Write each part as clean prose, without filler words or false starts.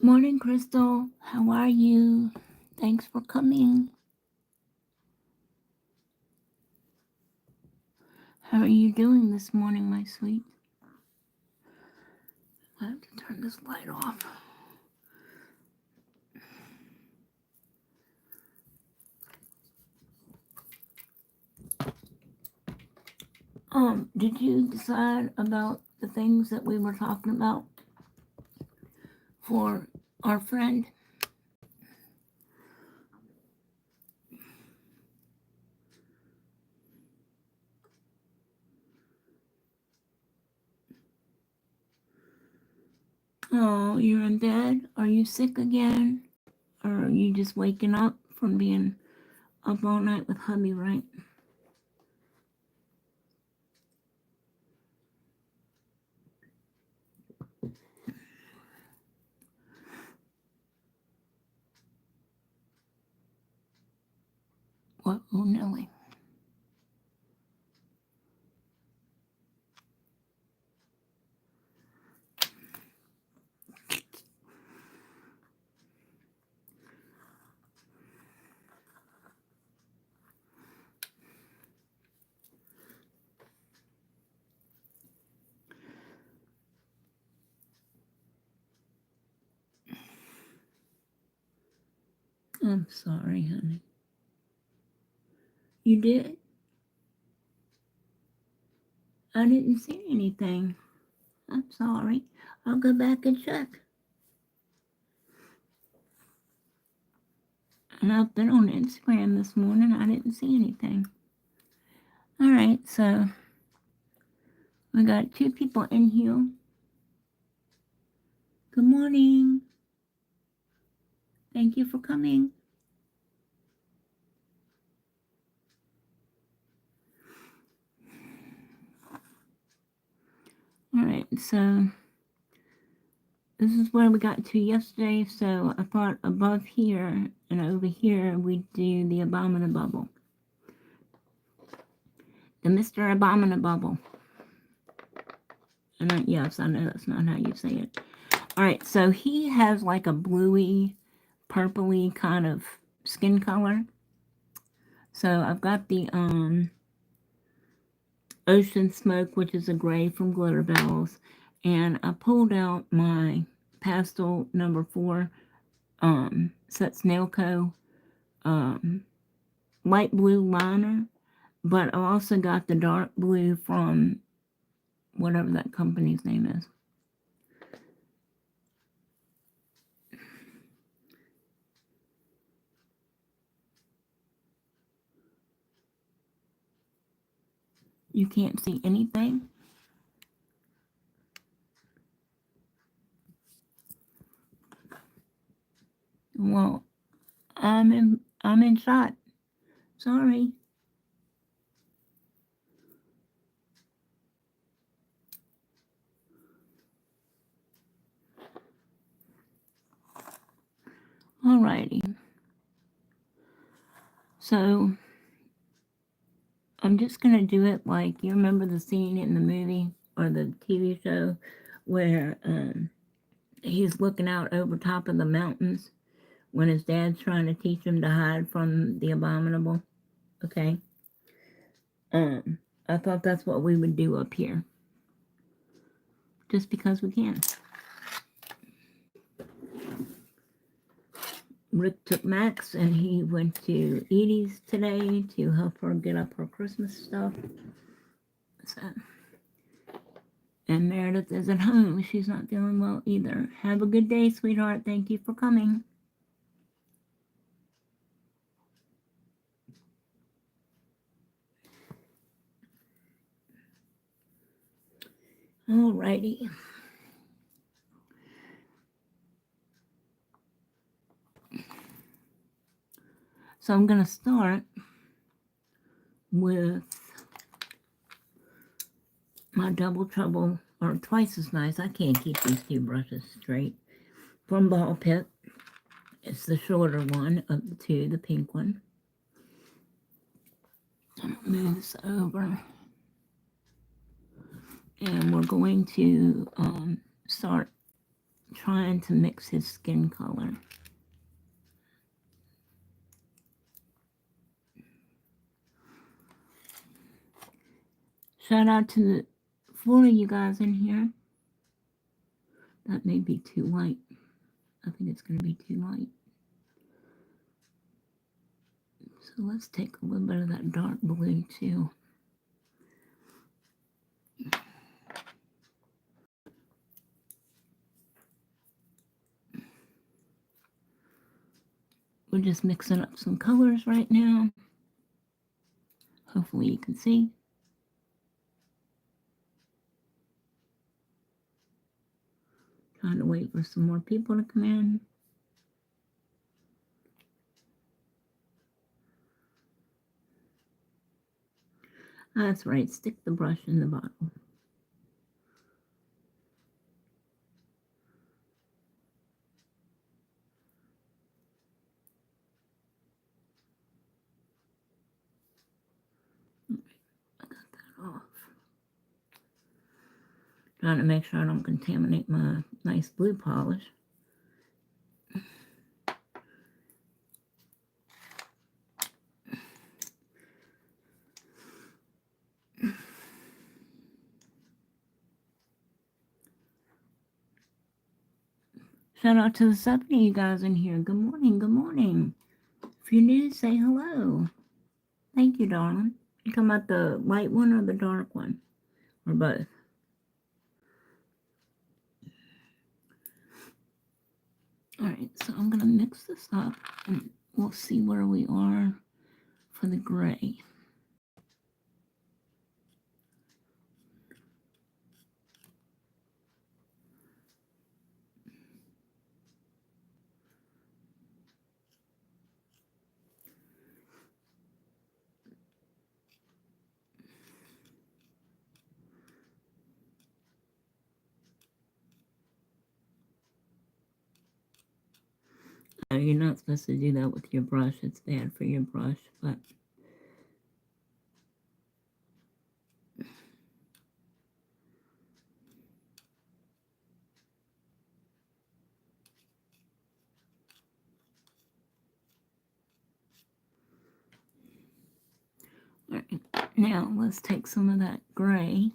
Morning, Crystal. How are you? Thanks for coming. How are you doing this morning, my sweet? I have to turn this light off. Did you decide about the things that we were talking about for our friend? Oh, you're in bed? Are you sick again? Or are you just waking up from being up all night with hubby, right? What? Oh, Nelly. I'm sorry, honey. You did? I didn't see anything. I'm sorry. I'll go back and check. And I've been on Instagram this morning. I didn't see anything. All right, so we got 2 people in here. Good morning. Thank you for coming. All right, so this is where we got to yesterday. So I thought above here and over here we do the Abominable. The Mr. Abominable. And yes, I know that's not how you say it. All right, so he has like a bluey, purpley kind of skin color. So I've got the Ocean Smoke, which is a gray from Glitter Bells, and I pulled out my pastel number 4 Sets Nailco light blue liner, but I also got the dark blue from whatever that company's name is. You can't see anything? Well, I'm in shot. Sorry. Alrighty. So I'm just gonna do it like, you remember the scene in the movie or the TV show where he's looking out over top of the mountains when his dad's trying to teach him to hide from the Abominable. Okay. I thought that's what we would do up here. Just because we can. Rick took Max and he went to Edie's today to help her get up her Christmas stuff. So, and Meredith is at home. She's not feeling well either. Have a good day, sweetheart. Thank you for coming. Alrighty. So I'm going to start with my Double Trouble, or Twice as Nice. I can't keep these 2 brushes straight. From Ball Pit. It's the shorter one of the 2, the pink one. I'm going to move this over. And we're going to start trying to mix his skin color. Shout out to the 4 of you guys in here. That may be too light. I think it's going to be too light. So let's take a little bit of that dark blue too. We're just mixing up some colors right now. Hopefully you can see. Trying to wait for some more people to come in. That's right, stick the brush in the bottle. I got that off. Trying to make sure I don't contaminate my nice blue polish. Shout out to the 7 of you guys in here. Good morning, good morning. If you're new, say hello. Thank you, darling. You come out the light one or the dark one? Or both? Alright, so I'm going to mix this up and we'll see where we are for the gray. You're not supposed to do that with your brush. It's bad for your brush, but all right. Now let's take some of that gray.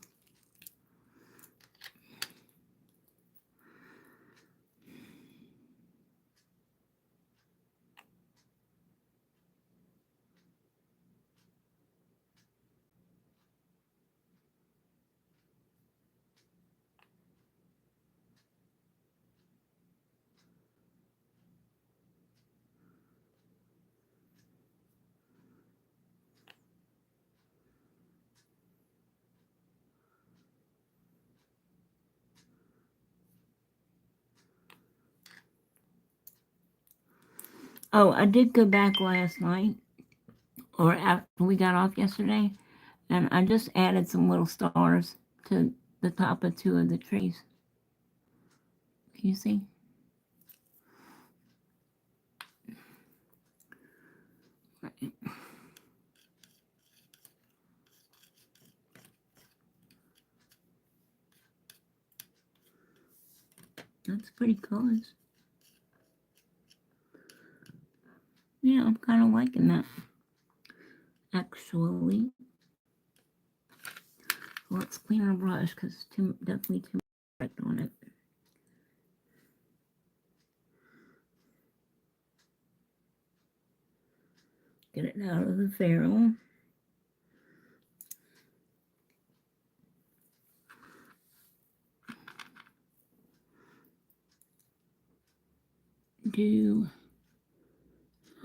Oh, I did go back last night, or after we got off yesterday, and I just added some little stars to the top of 2 of the trees. Can you see? Right. That's pretty colors. Yeah, I'm kind of liking that, actually. Let's clean our brush because it's definitely too much on it. Get it out of the ferrule.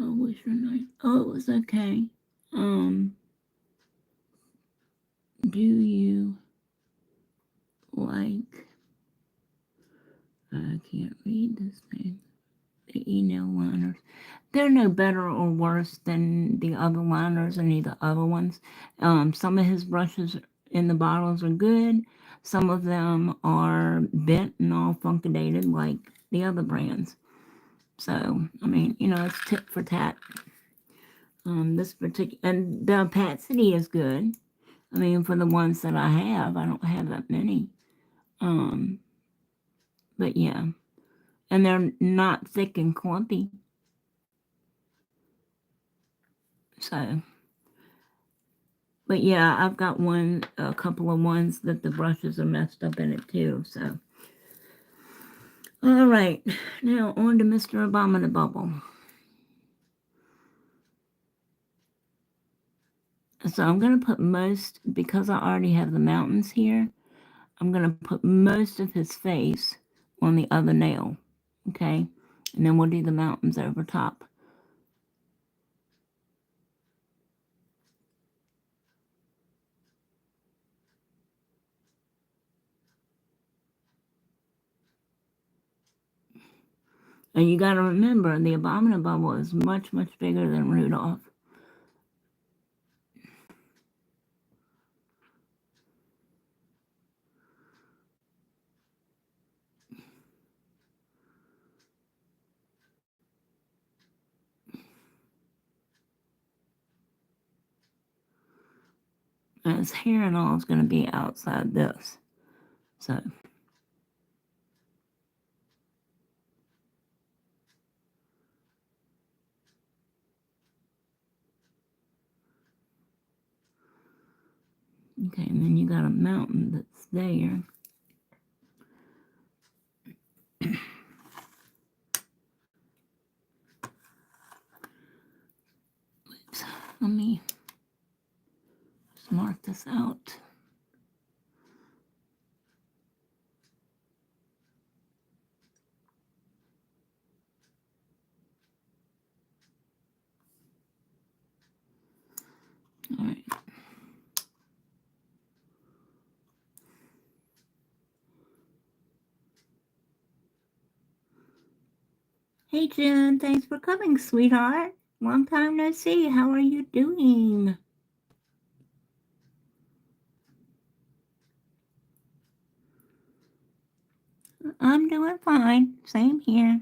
Oh, was your night? Oh, it was okay. Do you like, I can't read this thing, the e-nail liners? They're no better or worse than the other liners, any of the other ones. Some of his brushes in the bottles are good. Some of them are bent and all funkidated like the other brands. So, I mean, you know, it's tit for tat. This particular, and the opacity is good. I mean, for the ones that I don't have that many. But yeah, And they're not thick and clumpy. So, but yeah, I've got a couple of ones that the brushes are messed up in it too. So, all right, now on to Mr. Abominable. So I'm going to put most, because I already have the mountains here, I'm going to put most of his face on the other nail, okay? And then we'll do the mountains over top. And you got to remember, the Abominable is much, much bigger than Rudolph. And his hair and all is going to be outside this. So, okay, and then you got a mountain that's there. Oops, let me just mark this out. All right. Hey, Jen, thanks for coming, sweetheart. Long time no see. How are you doing? I'm doing fine. Same here.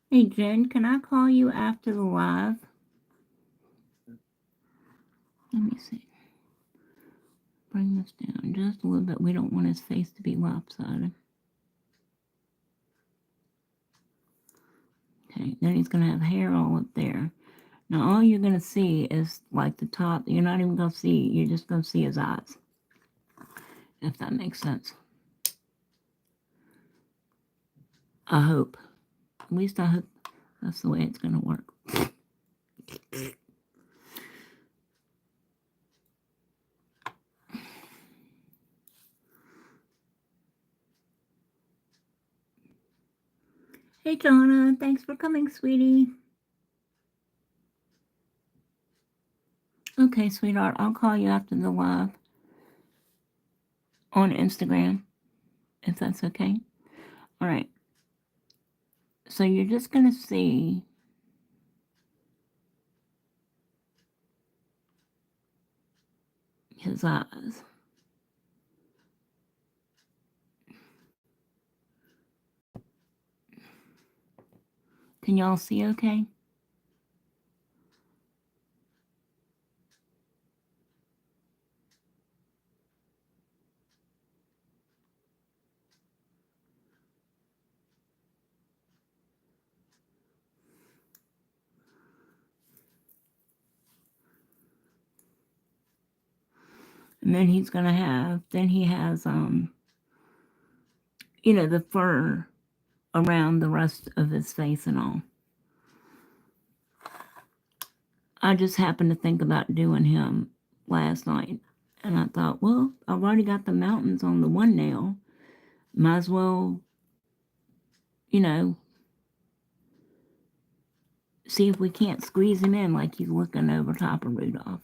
Hey, Jen, can I call you after the live? Let me see. Bring this down just a little bit. We don't want his face to be lopsided. Okay, then he's going to have hair all up there. Now, all you're going to see is like the top. You're not even going to see, you're just going to see his eyes. If that makes sense. I hope. At least I hope that's the way it's going to work. Hey, Donna. Thanks for coming, sweetie. Okay, sweetheart. I'll call you after the live on Instagram, if that's okay. All right. So you're just going to see his eyes. Can y'all see okay? And then he's going to have, then he has, you know, the fur around the rest of his face and all. I just happened to think about doing him last night. And I thought, well, I've already got the mountains on the one nail. Might as well, you know, see if we can't squeeze him in like he's looking over top of Rudolph.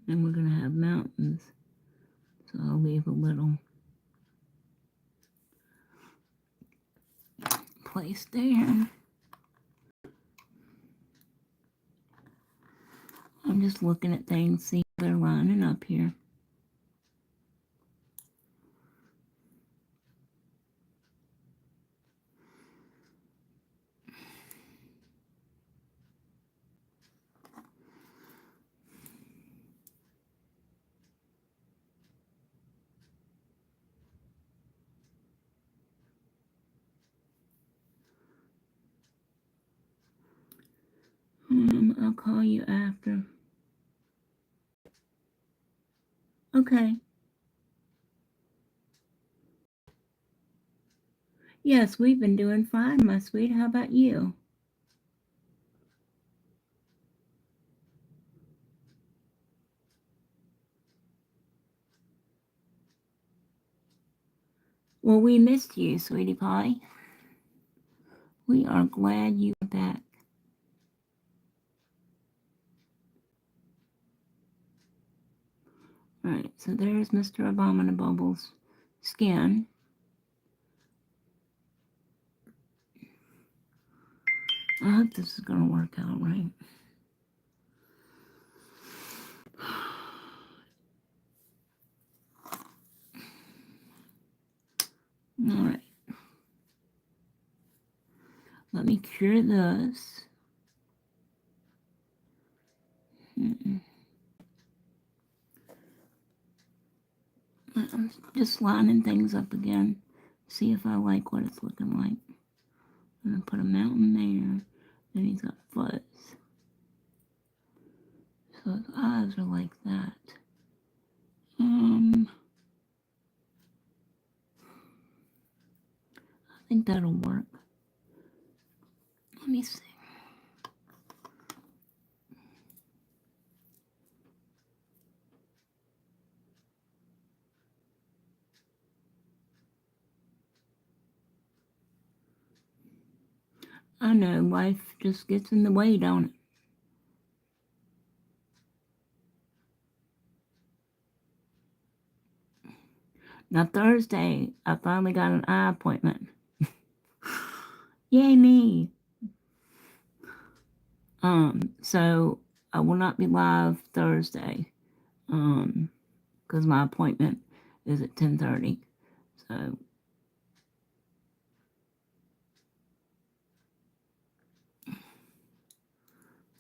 And we're going to have mountains. So I'll leave a little place there. I'm just looking at things, see if they're lining up here. I'll call you after. Okay. Yes, we've been doing fine, my sweet. How about you? Well, we missed you, sweetie pie. We are glad you are back. Alright, so there's Mr. Abominable's skin. I hope this is going to work out right. Alright. Let me cure this. I'm just lining things up again. See if I like what it's looking like. I'm going to put a mountain there. Then he's got fuzz. So his eyes are like that. I think that'll work. Let me see. I know, life just gets in the way, don't it? Now Thursday, I finally got an eye appointment. Yay me! So I will not be live Thursday, because my appointment is at 10:30. So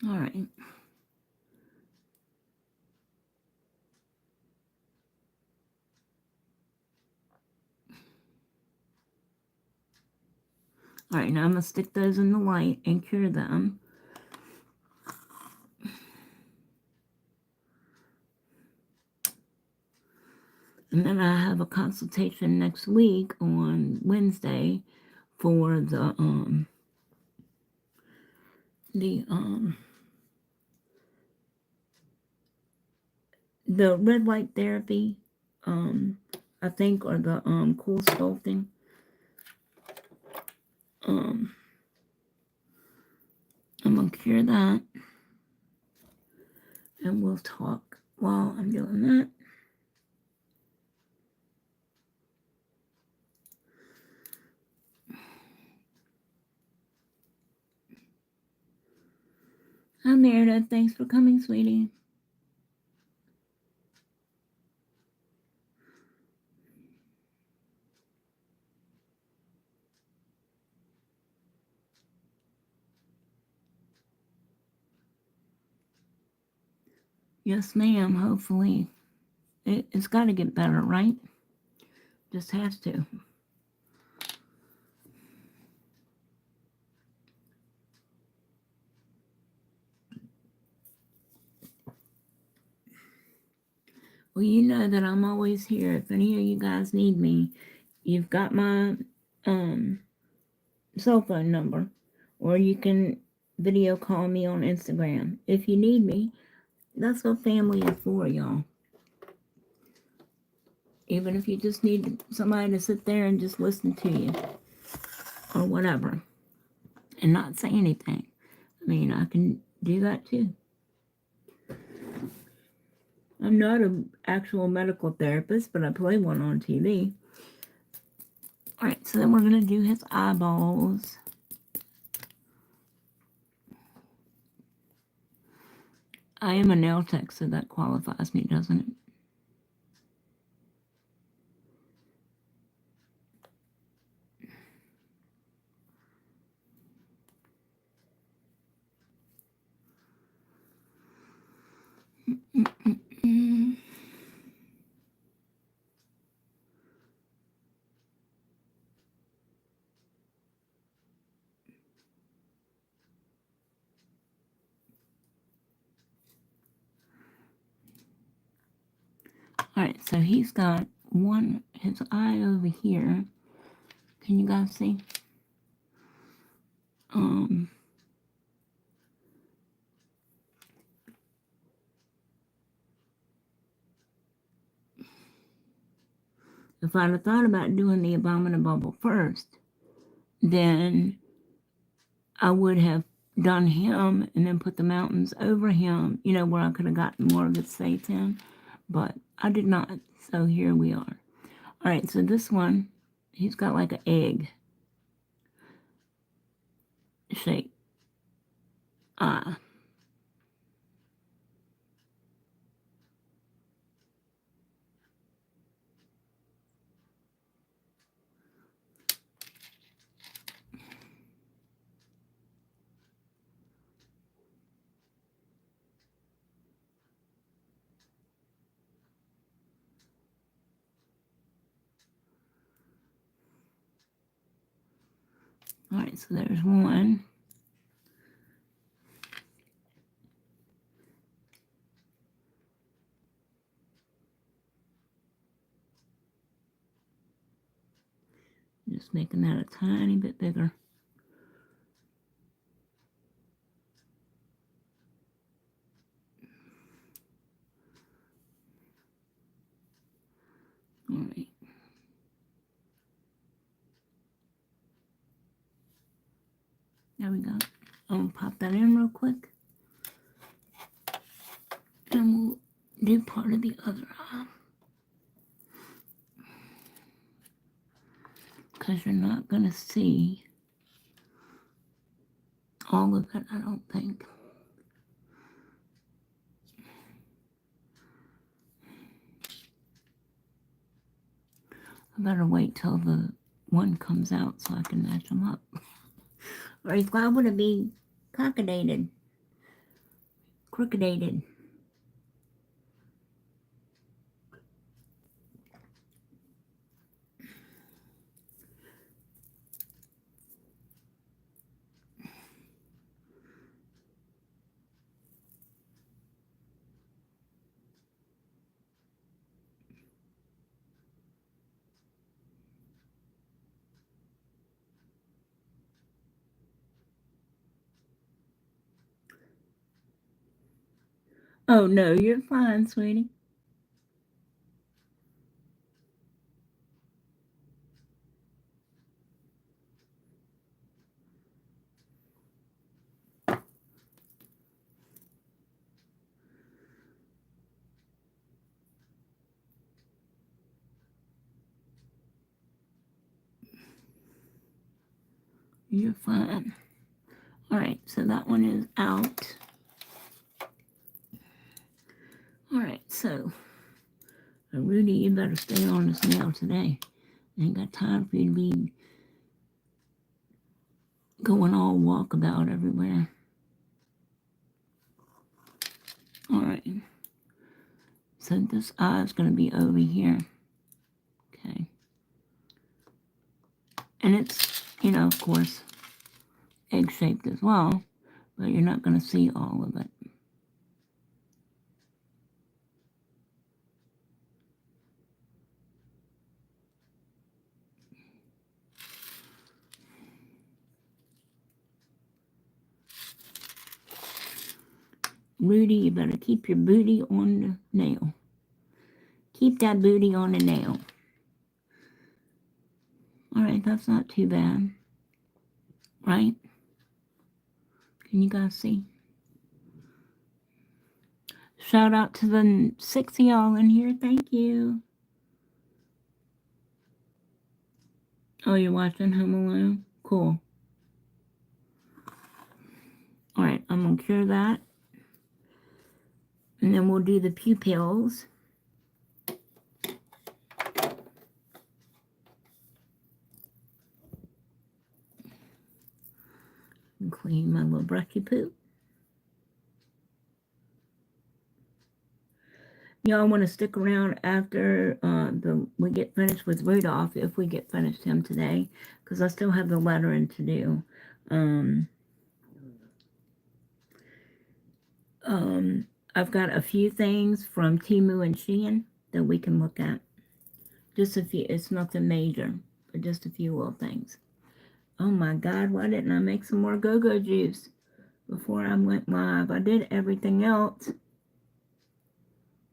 all right. All right, now I'm going to stick those in the light and cure them. And then I have a consultation next week on Wednesday for the red light therapy, I think, or the cool sculpting. I'm gonna cure that, and we'll talk while I'm doing that. Hi Meredith, thanks for coming, sweetie. Yes, ma'am. Hopefully, it's got to get better, right? Just has to. Well, you know that I'm always here. If any of you guys need me, you've got my cell phone number, or you can video call me on Instagram. If you need me, that's what family is for, y'all. Even if you just need somebody to sit there and just listen to you, or whatever, and not say anything. I mean, I can do that too. I'm not an actual medical therapist, but I play one on TV. Alright, so then we're going to do his eyeballs. I am a nail tech, so that qualifies me, doesn't it? Alright, so he's got his eye over here. Can you guys see? If I'd have thought about doing the Abominable first, then I would have done him and then put the mountains over him, you know, where I could have gotten more of his face in. But I did not, so here we are. Alright, so this one, he's got like an egg shape eye. Alright, so there's one. Just making that a tiny bit bigger. Alright. There we go. I'm going to pop that in real quick. And we'll do part of the other eye. Because you're not going to see all of it, I don't think. I better wait till the one comes out so I can match them up. Or he's liable to be crooked. Oh, no, you're fine, sweetie. You're fine. Alright, so that one is out. Alright, so Rudy, you better stay on this nail today. Ain't got time for you to be going all walkabout everywhere. Alright. So this eye is going to be over here. Okay. And it's, you know, of course, egg-shaped as well, but you're not going to see all of it. Rudy, you better keep your booty on the nail. Keep that booty on the nail. Alright, that's not too bad. Right? Can you guys see? Shout out to the 6 of y'all in here. Thank you. Oh, you're watching Home Alone? Cool. Alright, I'm going to cure that. And then we'll do the pupils. And clean my little brushy poop. Y'all want to stick around after we get finished with Rudolph, if we get finished him today, because I still have the lettering to do. I've got a few things from Temu and Shein that we can look at. Just a few. It's nothing major, but just a few little things. Oh my God, why didn't I make some more go-go juice before I went live? I did everything else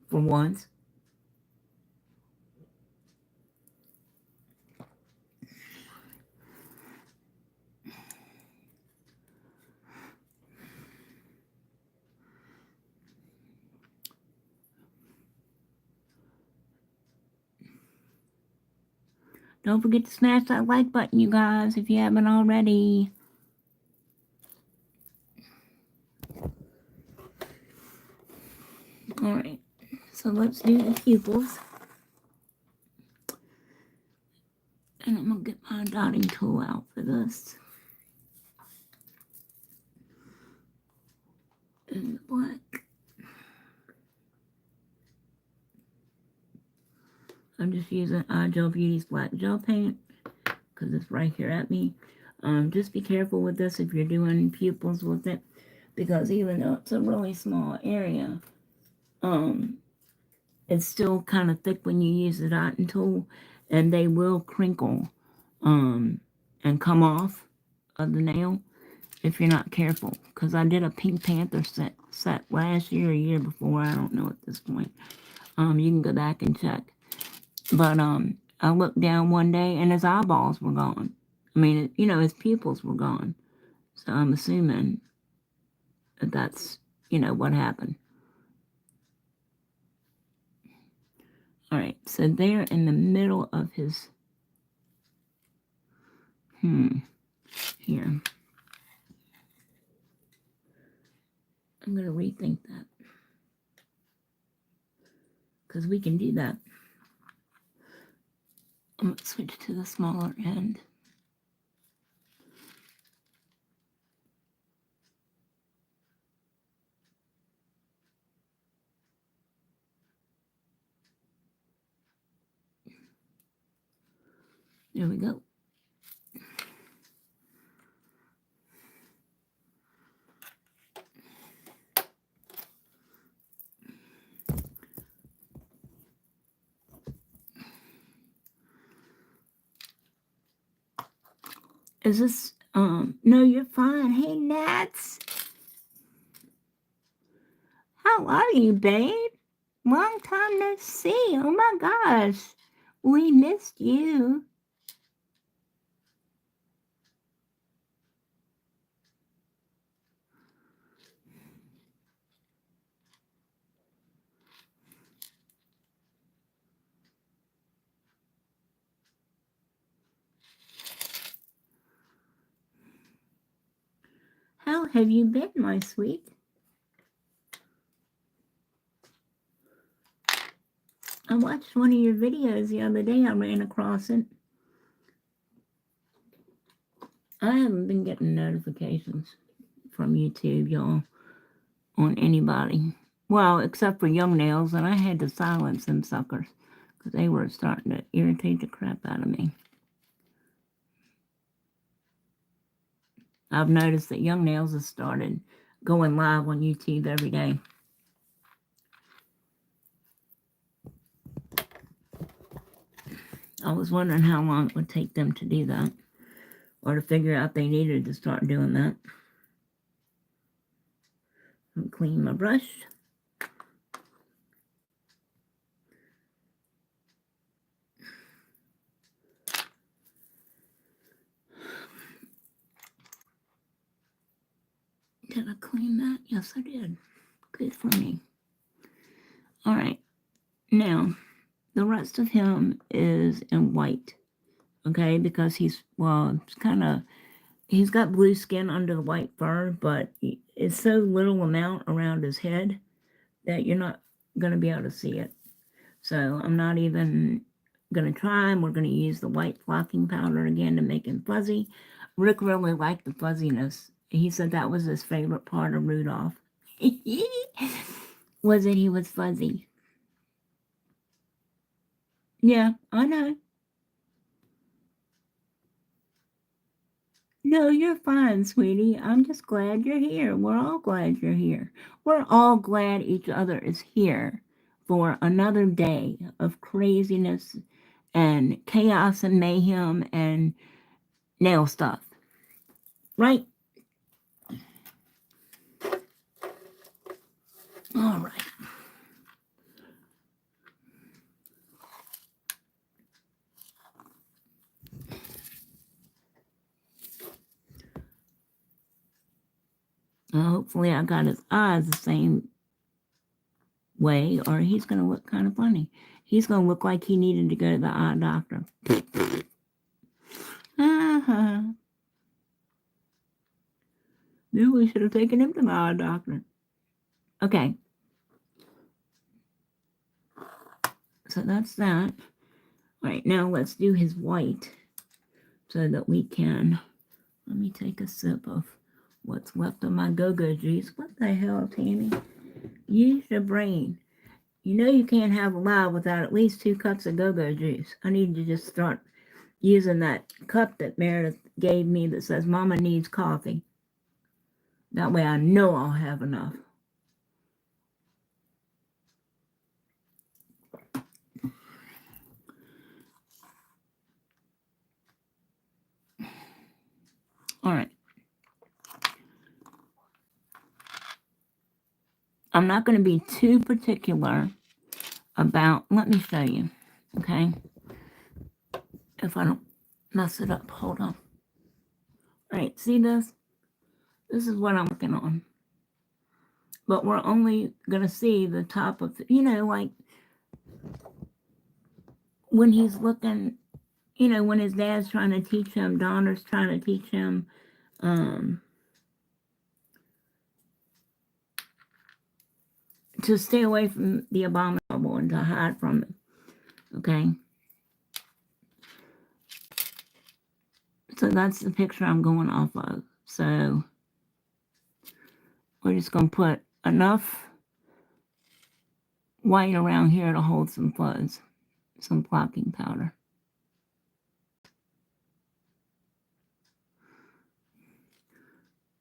for once. Don't forget to smash that like button, you guys, if you haven't already. Alright, so let's do the pupils. And I'm going to get my dotting tool out for this. And the black. I'm just using iGel Beauty's black gel paint because it's right here at me. Just be careful with this if you're doing pupils with it, because even though it's a really small area, it's still kind of thick when you use the dotting tool, and they will crinkle and come off of the nail if you're not careful. Because I did a Pink Panther set last year or year before, I don't know at this point. You can go back and check. But I looked down one day and his eyeballs were gone. I mean, you know, his pupils were gone. So I'm assuming that that's, you know, what happened. All right, so there in the middle of his, here. I'm going to rethink that, because we can do that. I'm going to switch to the smaller end. There we go. Is this, no, you're fine. Hey, Nats. How are you, babe? Long time no see. Oh my gosh. We missed you. How have you been, my sweet? I watched one of your videos the other day. I ran across it. I haven't been getting notifications from YouTube, y'all, on anybody. Well, except for Young Nails, and I had to silence them suckers because they were starting to irritate the crap out of me. I've noticed that Young Nails has started going live on YouTube every day. I was wondering how long it would take them to do that, or to figure out they needed to start doing that. I'll clean my brush. Did I clean that? Yes, I did. Good for me. All right. Now, the rest of him is in white. Okay, because he's, well, it's kind of, he's got blue skin under the white fur, but it's so little amount around his head that you're not going to be able to see it. So I'm not even going to try, and we're going to use the white flocking powder again to make him fuzzy. Rick really liked the fuzziness. He said that was his favorite part of Rudolph. Was it he was fuzzy? Yeah, I know. No, you're fine, sweetie. I'm just glad you're here. We're all glad you're here. We're all glad each other is here for another day of craziness and chaos and mayhem and nail stuff. Right? All right. Hopefully I got his eyes the same way, or he's going to look kind of funny. He's going to look like he needed to go to the eye doctor. Maybe we should have taken him to the eye doctor. Okay. So that's that. Right, now let's do his white so that we can, let me take a sip of what's left of my go-go juice. What the hell, Tammy? Use your brain. You know you can't have a live without at least 2 cups of go-go juice. I need to just start using that cup that Meredith gave me that says Mama needs coffee. That way I know I'll have enough. All right. I'm not going to be too particular about, let me show you, okay? If I don't mess it up, hold on. All right, see this? This is what I'm working on. But we're only going to see the top of, like when he's looking, when his dad's trying to teach him, Donner's trying to teach him, to stay away from the Abominable and to hide from it. Okay? So that's the picture I'm going off of. So we're just going to put enough white around here to hold some fuzz, some flocking powder.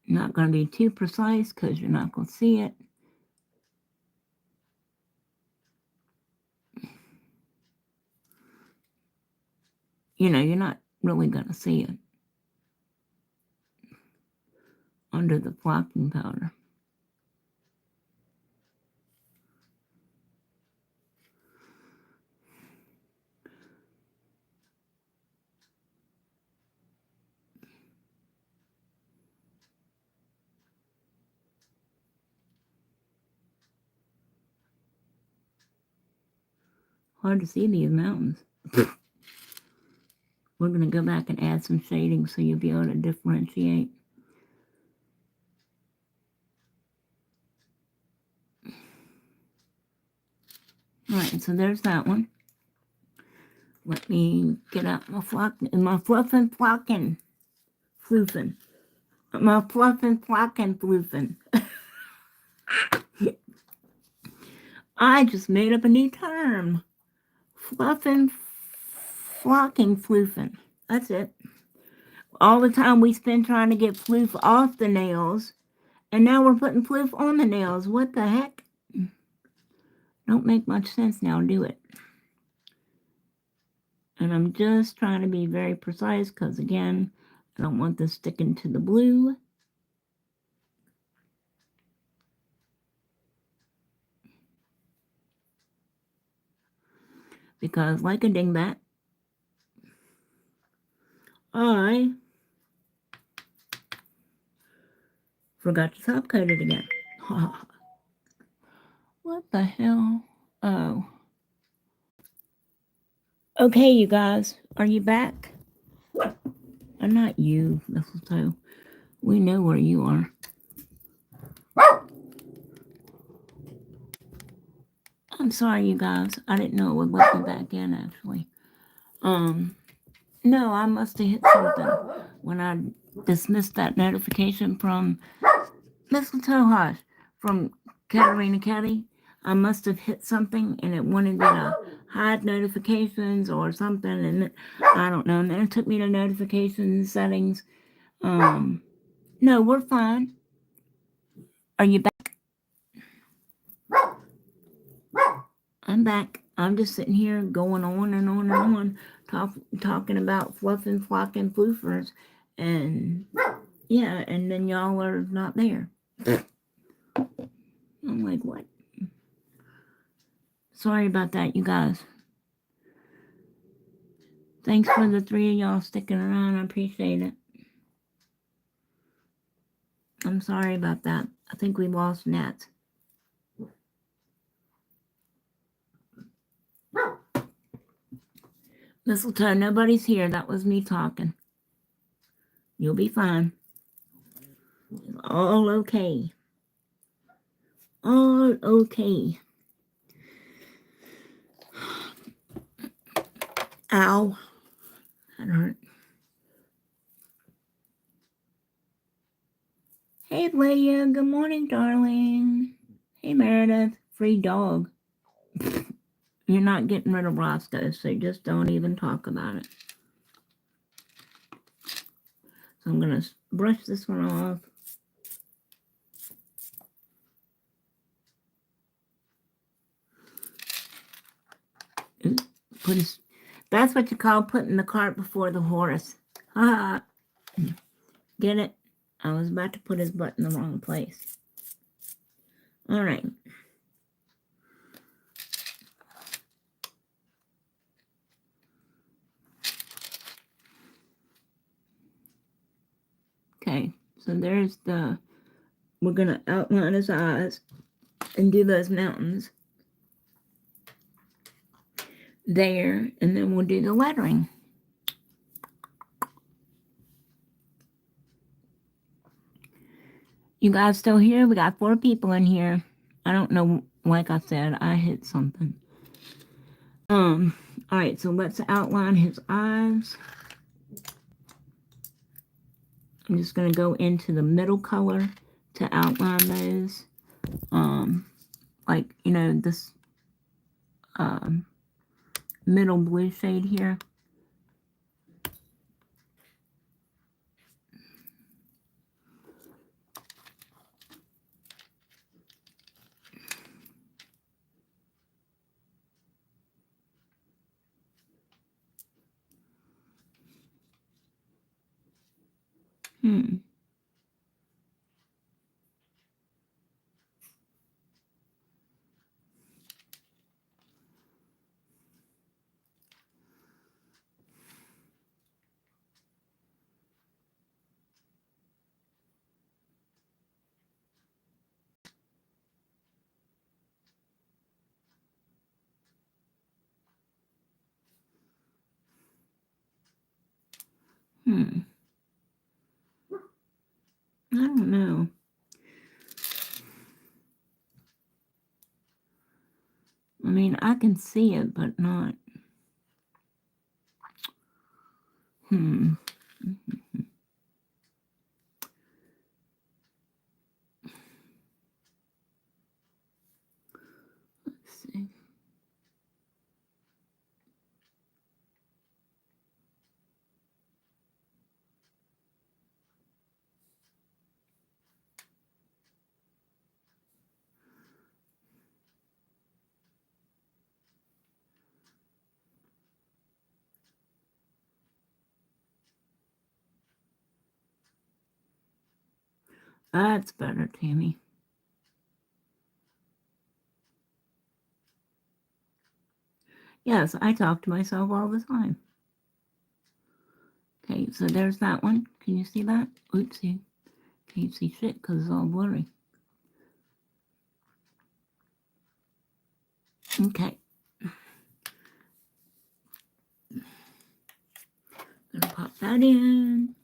Not going to be too precise because you're not going to see it. You're not really going to see it under the flocking powder. Hard to see these mountains. We're going to go back and add some shading so you'll be able to differentiate. All right, so there's that one. Let me get out my fluffin' flockin' floofin'. My fluffin' flockin' floofin'. I just made up a new term. Fluffin' flocking floofin'. That's it. All the time we spend trying to get floof off the nails, and now we're putting floof on the nails. What the heck? Don't make much sense now, do it? And I'm just trying to be very precise because, again, I don't want this sticking to the blue. Because, like a dingbat, I forgot to top coat it again. What the hell? Oh. Okay, you guys. Are you back? Not you, Mistletoe. We know where you are. I'm sorry, you guys. I didn't know it would let me back in, actually. No, I must have hit something when I dismissed that notification from Mistletoe Hush from Katarina Caddy. I must have hit something and it wanted me to hide notifications or something, and I don't know. And then it took me to notifications settings. No, we're fine. Are you back? I'm back. I'm just sitting here going on and on and on, talking about fluff and flock and floofers, and yeah, and then y'all are not there. I'm like, what? Sorry about that, you guys. Thanks for the 3 of y'all sticking around. I appreciate it. I'm sorry about that. I think we lost Nat. Mistletoe, nobody's here. That was me talking. You'll be fine. It's all okay. All okay. Ow. That hurt. Hey, Leah. Good morning, darling. Hey, Meredith. Free dog. You're not getting rid of Roscoe, so just don't even talk about it. So I'm going to brush this one off. That's what you call putting the cart before the horse. Ha! Get it? I was about to put his butt in the wrong place. All right. Okay, so there's we're going to outline his eyes and do those mountains there, and then we'll do the lettering. You guys still here? We got 4 people in here. I don't know, like I said, I hit something. All right, so let's outline his eyes. I'm just going to go into the middle color to outline those. Like, you know, this middle blue shade here. I don't know. I mean, I can see it, but not. Let's see. That's better, Tammy. Yes, I talk to myself all the time. Okay, so there's that one. Can you see that? Oopsie. Can't see shit because it's all blurry. Okay. Gonna pop that in.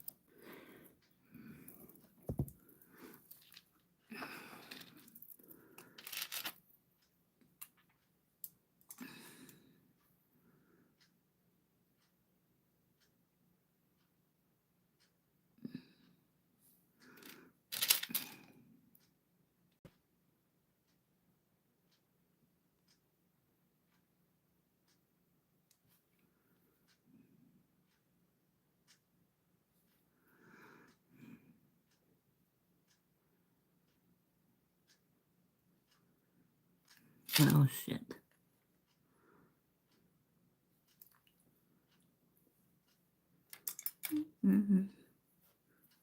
Oh, shit. Mm-hmm.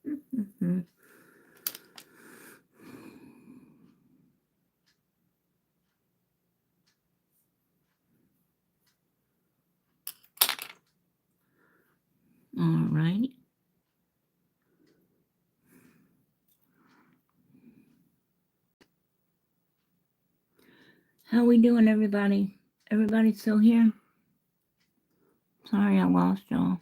Mm-hmm. All right. How we doing, everybody? Everybody still here? Sorry I lost y'all.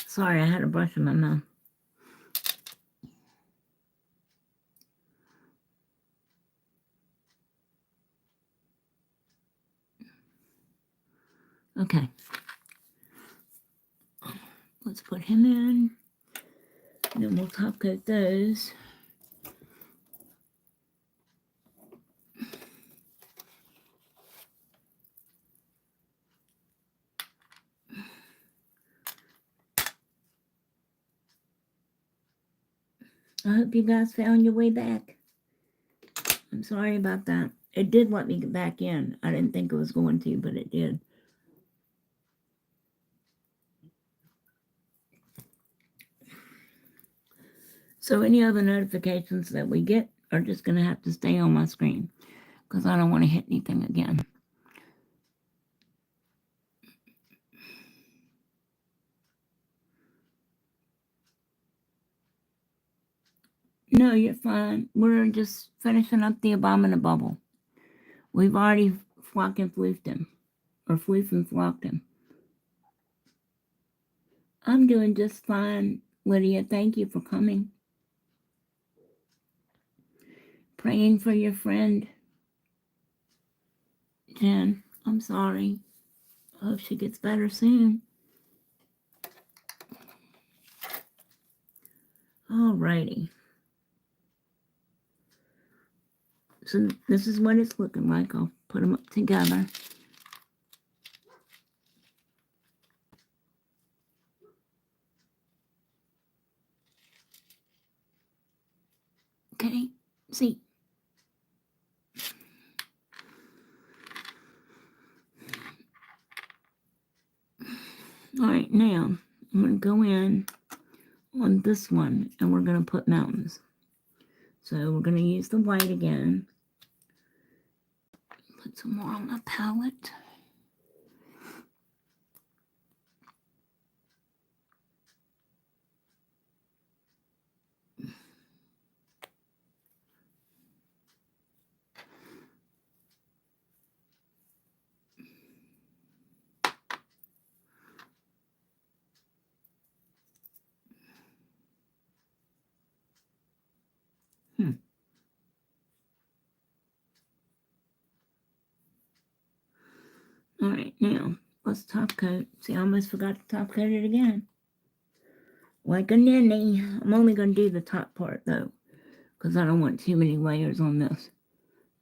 Sorry, I had a brush in my mouth. Okay. Let's put him in. Then we'll top coat those. I hope you guys found your way back. I'm sorry about that. It did let me get back in. I didn't think it was going to, but it did. So any other notifications that we get are just going to have to stay on my screen because I don't want to hit anything again. No, you're fine. We're just finishing up the Abominable. We've already flock and floofed him. Or floof and flocked him. I'm doing just fine, Lydia. Thank you for coming. Praying for your friend, Jen. I'm sorry. I hope she gets better soon. Alrighty. So this is what it's looking like. I'll put them up together. Okay, see. All right, now I'm going to go in on this one and we're going to put mountains. So we're going to use the white again. Put some more on my palette. Alright, now, let's top coat. See, I almost forgot to top coat it again. Like a ninny. I'm only going to do the top part, though, because I don't want too many layers on this.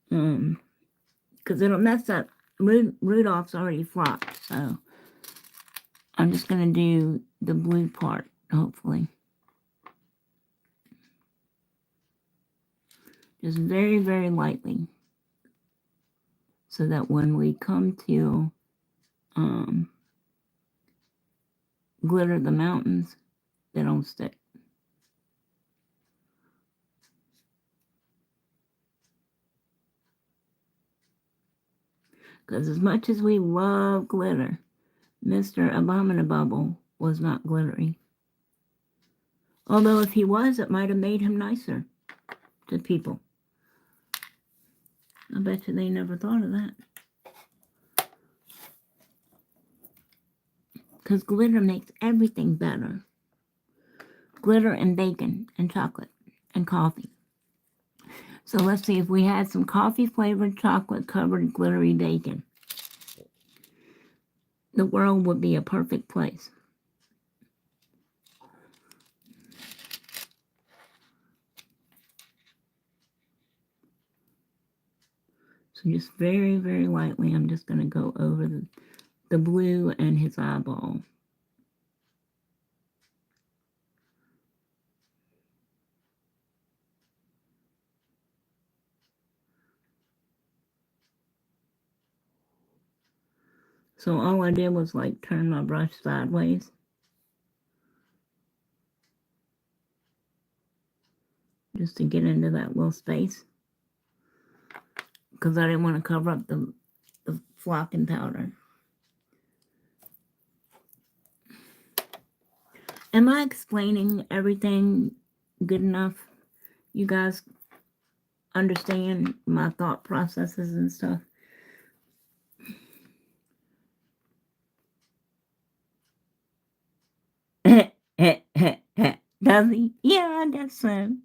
Because it'll mess up. Rudolph's already flopped, so I'm just going to do the blue part, hopefully. Just very, very lightly. So that when we come to glitter the mountains, they don't stick. Because as much as we love glitter, Mr. Abominable was not glittery. Although if he was, it might have made him nicer to people. I bet you they never thought of that. Because glitter makes everything better. Glitter and bacon and chocolate and coffee. So let's see if we had some coffee-flavored chocolate covered glittery bacon. The world would be a perfect place. So just very, very lightly, I'm just going to go over the blue and his eyeball. So all I did was like turn my brush sideways. Just to get into that little space. Because I didn't want to cover up the flocking powder. Am I explaining everything good enough? You guys understand my thought processes and stuff? Does he? Yeah, I guess so.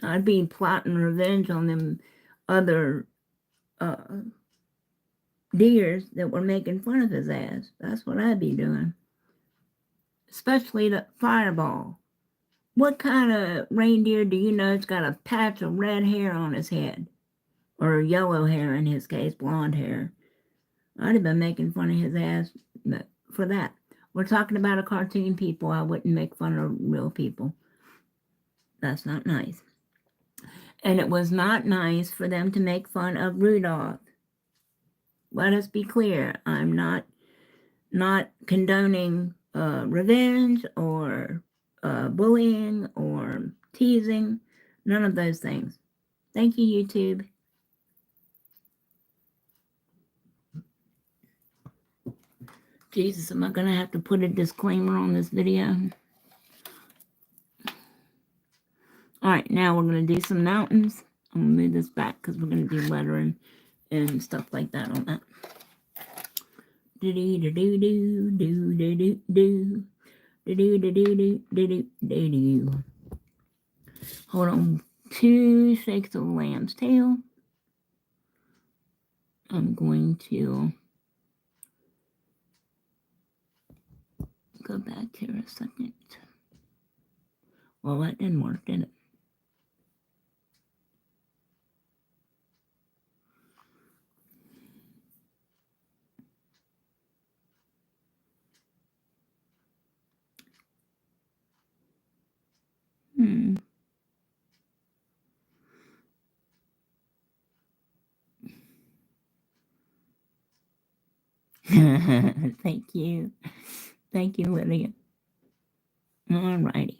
I'd be plotting revenge on them other deers that were making fun of his ass. That's what I'd be doing. Especially the Fireball. What kind of reindeer do you know has got a patch of red hair on his head? Or yellow hair in his case, blonde hair. I'd have been making fun of his ass for that. We're talking about a cartoon, people. I wouldn't make fun of real people. That's not nice. And it was not nice for them to make fun of Rudolph. Let us be clear. I'm not condoning revenge or bullying or teasing. None of those things. Thank you, YouTube. Jesus, am I going to have to put a disclaimer on this video? Alright, now we're going to do some mountains. I'm going to move this back because we're going to do lettering and stuff like that on that. Hold on. 2 shakes of a lamb's tail. I'm going to go back here a second. Well, that didn't work, did it? Thank you. Thank you, Lydia. Alrighty.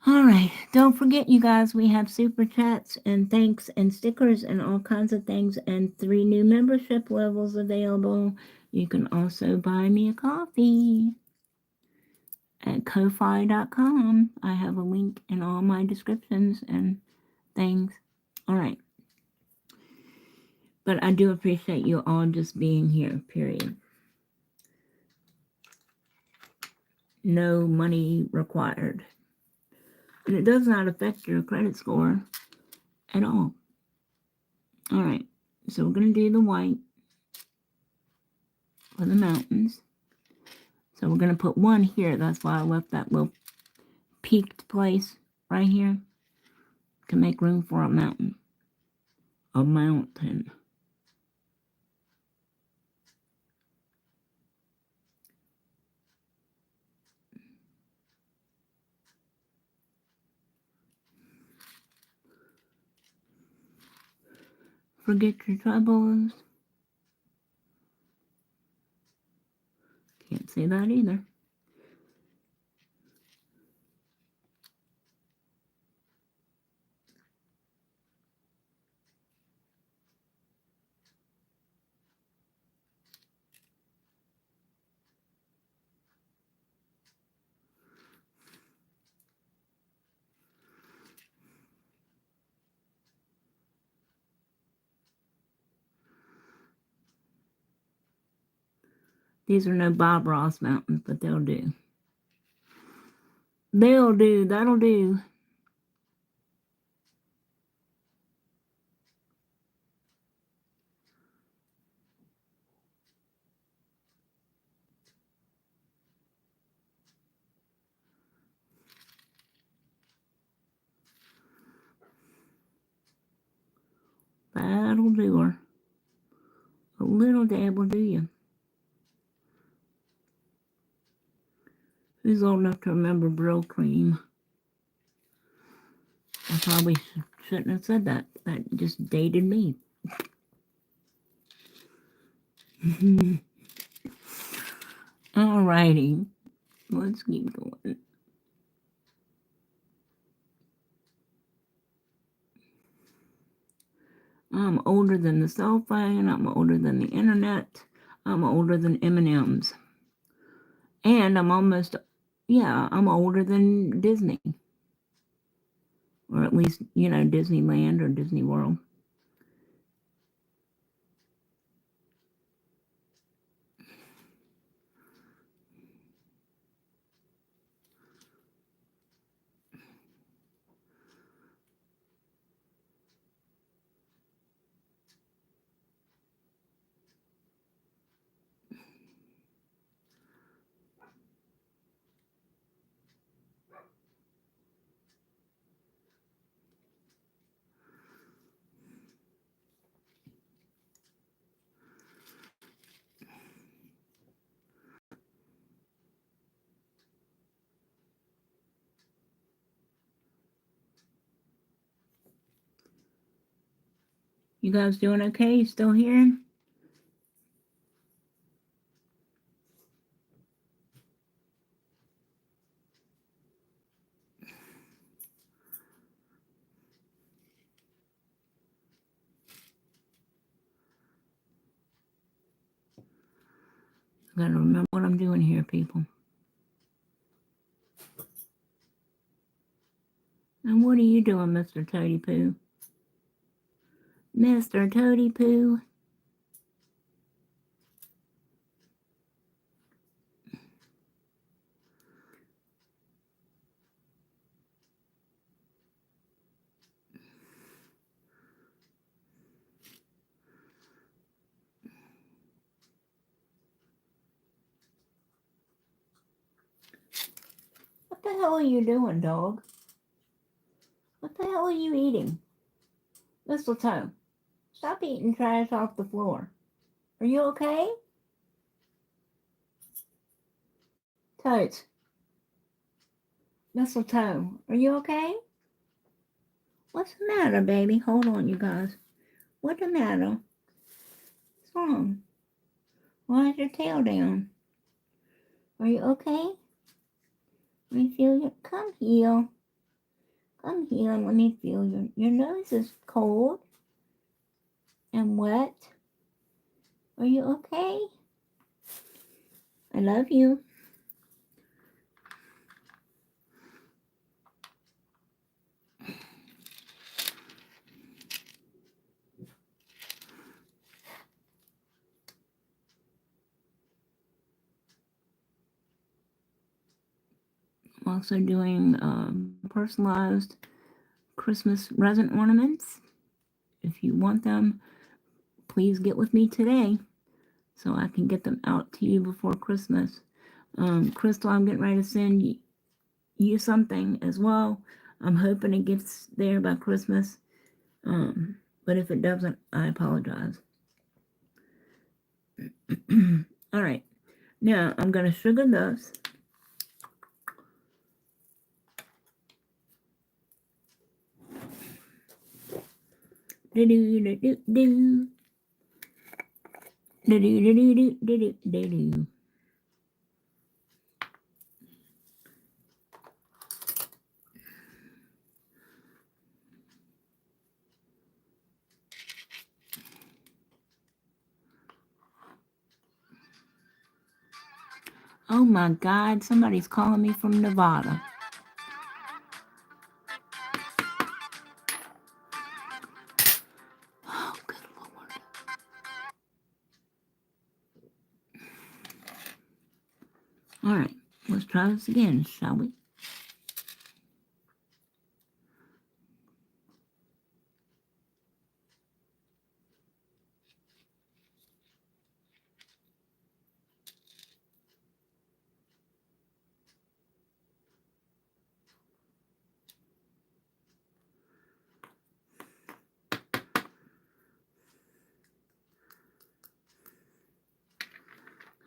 Alright, don't forget, you guys, we have super chats and thanks and stickers and all kinds of things and 3 new membership levels available. You can also buy me a coffee at ko-fi.com. I have a link in all my descriptions and things. Alright. But I do appreciate you all just being here, period. No money required. And it does not affect your credit score. at all. All right, so we're going to do the white for the mountains. So we're going to put one here. That's why I left that little peaked place right here to make room for a mountain. A mountain. Forget your troubles. Can't say that either. These are no Bob Ross mountains, but they'll do. They'll do. That'll do. That'll do her. A little dab will do you. Who's old enough to remember Brill cream? I probably shouldn't have said that. That just dated me. Alrighty. Let's keep going. I'm older than the cell phone. I'm older than the internet. I'm older than M&Ms. And I'm almost, I'm older than Disney. Or at least, Disneyland or Disney World. You guys doing okay? You still here? I gotta remember what I'm doing here, people. And what are you doing, Mr. Toady Poo? Mr. Toady Poo? What the hell are you doing, dog? What the hell are you eating? Mistletoe, stop eating trash off the floor. Are you okay? Totes. Mistletoe, are you okay? What's the matter, baby? Hold on, you guys. What's the matter? What's wrong? Why is your tail down? Are you okay? Let me feel your... Come here. Come here and let me feel your nose is cold and wet. Are you okay? I love you. I'm also doing personalized Christmas resin ornaments. if you want them, please get with me today so I can get them out to you before Christmas. Crystal, I'm getting ready to send you something as well. I'm hoping it gets there by Christmas. But if it doesn't, I apologize. All right. Now, I'm going to sugar this. Do-do-do-do-do. Do-do-do-do-do-do-do-do. Oh my God, somebody's calling me from Nevada. Oh, good Lord. All right, let's try this again, shall we?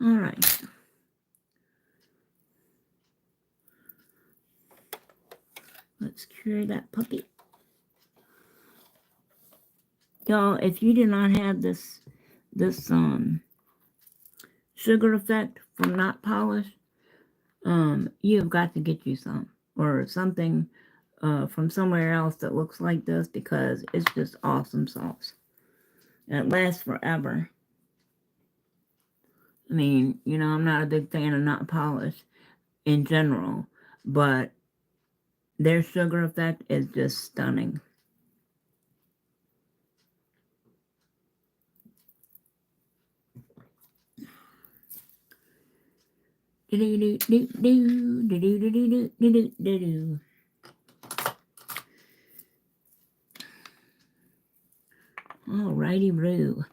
All right. Let's cure that puppy. Y'all, if you do not have this sugar effect from not polished, you have got to get you some or something from somewhere else that looks like this, because it's just awesome sauce. And it lasts forever. I mean, you know, I'm not a big fan of not polished in general, but their sugar effect is just stunning. Alrighty, Roo.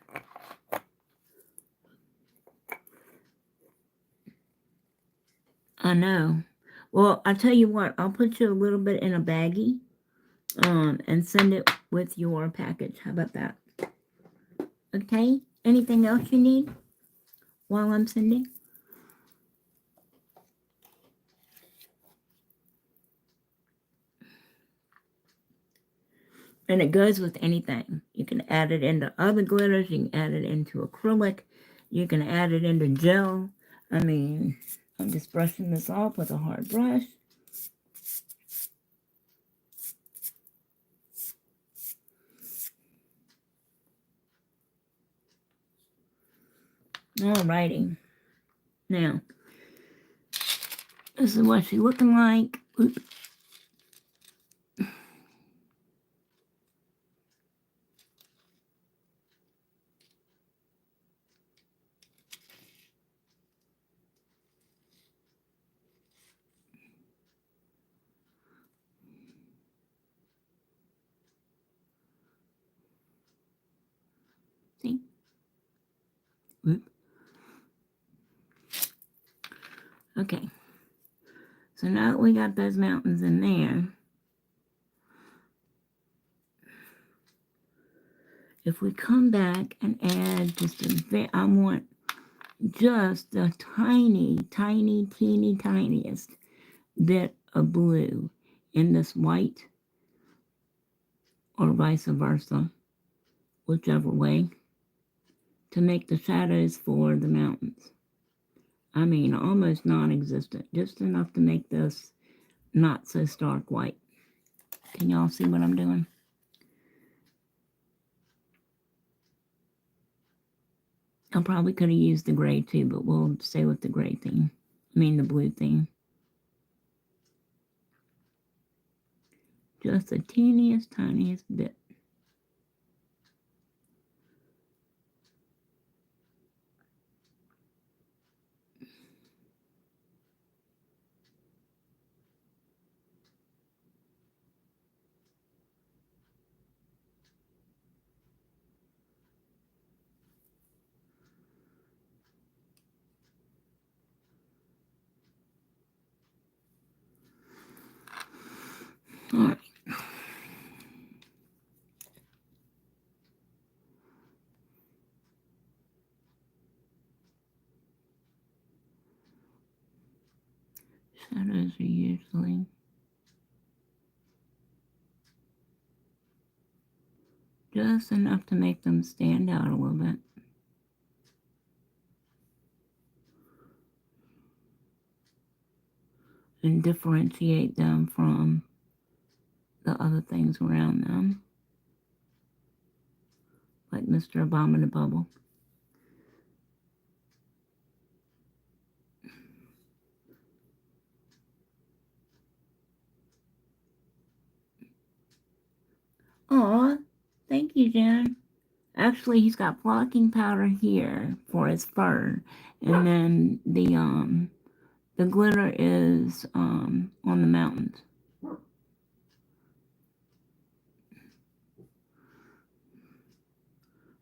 I know. Well, I'll tell you what, I'll put you a little bit in a baggie and send it with your package. How about that? Okay? Anything else you need while I'm sending? And it goes with anything. You can add it into other glitters. You can add it into acrylic. You can add it into gel. I mean, I'm just brushing this off with a hard brush. Alrighty. Now, this is what she's looking like. Oops. See? Oops. Okay. So now that we got those mountains in there, if we come back and add just a bit, I want just the tiny, tiny, teeny, tiniest bit of blue in this white, or vice versa, whichever way, to make the shadows for the mountains. I mean, almost non-existent, just enough to make this not so stark white. Can y'all see what I'm doing? I probably could have used the gray too, but we'll stay with the gray theme. I mean the blue theme. Just the teeniest, tiniest bit. All right. Shadows are usually just enough to make them stand out a little bit. And differentiate them from the other things around them. Like Mr. Abominable. Aw, thank you, Jen. Actually, he's got flocking powder here for his fur. And then the glitter is on the mountains.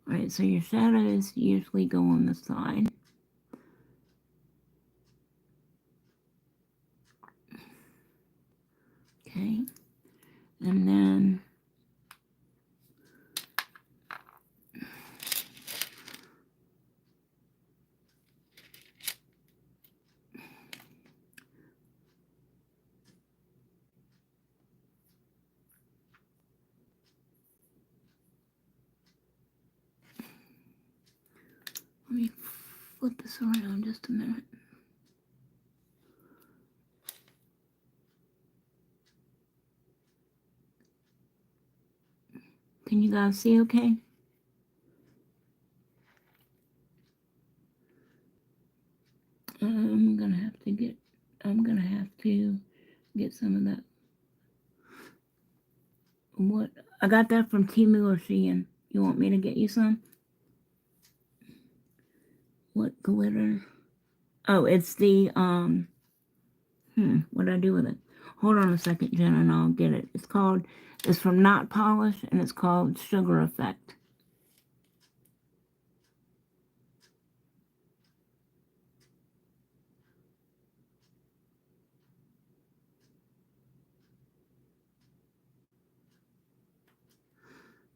Alright, so your shadows usually go on the side. Okay. And then let me flip this around just a minute. Can you guys see okay? I'm gonna have to get some of that. What? I got that from Temu or Shein. You want me to get you some? What glitter? Oh, it's the, what did I do with it? Hold on a second, Jen, and I'll get it. It's from Not Polish, and it's called Sugar Effect.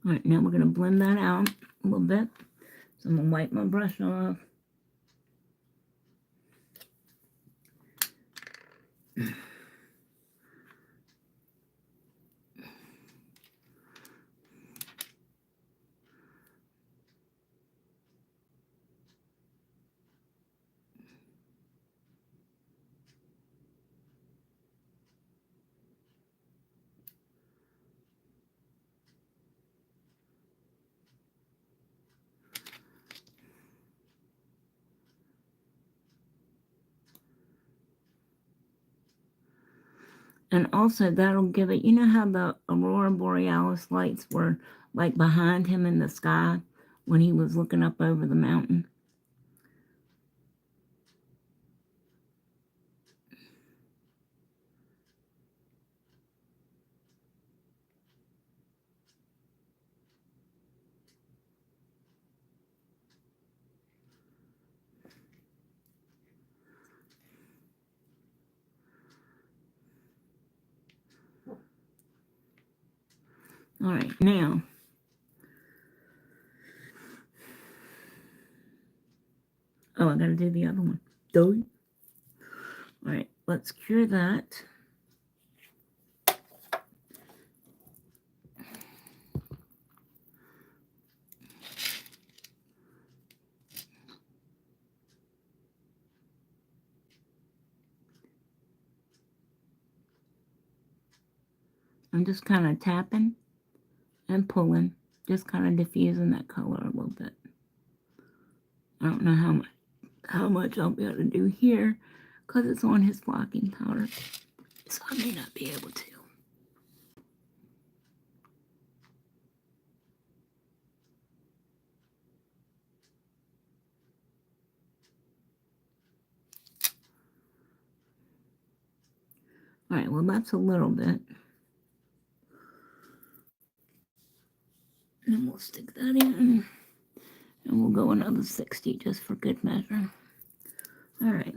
All right, now we're going to blend that out a little bit. So I'm going to wipe my brush off. And also that'll give it, you know how the Aurora Borealis lights were like behind him in the sky when he was looking up over the mountain? All right, now, oh, I gotta do the other one. All right, let's cure that. I'm just kind of tapping and pulling, just kind of diffusing that color a little bit. I don't know how much I'll be able to do here because it's on his flocking powder, so I may not be able to. All right, well, that's a little bit. And we'll stick that in. And we'll go another 60 just for good measure. All right.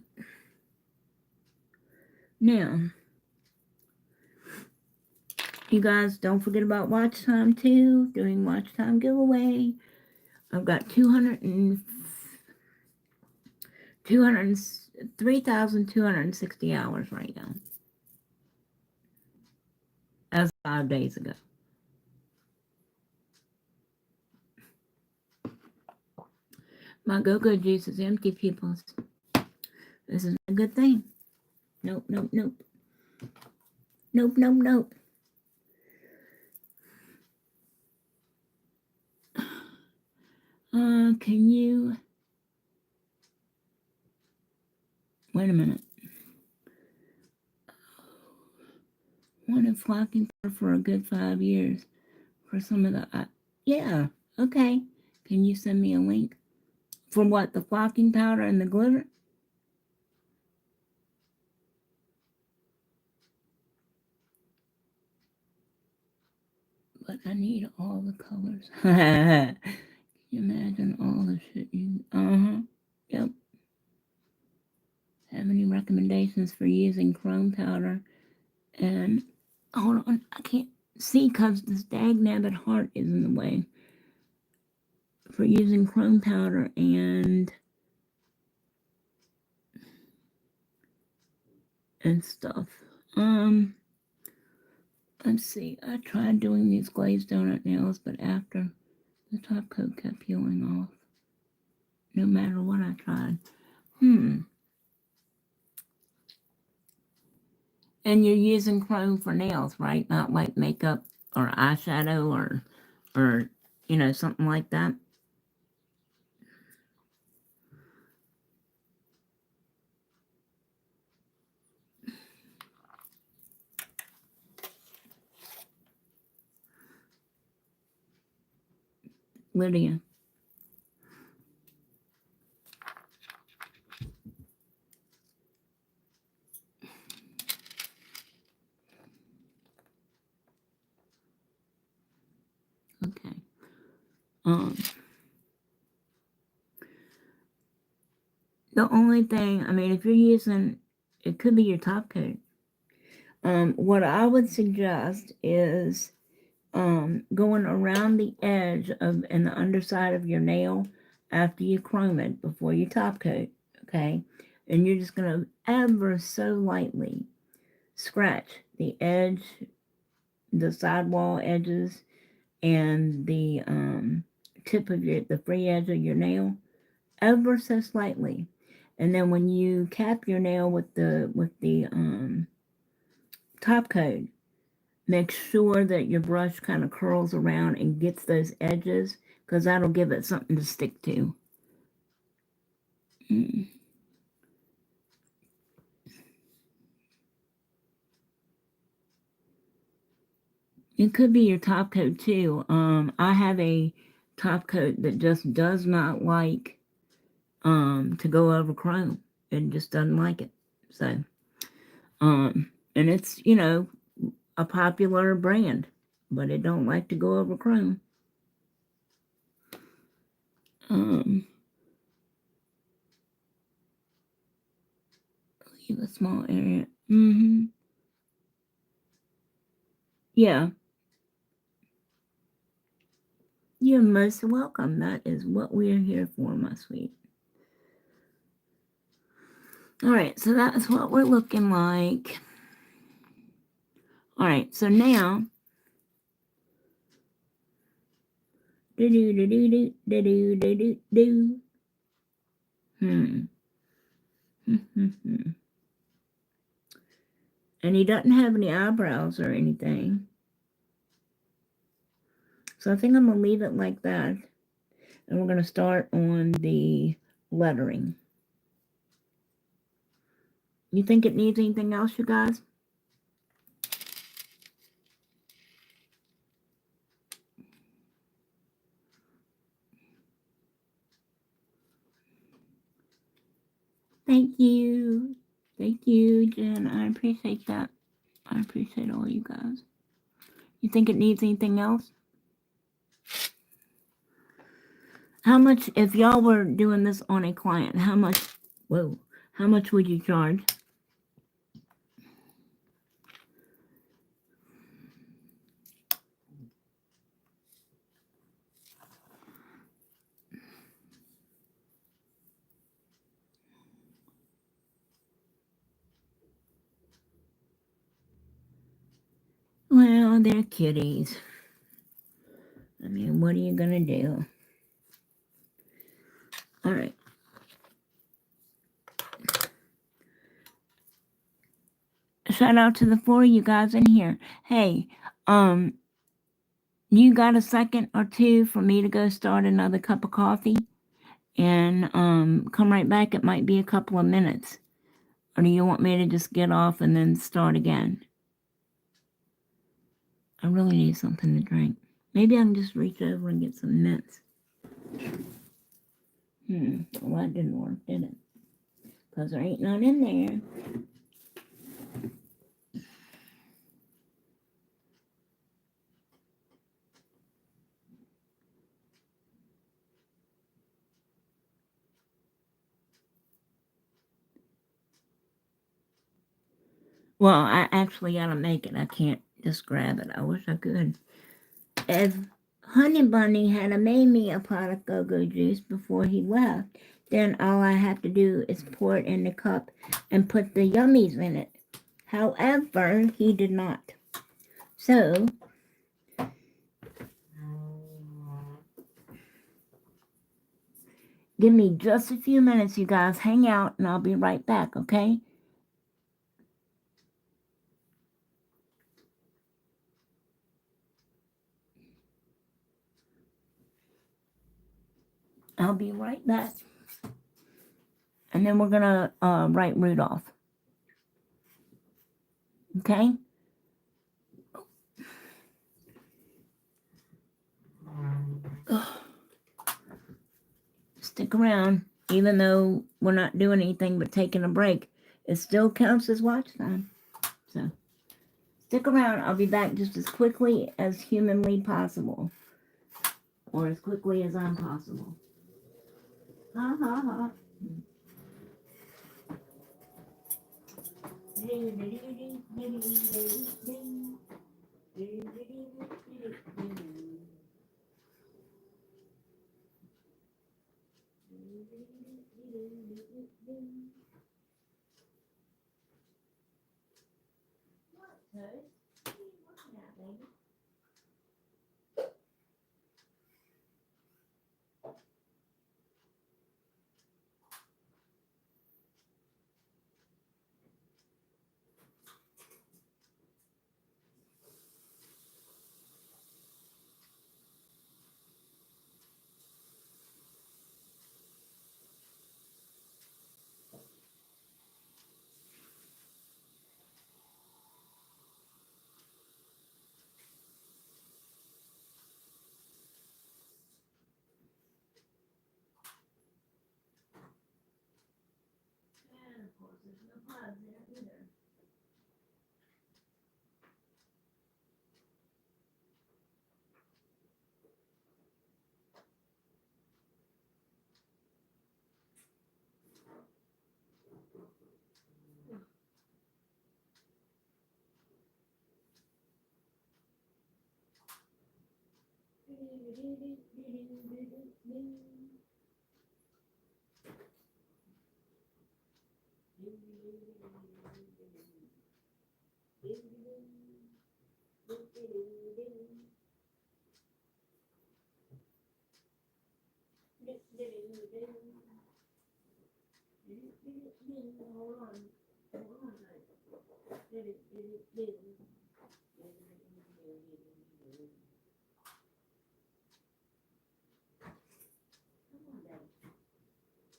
Now, You guys, don't forget about watch time too. Doing watch time giveaway. I've got 3,260 hours right now. As 5 days ago. My go-go juice is empty, people. This is a good thing. Nope, nope, nope. Nope, nope, nope. Can you... Wait a minute. Wanted flocking for a good 5 years. For some of the... yeah, okay. Can you send me a link? For what? The flocking powder and the glitter? But I need all the colors. Can you imagine all the shit you... Yep. Have any recommendations for using chrome powder? And hold on, I can't see because this dag-nabbit heart is in the way. For using chrome powder and stuff. Let's see. I tried doing these glazed donut nails, but after the top coat kept peeling off. No matter what I tried. And you're using chrome for nails, right? Not like makeup or eyeshadow or you know, something like that. Lydia. Okay. The only thing, I mean, if you're using, it could be your top coat. What I would suggest is going around the edge of and the underside of your nail after you chrome it before you top coat, okay? And you're just going to ever so lightly scratch the edge, the sidewall edges, and the tip of the free edge of your nail, ever so slightly. And then when you cap your nail with the top coat, make sure that your brush kind of curls around and gets those edges, because that'll give it something to stick to. It could be your top coat too. I have a top coat that just does not like to go over chrome. It just doesn't like it. So, and it's, you know, a popular brand, but it don't like to go over chrome. Leave a small area. Yeah. You're most welcome. That is what we're here for, my sweet. All right, so that's what we're looking like. All right, so now, And he doesn't have any eyebrows or anything. So I think I'm going to leave it like that. And we're going to start on the lettering. You think it needs anything else, you guys? Thank you. Thank you, Jen. I appreciate that. I appreciate all you guys. You think it needs anything else? How much, if y'all were doing this on a client, how much would you charge? Oh, they're kitties. I mean, what are you gonna do? All right. Shout out to the 4 of you guys in here. Hey, you got a second or two for me to go start another cup of coffee and come right back? It might be a couple of minutes. Or do you want me to just get off and then start again? I really need something to drink. Maybe I can just reach over and get some mints. Well, that didn't work, did it? Because there ain't none in there. Well, I actually gotta make it. I can't just grab it. I wish I could. If Honey Bunny had made me a pot of go-go juice before he left, then all I have to do is pour it in the cup and put the yummies in it. However, he did not. So, give me just a few minutes, you guys. Hang out, and I'll be right back, okay? I'll be right back. And then we're going to write Rudolph. Okay? Ugh. Stick around. Even though we're not doing anything but taking a break, it still counts as watch time. So, stick around. I'll be back just as quickly as humanly possible. Or as quickly as I'm possible. Ha ha ha. And of course, there's no pods there either. Hold on.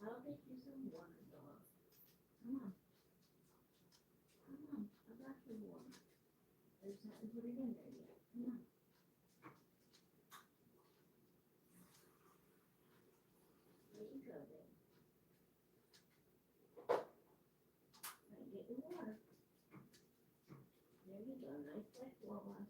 I'll get you some water, dog. Come on. Come on. I got some water. I just haven't put it in there yet. Come on. There you go, then. Get the water. There you go. Nice fresh water.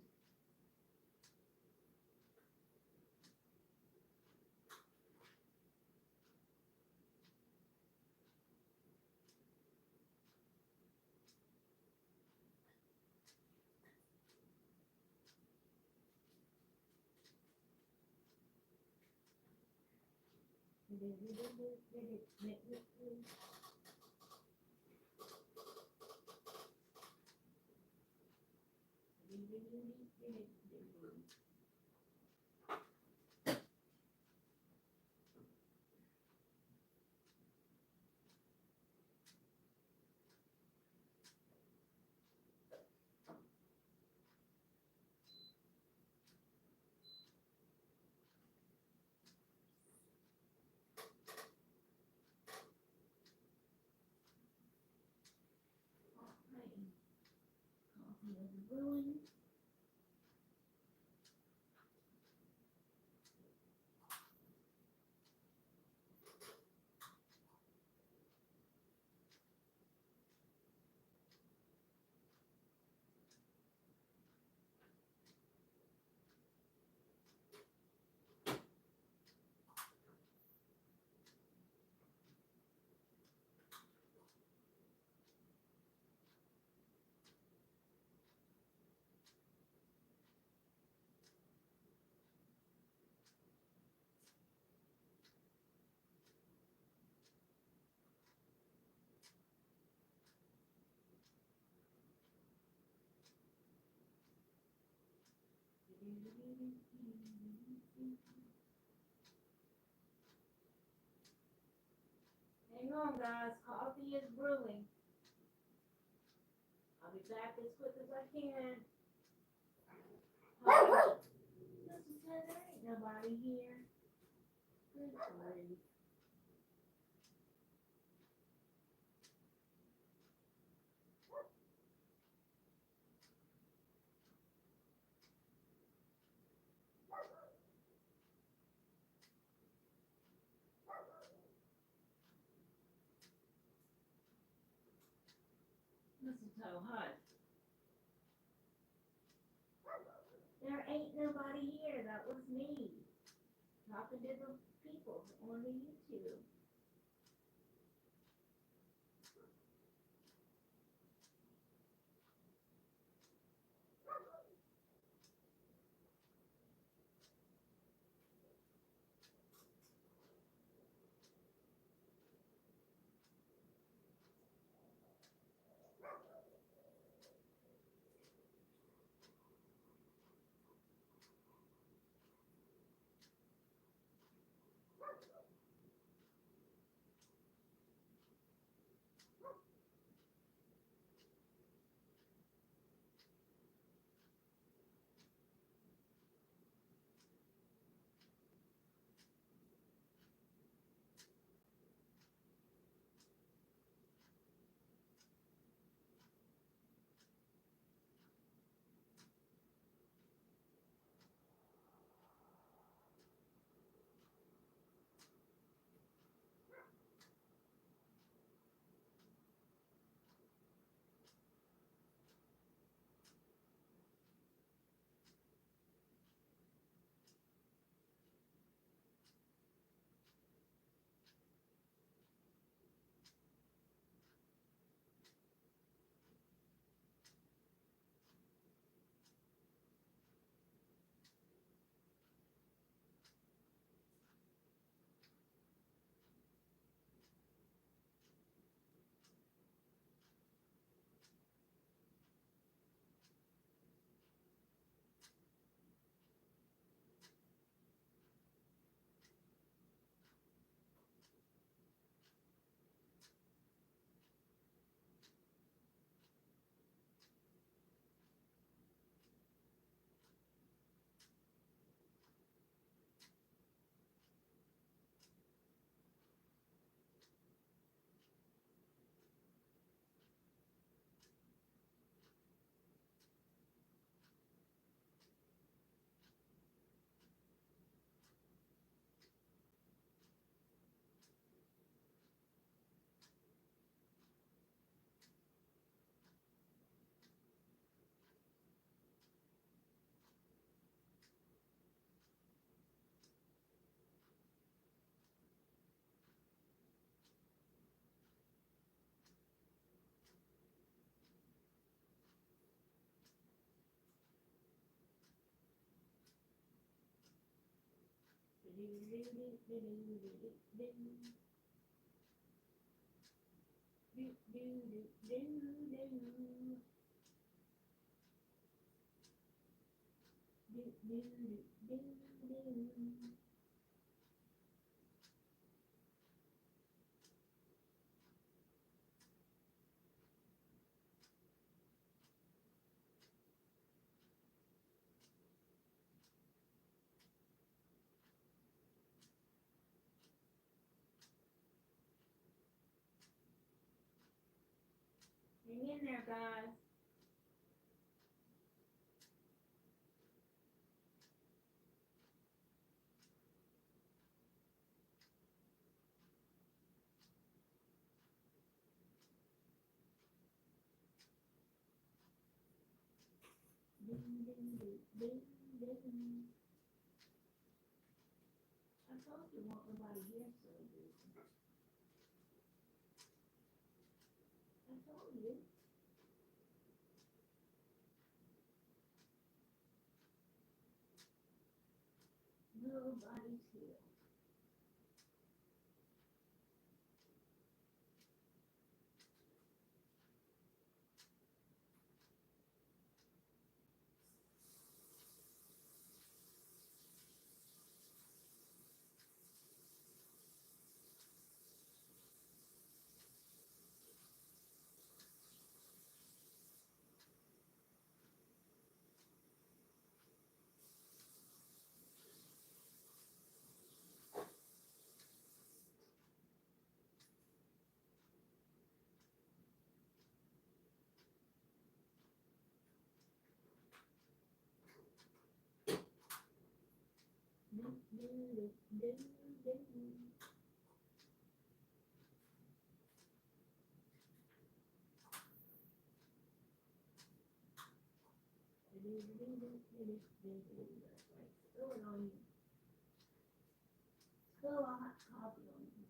Hang on, guys. Coffee is brewing. I'll be back as quick as I can. This is there ain't nobody here. Good grief. This is so hot. There ain't nobody here. That was me. Talking to the people on the YouTube. Hang in there, guys. Ding, ding, ding, ding, ding. I told you won't nobody here, so I told you. Nobody's here. Ding, ding, ding, ding, ding. Spill it on you. Spill a hot coffee on you.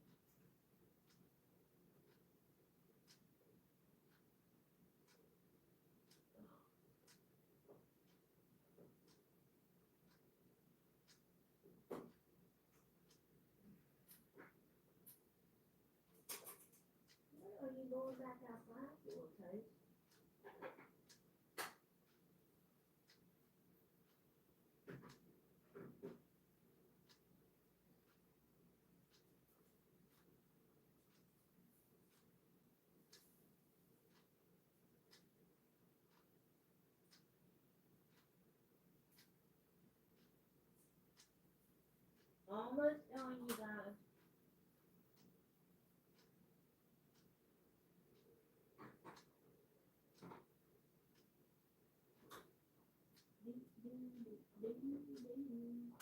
When are you going back outside for, Coach? Almost done, you guys. Ding, ding, ding, ding, ding.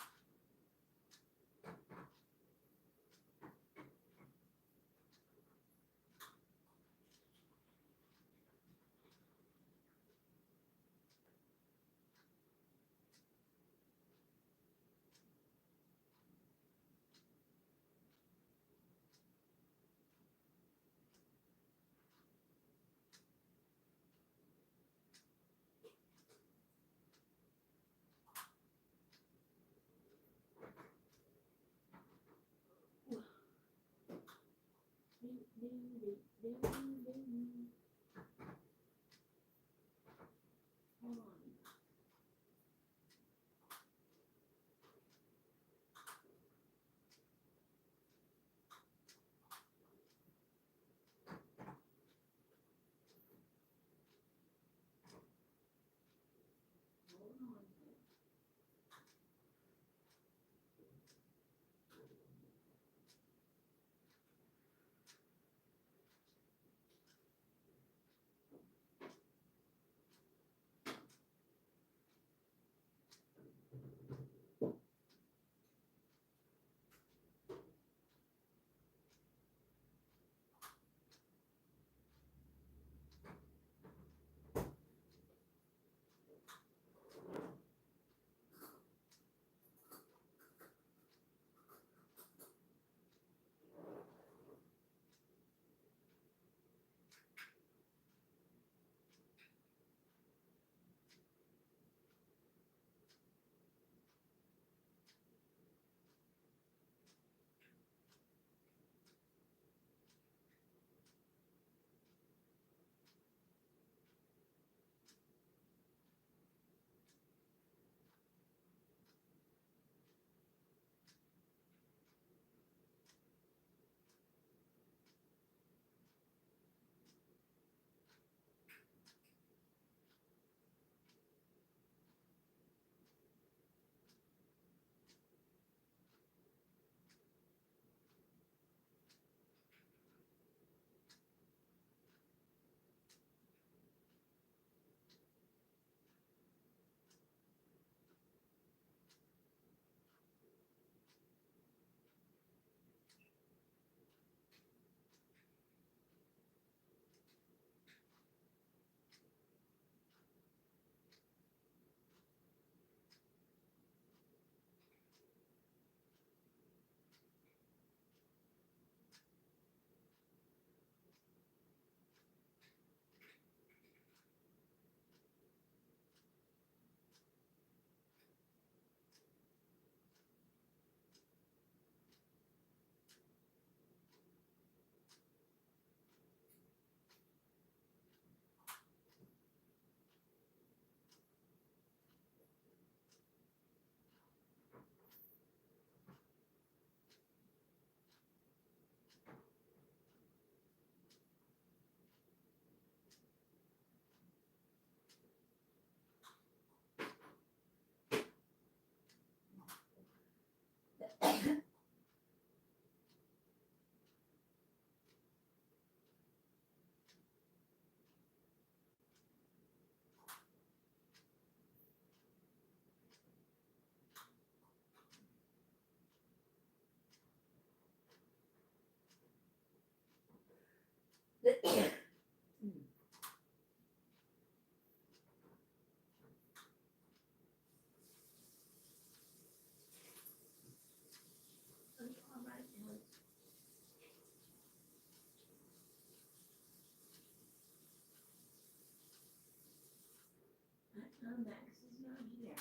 Max is not here.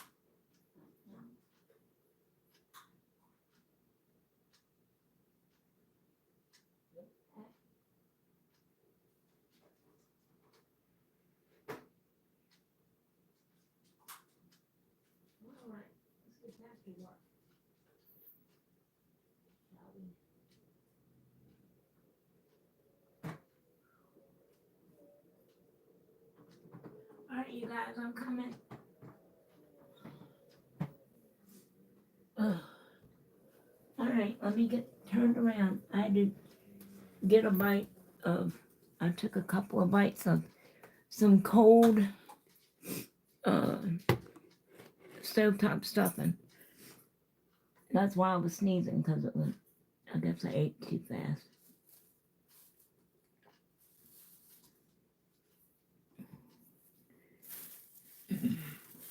All right, let's get back to work. Shall we? All right, you guys, I'm coming. Ugh. All right, let me get turned around. I had to get a bite of, I took a couple of bites of some cold stovetop stuffing. That's why I was sneezing, because it was, I guess I ate too fast.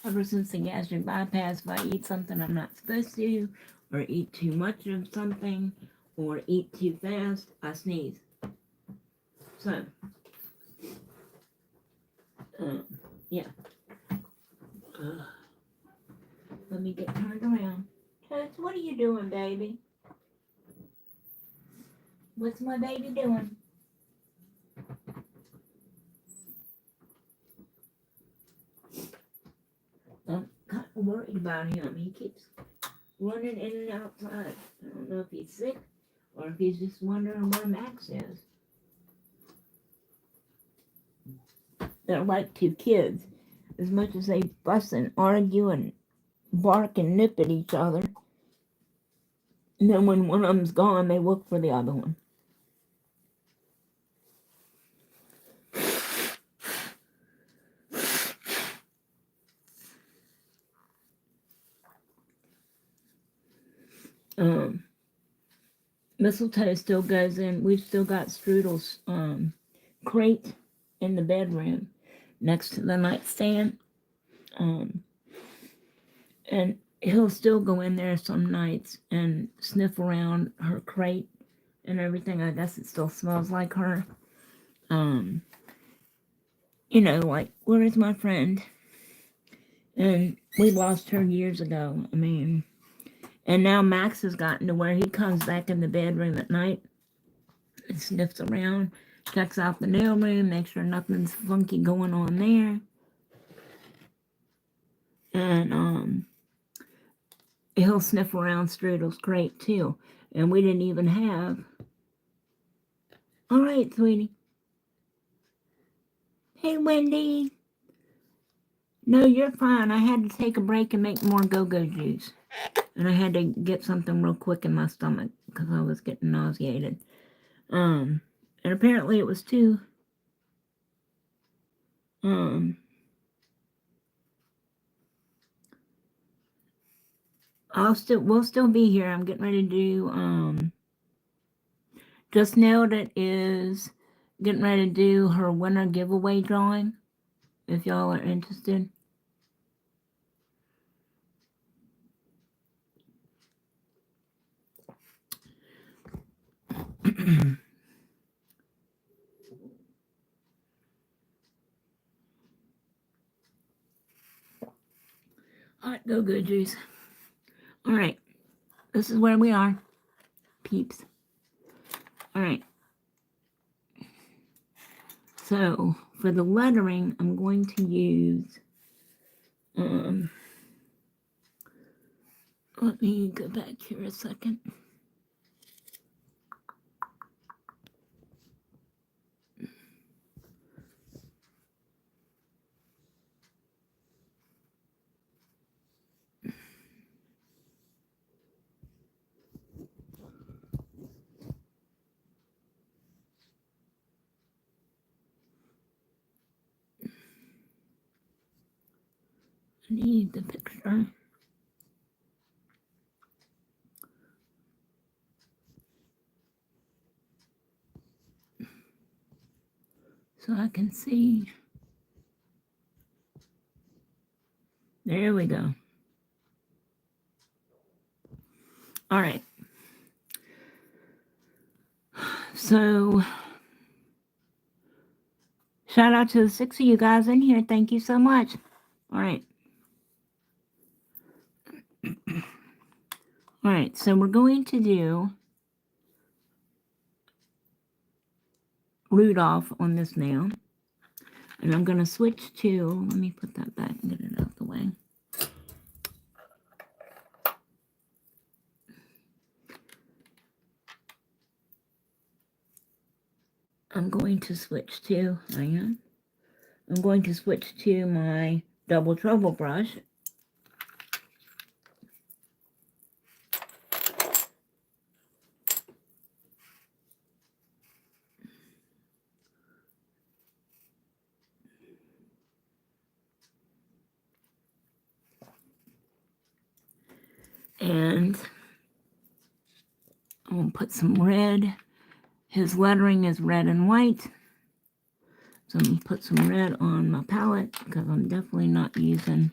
Ever since the gastric bypass, if I eat something I'm not supposed to, or eat too much of something, or eat too fast, I sneeze. So, yeah. Let me get turned around. Toads, what are you doing, baby? What's my baby doing? I'm kind of worried about him. He keeps running in and outside. I don't know if he's sick or if he's just wondering where Max is. They're like two kids. As much as they fuss and argue and bark and nip at each other, and then when one of them's gone, they look for the other one. Mistletoe still goes in. We've still got Strudel's crate in the bedroom next to the nightstand. And he'll still go in there some nights and sniff around her crate and everything. I guess it still smells like her. You know, like, where is my friend? And we lost her years ago. I mean, and now Max has gotten to where he comes back in the bedroom at night and sniffs around, checks out the nail room, makes sure nothing's funky going on there. And he'll sniff around Strudel's crate too. And we didn't even have. All right, sweetie. Hey, Wendy. No, you're fine. I had to take a break and make more go-go juice. And I had to get something real quick in my stomach because I was getting nauseated. And apparently it was too. We'll still be here. I'm getting ready to do, Just Nailed It is getting ready to do her winner giveaway drawing, if y'all are interested. Hot go-go juice. All right. This is where we are, peeps. All right. So, for the lettering, I'm going to use, let me go back here a second. I need the picture. So I can see. There we go. All right. So, shout out to the 6 of you guys in here. Thank you so much. All right. All right, so we're going to do Rudolph on this nail. And I'm going to switch to, let me put that back and get it out of the way. I'm going to switch to, I'm going to switch to my double trouble brush. And I'm going to put some red. His lettering is red and white. So I'm going to put some red on my palette because I'm definitely not using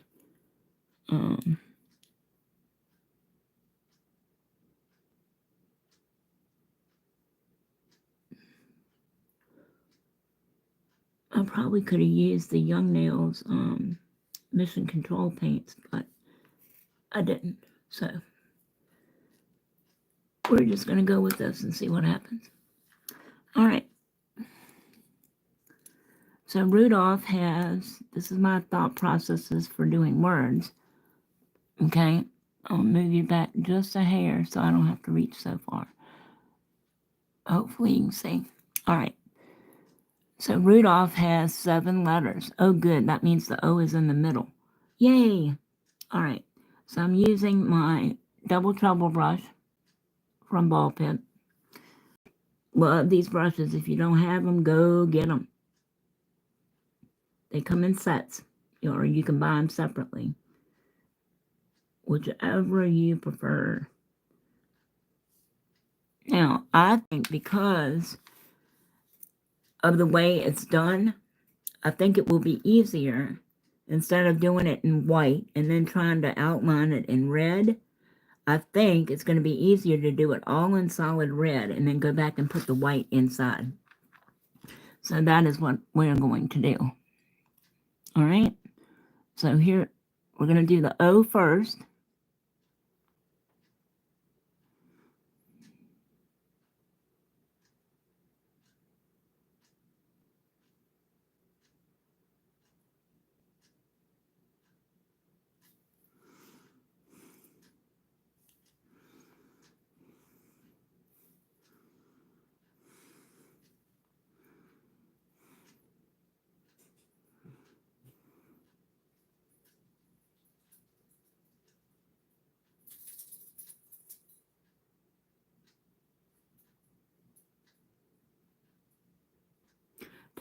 I probably could have used the Young Nails Mission Control paints, but I didn't. So we're just going to go with this and see what happens. All right. So Rudolph has, this is my thought processes for doing words. Okay. I'll move you back just a hair so I don't have to reach so far. Hopefully you can see. All right. So Rudolph has 7 letters. Oh, good. That means the O is in the middle. Yay. All right. So I'm using my double trouble brush from Ball Pit. Love these brushes. If you don't have them, go get them. They come in sets, or you can buy them separately. Whichever you prefer. Now, I think because of the way it's done, I think it will be easier instead of doing it in white and then trying to outline it in red. I think it's going to be easier to do it all in solid red and then go back and put the white inside. So that is what we're going to do. All right. So here, we're going to do the O first.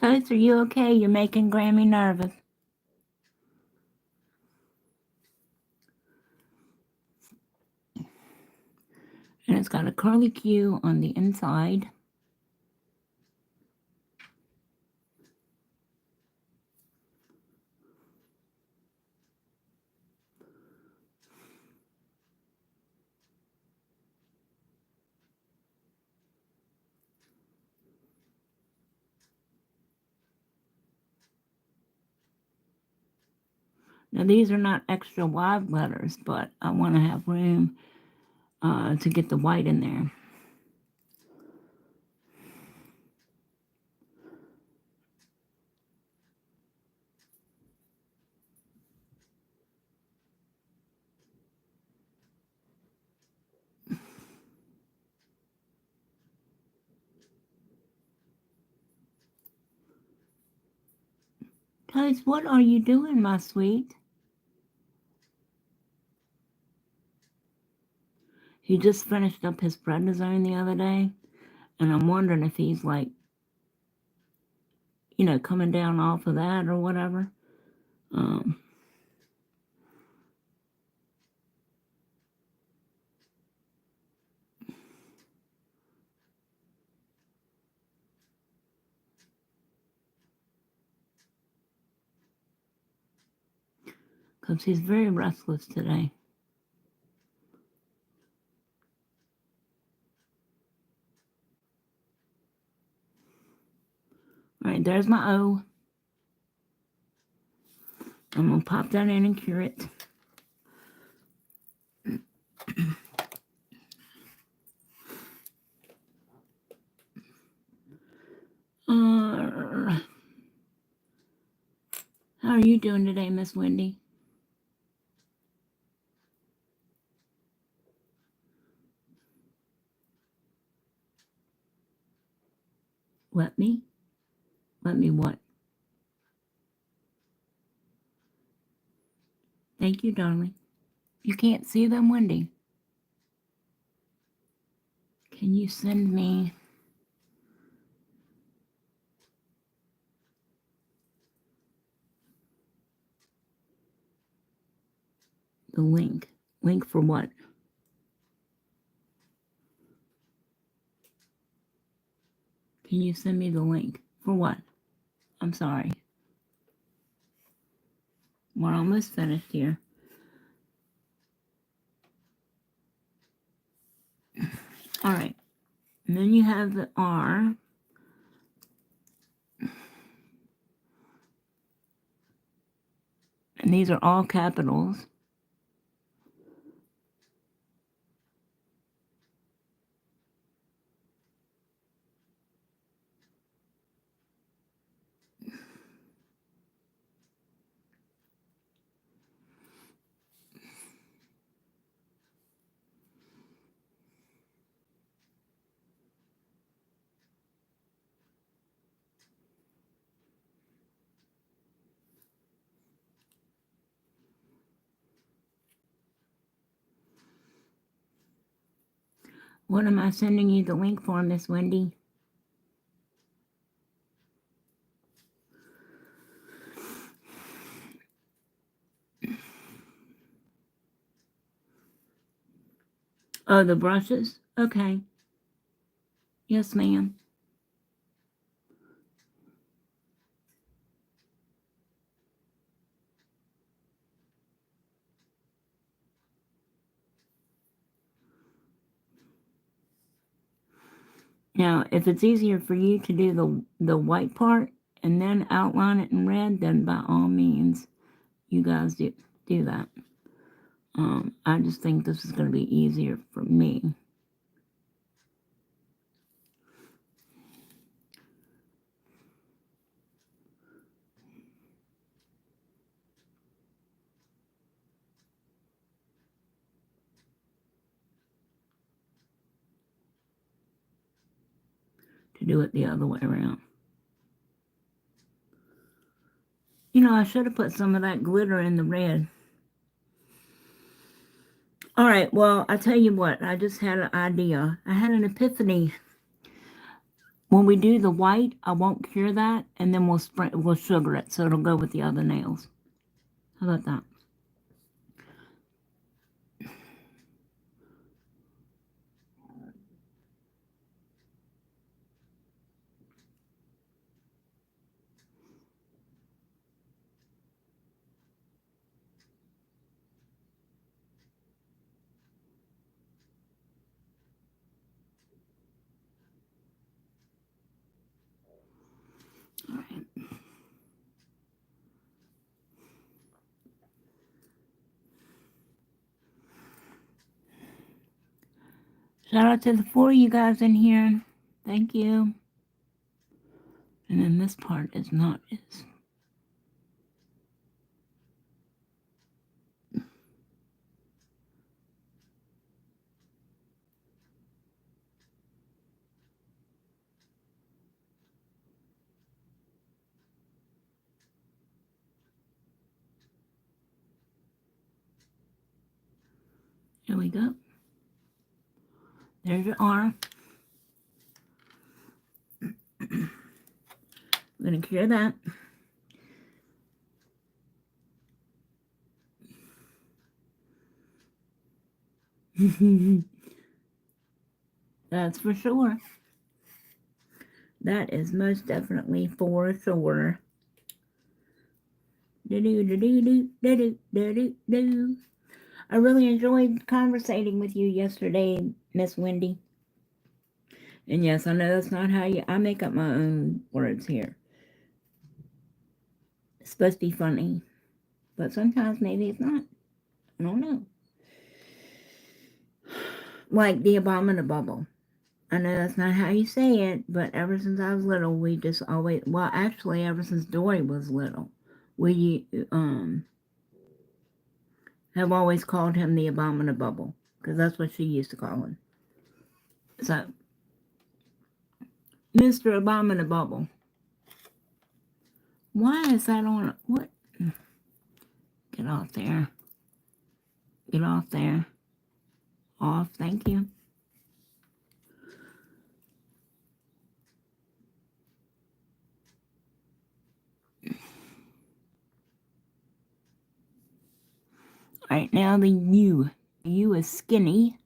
Toast, are you okay? You're making Grammy nervous. And it's got a curly Q on the inside. Now, these are not extra wide letters, but I want to have room to get the white in there. Guys, what are you doing, my sweet? He just finished up his prednisone the other day, and I'm wondering if he's like, you know, coming down off of that or whatever. Because he's very restless today. All right, there's my O. I'm going to pop that in and cure it. How are you doing today, Miss Wendy? Let me what? Thank you, darling. You can't see them, Wendy. Can you send me the link? Link for what? Can you send me the link? For what? I'm sorry. We're almost finished here. All right. And then you have the R. And these are all capitals. What am I sending you the link for, Miss Wendy? Oh, the brushes? Okay. Yes, ma'am. Now, if it's easier for you to do the white part and then outline it in red, then by all means, you guys do that. I just think this is going to be easier for me. To do it the other way around. You know, I should have put some of that glitter in the red. All right, well, I tell you what, I just had an idea. I had an epiphany. When we do the white, I won't cure that, and then we'll sugar it so it'll go with the other nails. How about that? All right. Shout out to the 4 of you guys in here. Thank you. And then this part is not as... Here we go. There's your R. I'm going to cure that. That's for sure. That is most definitely for sure. I really enjoyed conversating with you yesterday, Miss Wendy. And yes, I know that's not how I make up my own words here. It's supposed to be funny. But sometimes maybe it's not. I don't know. Like the Abominable. I know that's not how you say it, but ever since I was little, we just always, well, actually, ever since Dory was little, we have always called him the Abominable, because that's what she used to call him. So, Mr. Abominable. Why is that on? What? Get off there. Get off there. Off, thank you. Alright, now the U. The U is skinny.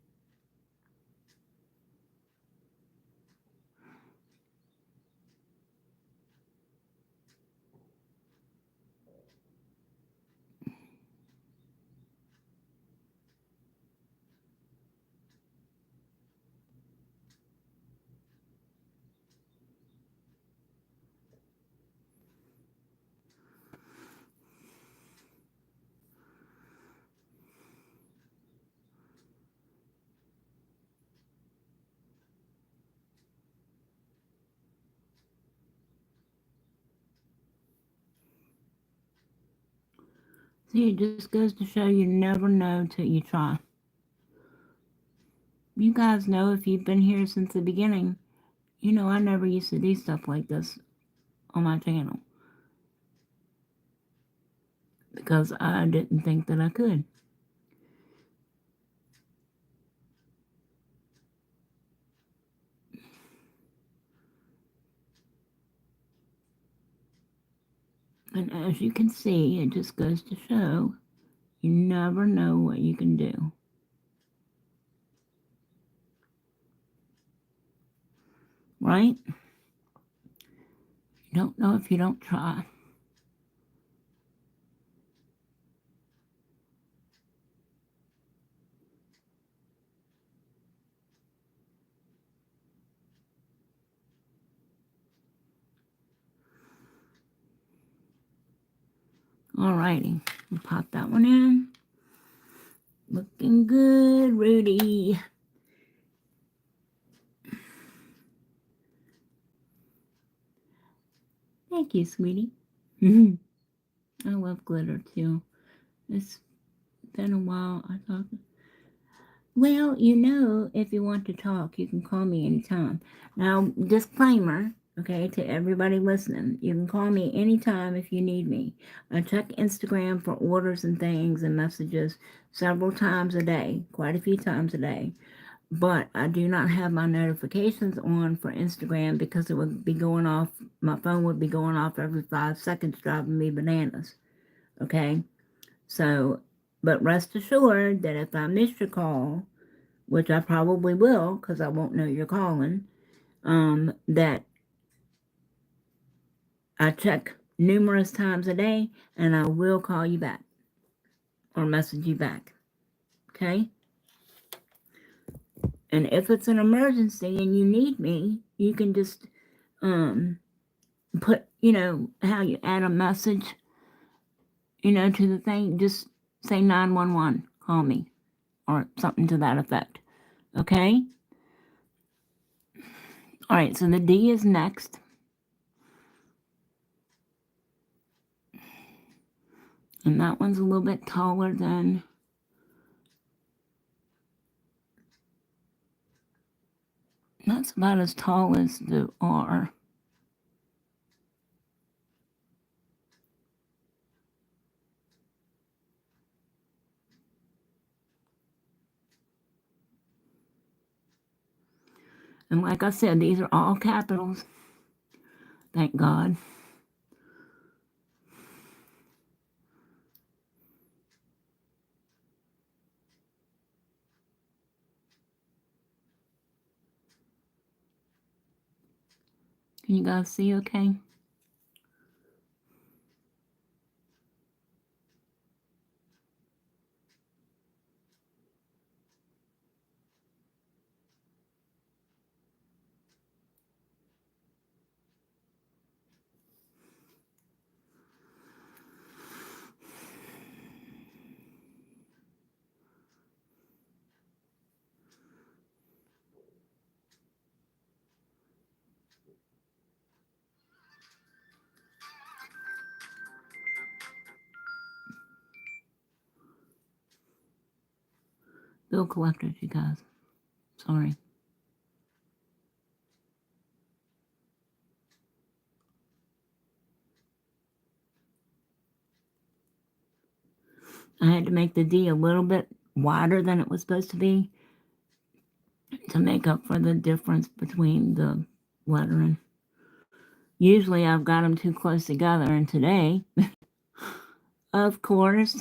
See, it just goes to show you never know till you try. You guys know if you've been here since the beginning, you know I never used to do stuff like this on my channel. Because I didn't think that I could. And as you can see, it just goes to show you never know what you can do. Right? You don't know if you don't try. Alrighty, we'll pop that one in. Looking good, Rudy. Thank you, sweetie. I love glitter too. It's been a while. I thought, well, you know, if you want to talk, you can call me anytime. Now, disclaimer, okay, to everybody listening, you can call me anytime if you need me. I check Instagram for orders and things and messages several times a day, quite a few times a day. But I do not have my notifications on for Instagram because it would be going off, my phone would be going off every 5 seconds, driving me bananas. Okay? So, but rest assured that if I miss your call, which I probably will because I won't know you're calling, that I check numerous times a day and I will call you back or message you back. Okay? And if it's an emergency and you need me, you can just put, you know, how you add a message, you know, to the thing. Just say 911, call me, or something to that effect. Okay? All right, so the D is next. And that one's a little bit taller than that's about as tall as the R. And like I said, these are all capitals. Thank God. Can you guys see okay? Bill collectors, you guys. Sorry. I had to make the D a little bit wider than it was supposed to be to make up for the difference between the lettering. Usually I've got them too close together, and today, of course,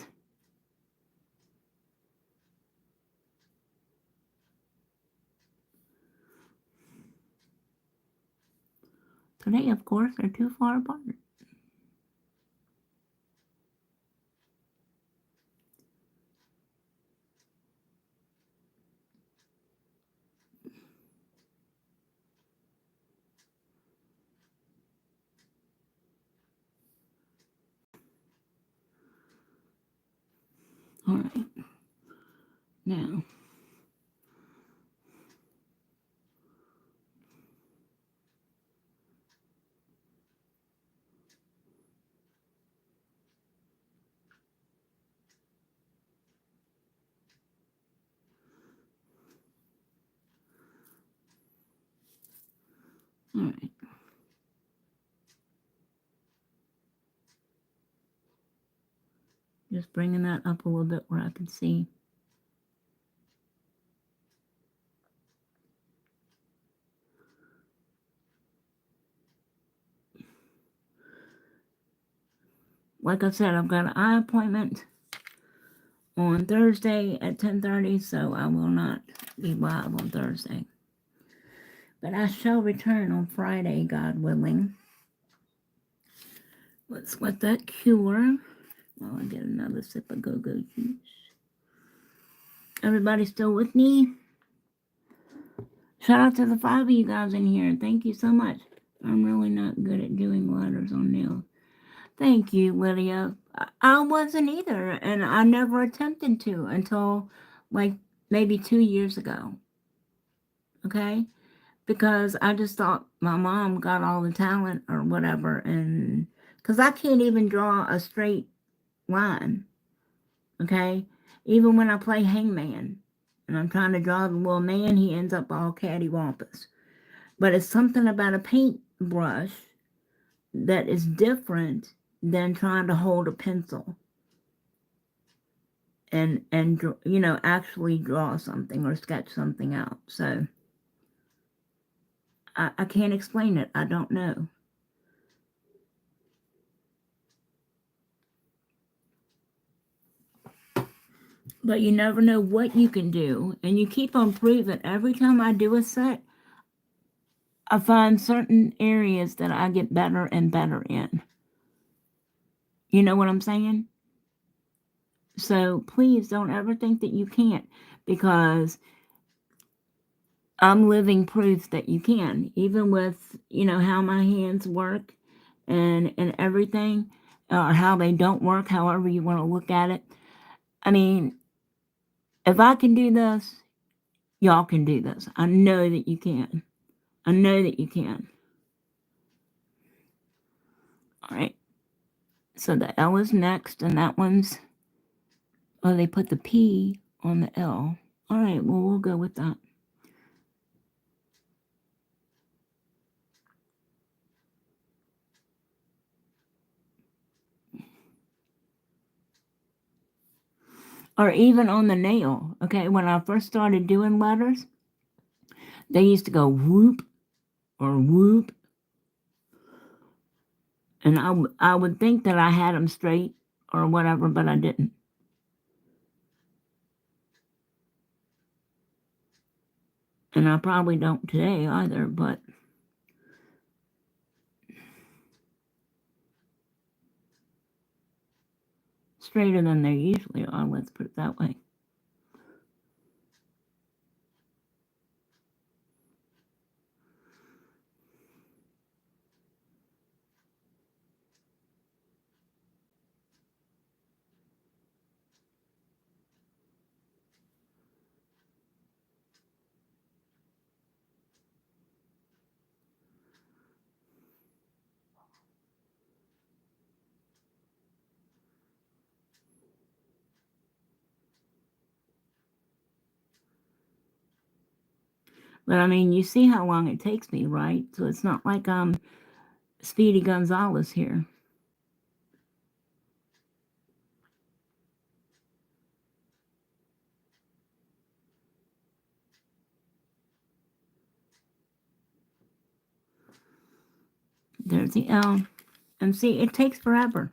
they're too far apart. All right. Now, all right. Just bringing that up a little bit where I can see. Like I said, I've got an eye appointment on Thursday at 10:30, so I will not be live on Thursday. But I shall return on Friday, God willing. Let's let that cure while I get another sip of go-go juice. Everybody still with me? Shout out to the 5 of you guys in here. Thank you so much. I'm really not good at doing letters on nails. Thank you, Lydia. I wasn't either, and I never attempted to until like maybe 2 years ago. Okay? Because I just thought my mom got all the talent or whatever, and because I can't even draw a straight line. Okay? Even when I play hangman and I'm trying to draw the little man, he ends up all cattywampus. But it's something about a paintbrush that is different than trying to hold a pencil and you know, actually draw something or sketch something out. So I can't explain it. I don't know. But you never know what you can do, and you keep on proving. Every time I do a set, I find certain areas that I get better and better in. You know what I'm saying? So please don't ever think that you can't, because I'm living proof that you can, even with, you know, how my hands work and everything, or how they don't work, however you want to look at it. I mean, if I can do this, y'all can do this. I know that you can. I know that you can. All right. So the L is next, and that one's, oh, they put the P on the L. All right, well, we'll go with that. Or even on the nail, okay? When I first started doing letters, they used to go whoop or whoop. And I would think that I had them straight or whatever, but I didn't. And I probably don't today either, but straighter than they usually are, let's put it that way. But I mean, you see how long it takes me, right? So it's not like I'm Speedy Gonzalez here. There's the L. And see, it takes forever.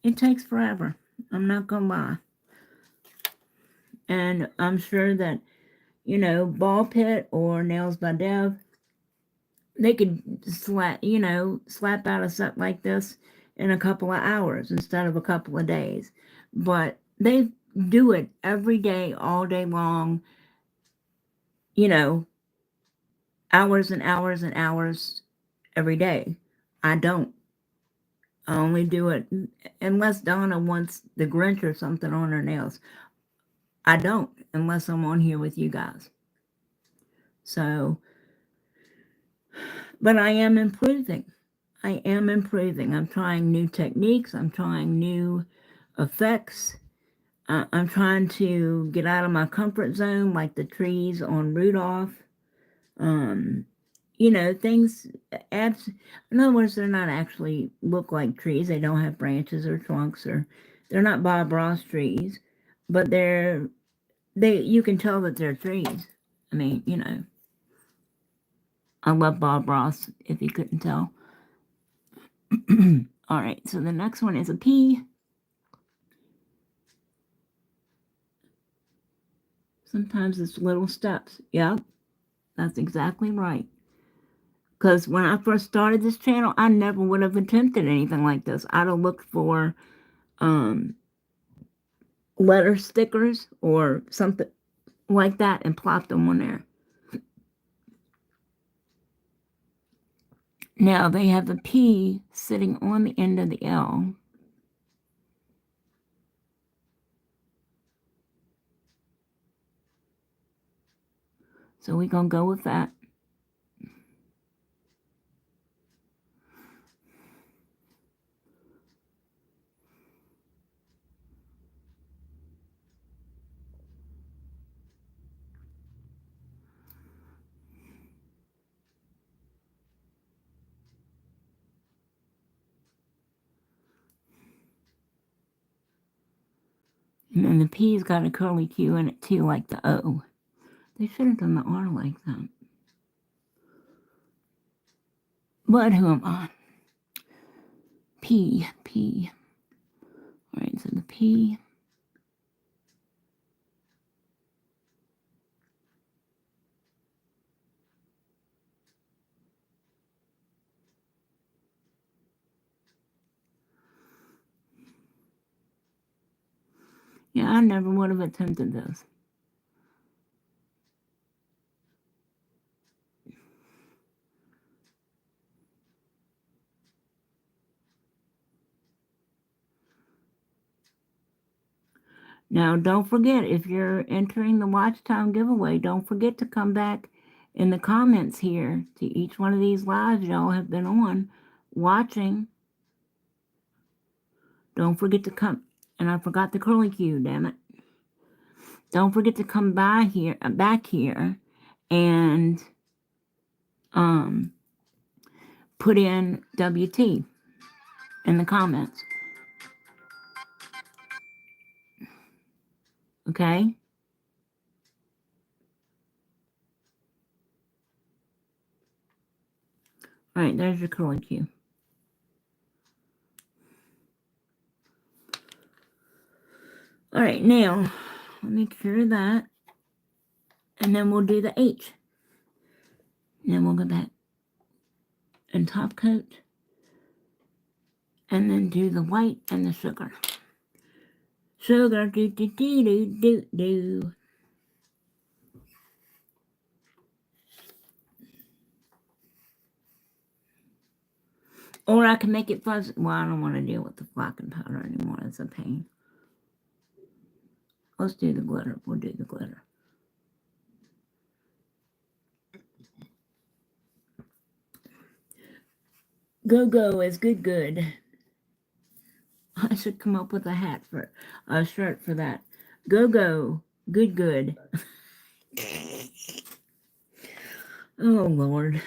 It takes forever. I'm not going to lie. And I'm sure that, you know, Ball Pit or Nails by Dev, they could slap out a set like this in a couple of hours instead of a couple of days. But they do it every day, all day long, you know, hours and hours and hours every day. I don't. I only do it unless Donna wants the Grinch or something on her nails. I don't unless I'm on here with you guys. So, but I am improving. I am improving. I'm trying new techniques. I'm trying new effects. I'm trying to get out of my comfort zone, like the trees on Rudolph. You know, things, in other words, they're not actually look like trees. They don't have branches or trunks, or they're not Bob Ross trees, but you can tell that they're trees. I mean, you know, I love Bob Ross, if you couldn't tell. All right, so the next one is a P. Sometimes it's little steps. Yep, that's exactly right. Because when I first started this channel, I never would have attempted anything like this. I'd have looked for letter stickers or something like that and plopped them on there. Now they have the P sitting on the end of the L. So we're going to go with that. And then the P's got a curly Q in it too, like the O. They should have done the R like that. But who am I? P. All right, so the P. Yeah, I never would have attempted this. Now, don't forget, if you're entering the Watch Time giveaway, don't forget to come back in the comments here to each one of these lives y'all have been on watching. Don't forget to come, and I forgot the curly Q, damn it. Don't forget to come back here, and put in WT in the comments. Okay? All right, there's your curly Q. All right, now, let me cure that. And then we'll do the H. And then we'll go back and top coat. And then do the white and the sugar. Sugar, do, do, do, do, do, do. Or I can make it fuzzy. Well, I don't want to deal with the flocking powder anymore. It's a pain. Let's do the glitter. We'll do the glitter. Go is good. I should come up with a shirt for that. Go, good. Oh, Lord.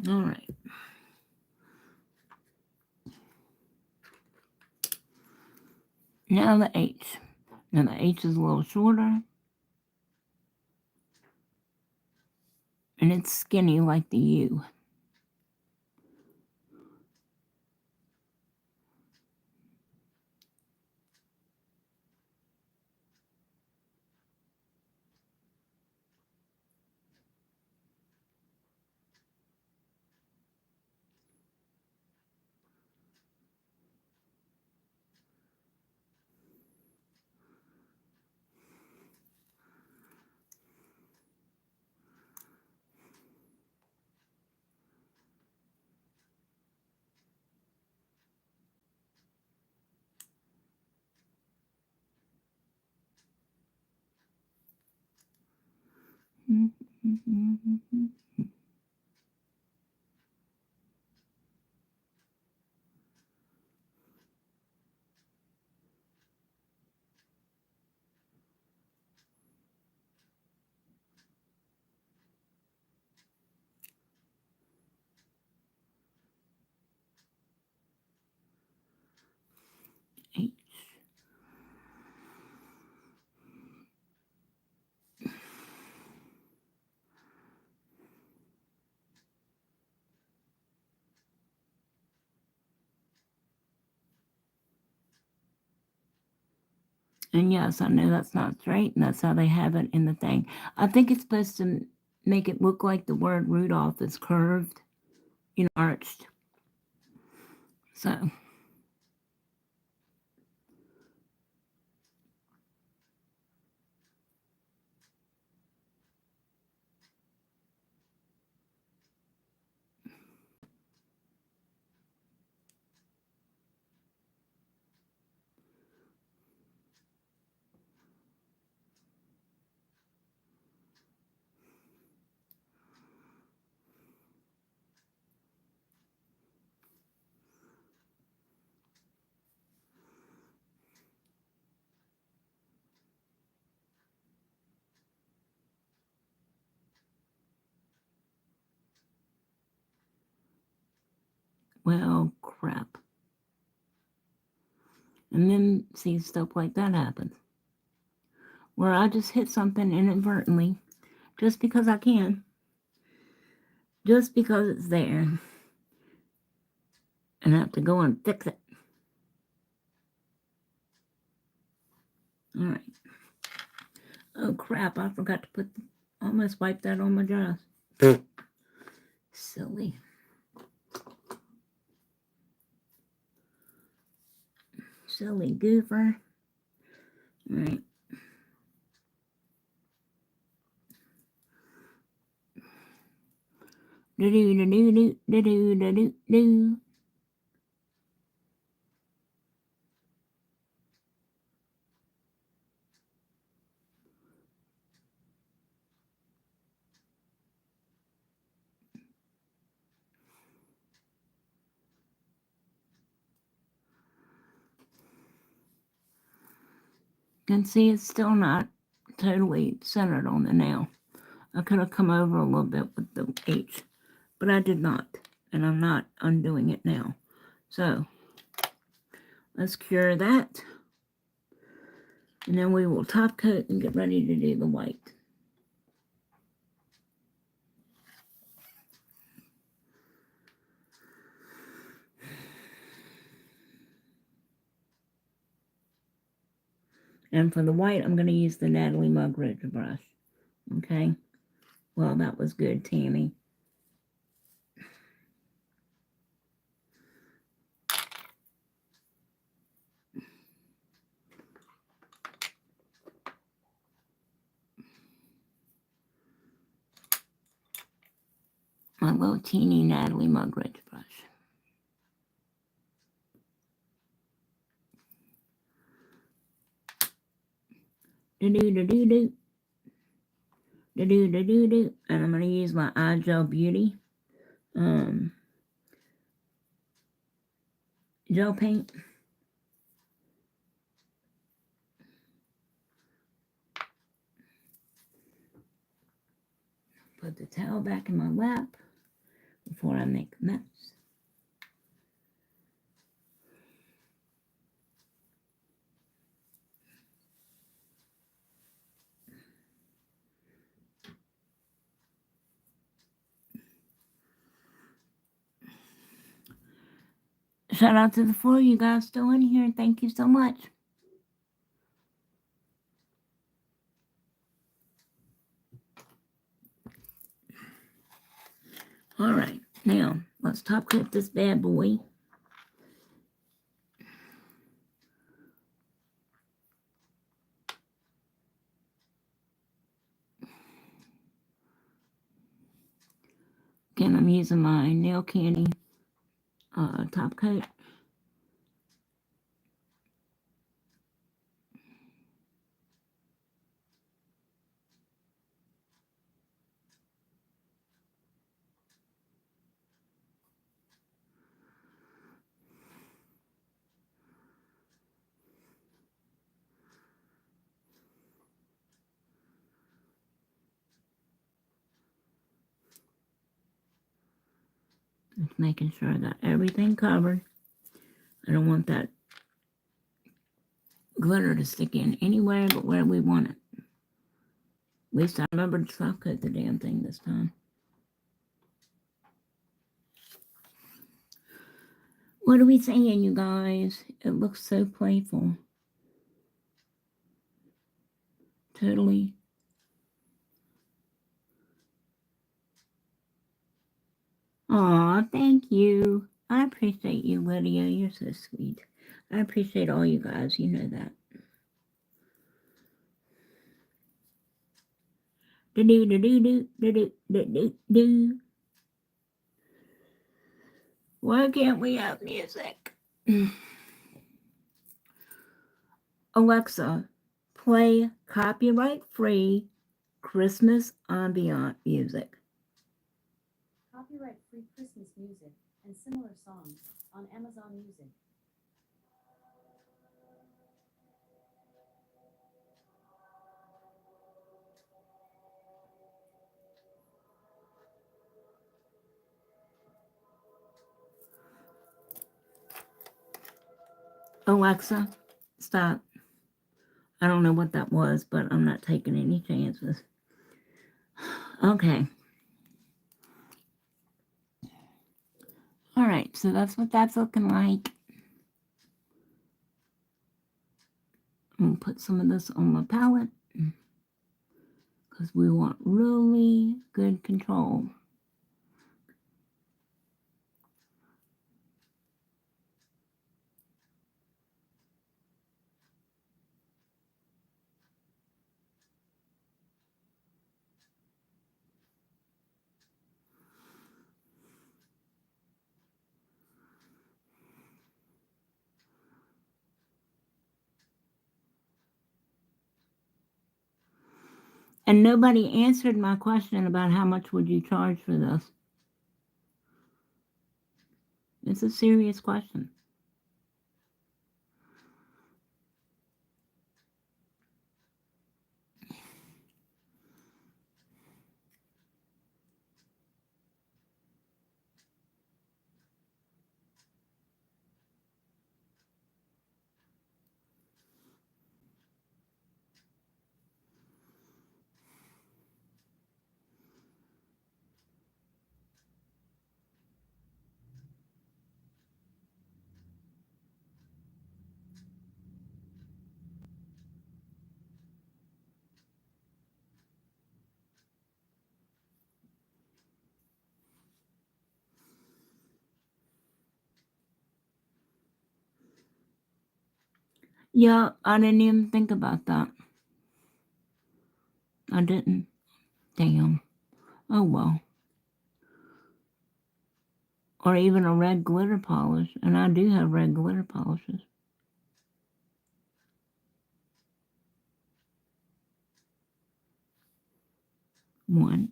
All right. Now the H. Now the H is a little shorter. And it's skinny like the U. H. And yes, I know that's not straight, and that's how they have it in the thing. I think it's supposed to make it look like the word Rudolph is curved, arched. So, well, crap. And then see stuff like that happens. Where I just hit something inadvertently, just because I can. Just because it's there. And I have to go and fix it. Alright. Oh crap, I forgot to put, almost wiped that on my dress. Silly. Silly goofer. Alright. Do-do-do-do-do-do-do-do-do. And see, it's still not totally centered on the nail. I could have come over a little bit with the H, but I did not. And I'm not undoing it now. So, let's cure that. And then we will top coat and get ready to do the white. And for the white, I'm going to use the Natalie Mug Ridge brush. Okay? Well, that was good, Tammy. little teeny Natalie Mugridge brush. Do-do-do-do-do. Do-do-do-do-do. And I'm going to use my Eye Gel Beauty gel paint. Put the towel back in my lap before I make a mess. Shout out to the 4 of you guys still in here. Thank you so much. All right, now let's top coat this bad boy. Again, I'm using my nail candy top coat. Just making sure I got everything covered. I don't want that glitter to stick in anywhere but where we want it. At least I remembered to top coat the damn thing this time. What are we saying, you guys? It looks so playful. Totally. Aw, thank you. I appreciate you, Lydia. You're so sweet. I appreciate all you guys. You know that. Do-do-do-do-do-do-do-do-do. Why can't we have music? Alexa, play copyright-free Christmas ambient music. Copyright-free Christmas music and similar songs on Amazon Music. Alexa, stop. I don't know what that was, but I'm not taking any chances. Okay. All right, so that's what that's looking like. I'm going to put some of this on my palette because we want really good control. And nobody answered my question about how much would you charge for this. It's a serious question. Yeah, I didn't even think about that. I didn't. Damn. Oh, well. or even a red glitter polish, and I do have red glitter polishes. One.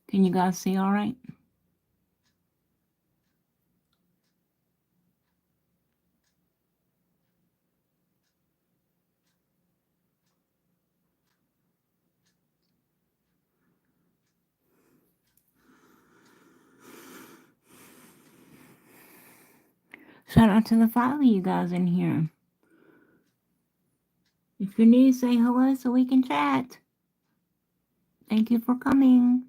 Can you guys see all right? Shout out to the 5 of you guys in here. If you're new, say hello so we can chat. Thank you for coming.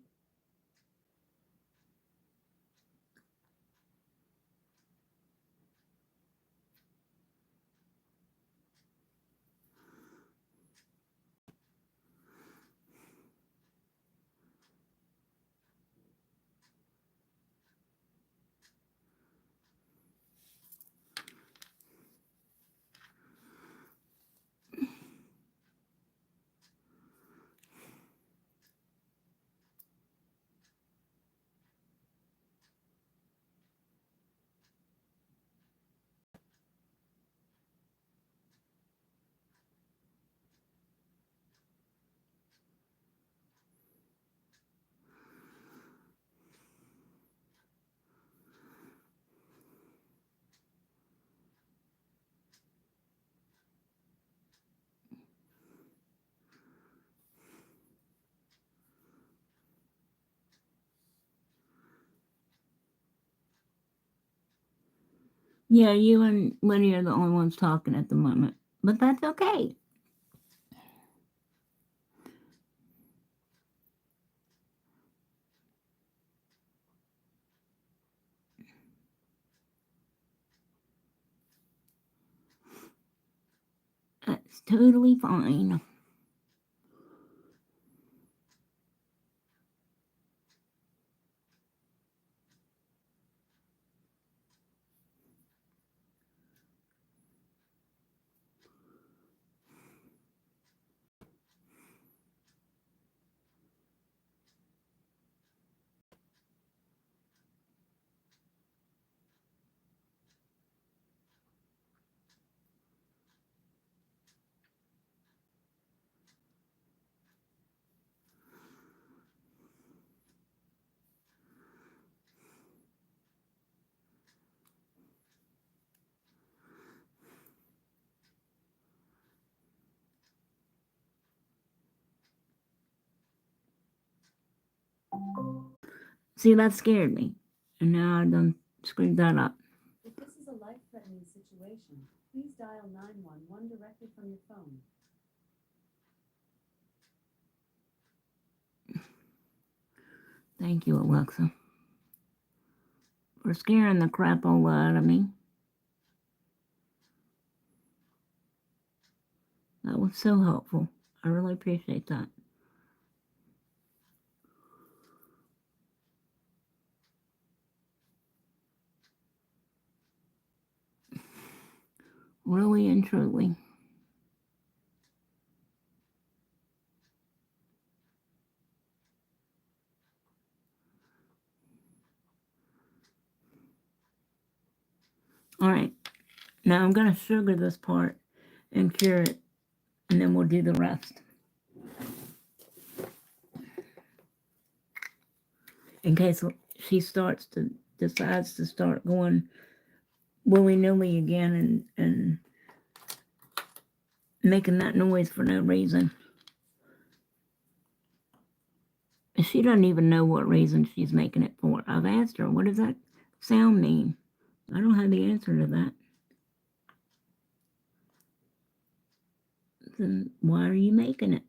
Yeah, you and Lydia are the only ones talking at the moment, but that's okay. That's totally fine. See, that scared me. And now I done screwed that up. If this is a life-threatening situation, please dial 911 directly from your phone. Thank you, Alexa, for scaring the crap all out of me. That was so helpful. I really appreciate that. Really and truly. All right. Now I'm going to sugar this part and cure it, and then we'll do the rest. In case she decides to start going willy-nilly again and making that noise for no reason. She doesn't even know what reason she's making it for. I've asked her, what does that sound mean? I don't have the answer to that. Then why are you making it?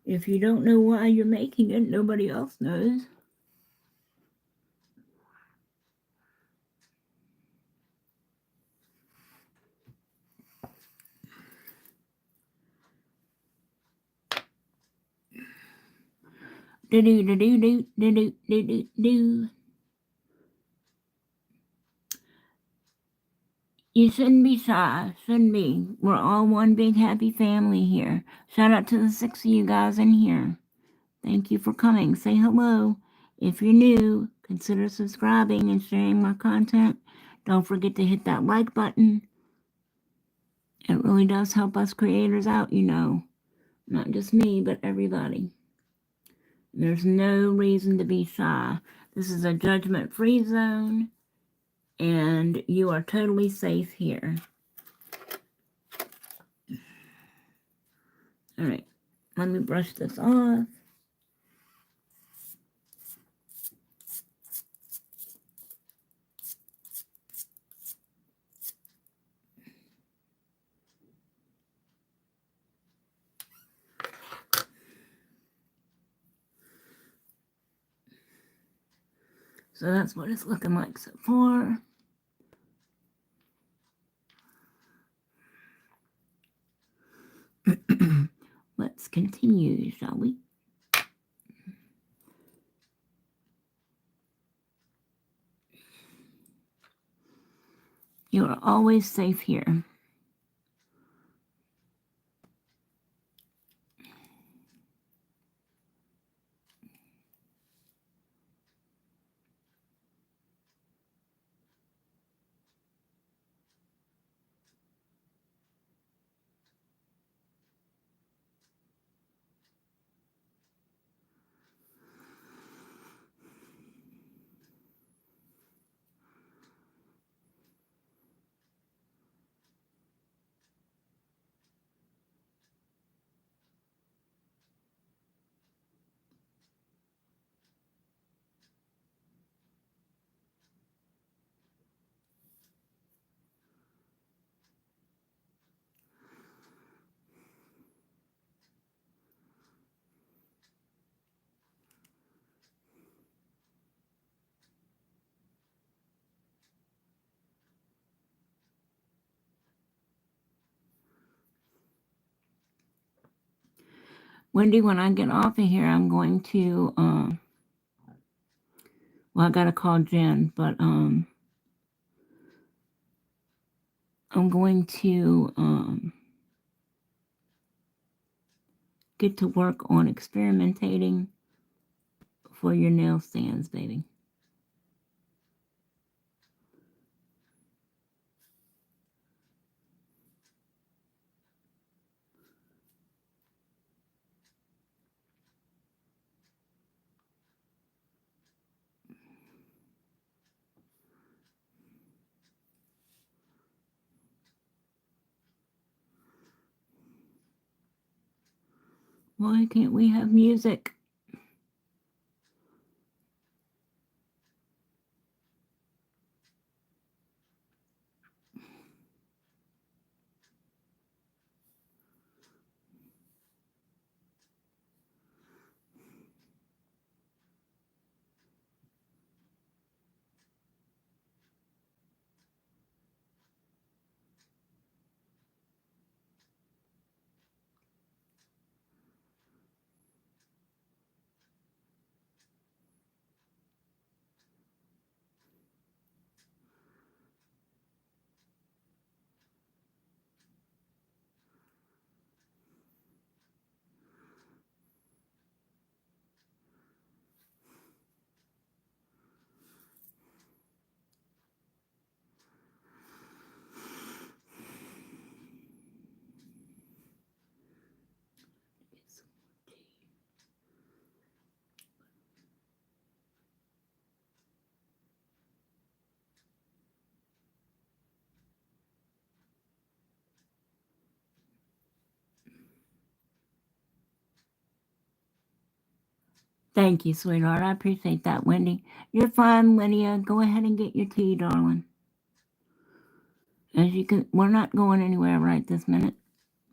If you don't know why you're making it, nobody else knows. Do. You shouldn't be shy. Shouldn't be. We're all one big happy family here. Shout out to the 6 of you guys in here. Thank you for coming. Say hello. If you're new, consider subscribing and sharing my content. Don't forget to hit that like button. It really does help us creators out, you know. Not just me, but everybody. There's no reason to be shy. This is a judgment-free zone, and you are totally safe here. All right, let me brush this off. So that's what it's looking like so far. Let's continue, shall we? You are always safe here. Wendy, when I get off of here, I'm going to, well, I got to call Jen, but I'm going to get to work on experimentating for your nail stands, baby. Why can't we have music? Thank you, sweetheart. I appreciate that, Wendy. You're fine, Lydia. Go ahead and get your tea, darling. As you can, we're not going anywhere right this minute.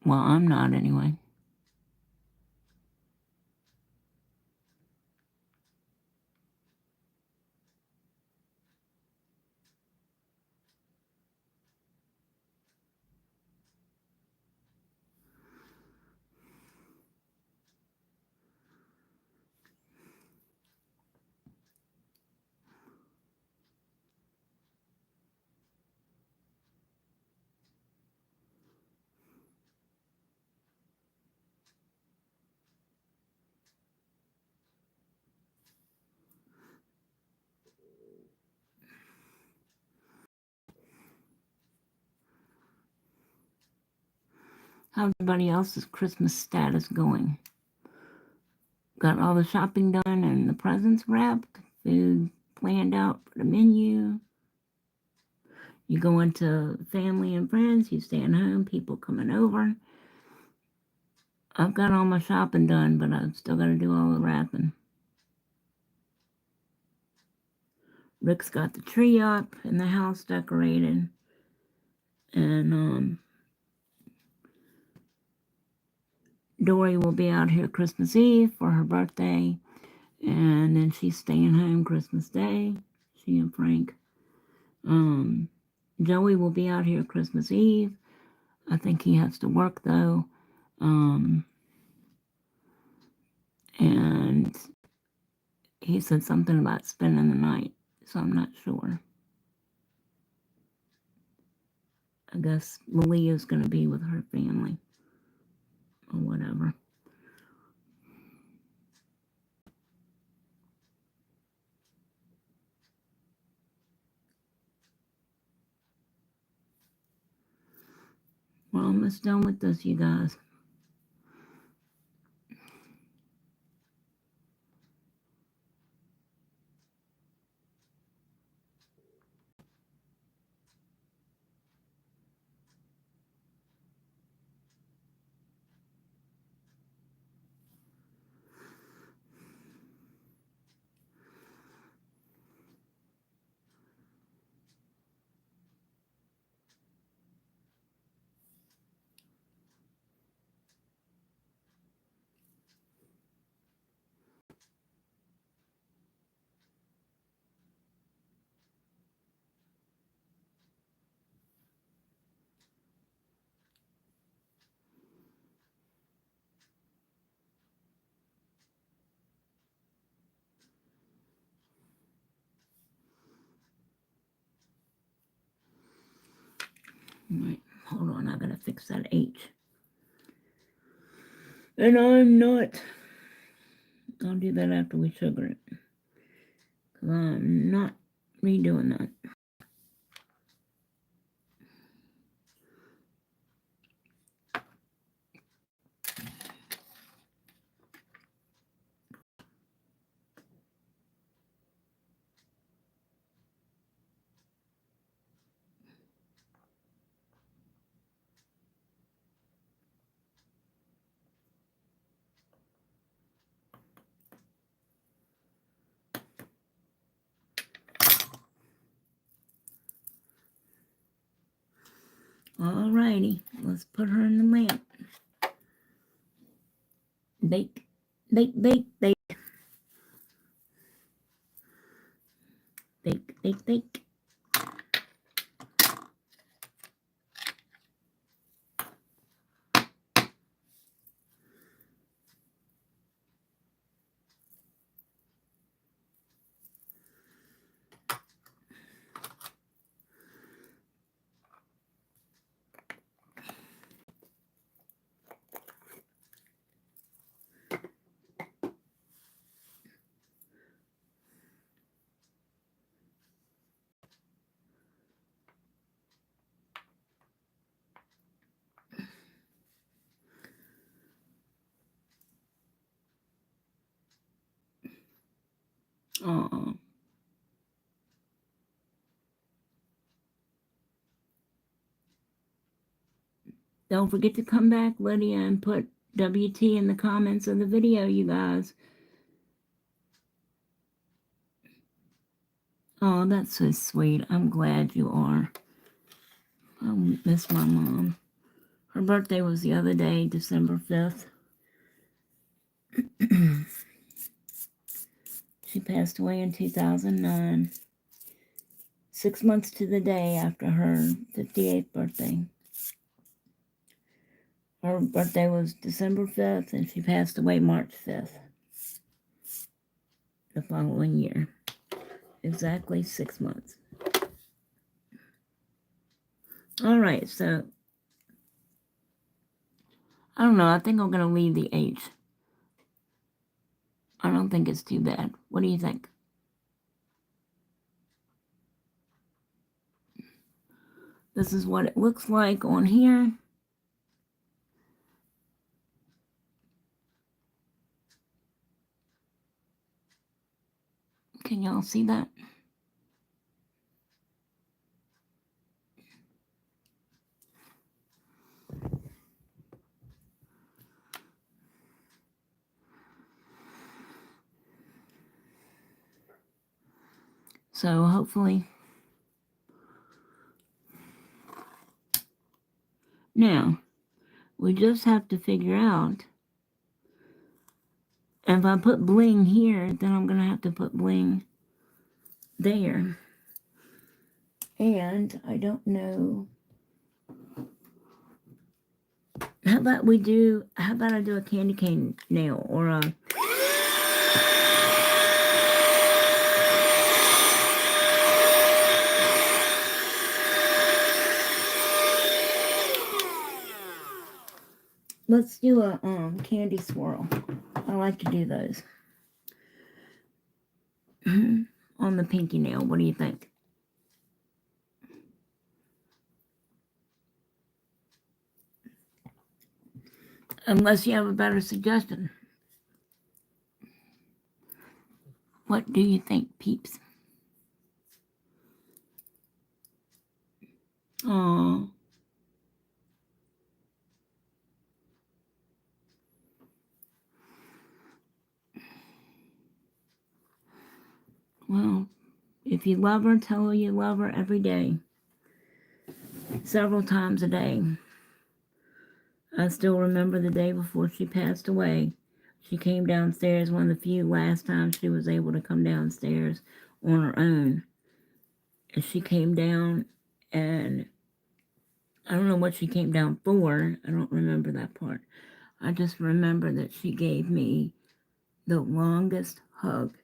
Well, I'm not anyway. How's everybody else's Christmas status going? Got all the shopping done and the presents wrapped? Food planned out for the menu? You going to family and friends? You staying home? People coming over? I've got all my shopping done, but I've still got to do all the wrapping. Rick's got the tree up and the house decorated. And Dory will be out here Christmas Eve for her birthday. And then she's staying home Christmas Day. She and Frank. Joey will be out here Christmas Eve. I think he has to work though. And he said something about spending the night, so I'm not sure. I guess Malia's going to be with her family or whatever. We're almost done with this, you guys. Right, hold on, I gotta fix that H. And I'm not. I'll do that after we sugar it. Because I'm not redoing that. Alrighty, let's put her in the lamp. Bake, bake, bake, bake. Bake, bake, bake. Oh. Don't forget to come back, Lydia, and put WT in the comments of the video, you guys. Oh, that's so sweet. I'm glad you are. I miss my mom. Her birthday was the other day, December 5th. She passed away in 2009. 6 months to the day after her 58th birthday. Her birthday was December 5th, and she passed away March 5th. The following year. Exactly 6 months. All right, so I don't know. I think I'm going to leave the H. I don't think it's too bad. What do you think? This is what it looks like on here. Can y'all see that? So hopefully. Now, we just have to figure out, if I put bling here, then I'm going to have to put bling there. And I don't know. How about I do a candy cane nail or a... Let's do a candy swirl. I like to do those. On the pinky nail. What do you think? Unless you have a better suggestion. What do you think, peeps? Oh. Well, if you love her, tell her you love her every day. Several times a day. I still remember the day before she passed away. She came downstairs, one of the few last times she was able to come downstairs on her own. And she came down, and I don't know what she came down for. I don't remember that part. I just remember that she gave me the longest hug.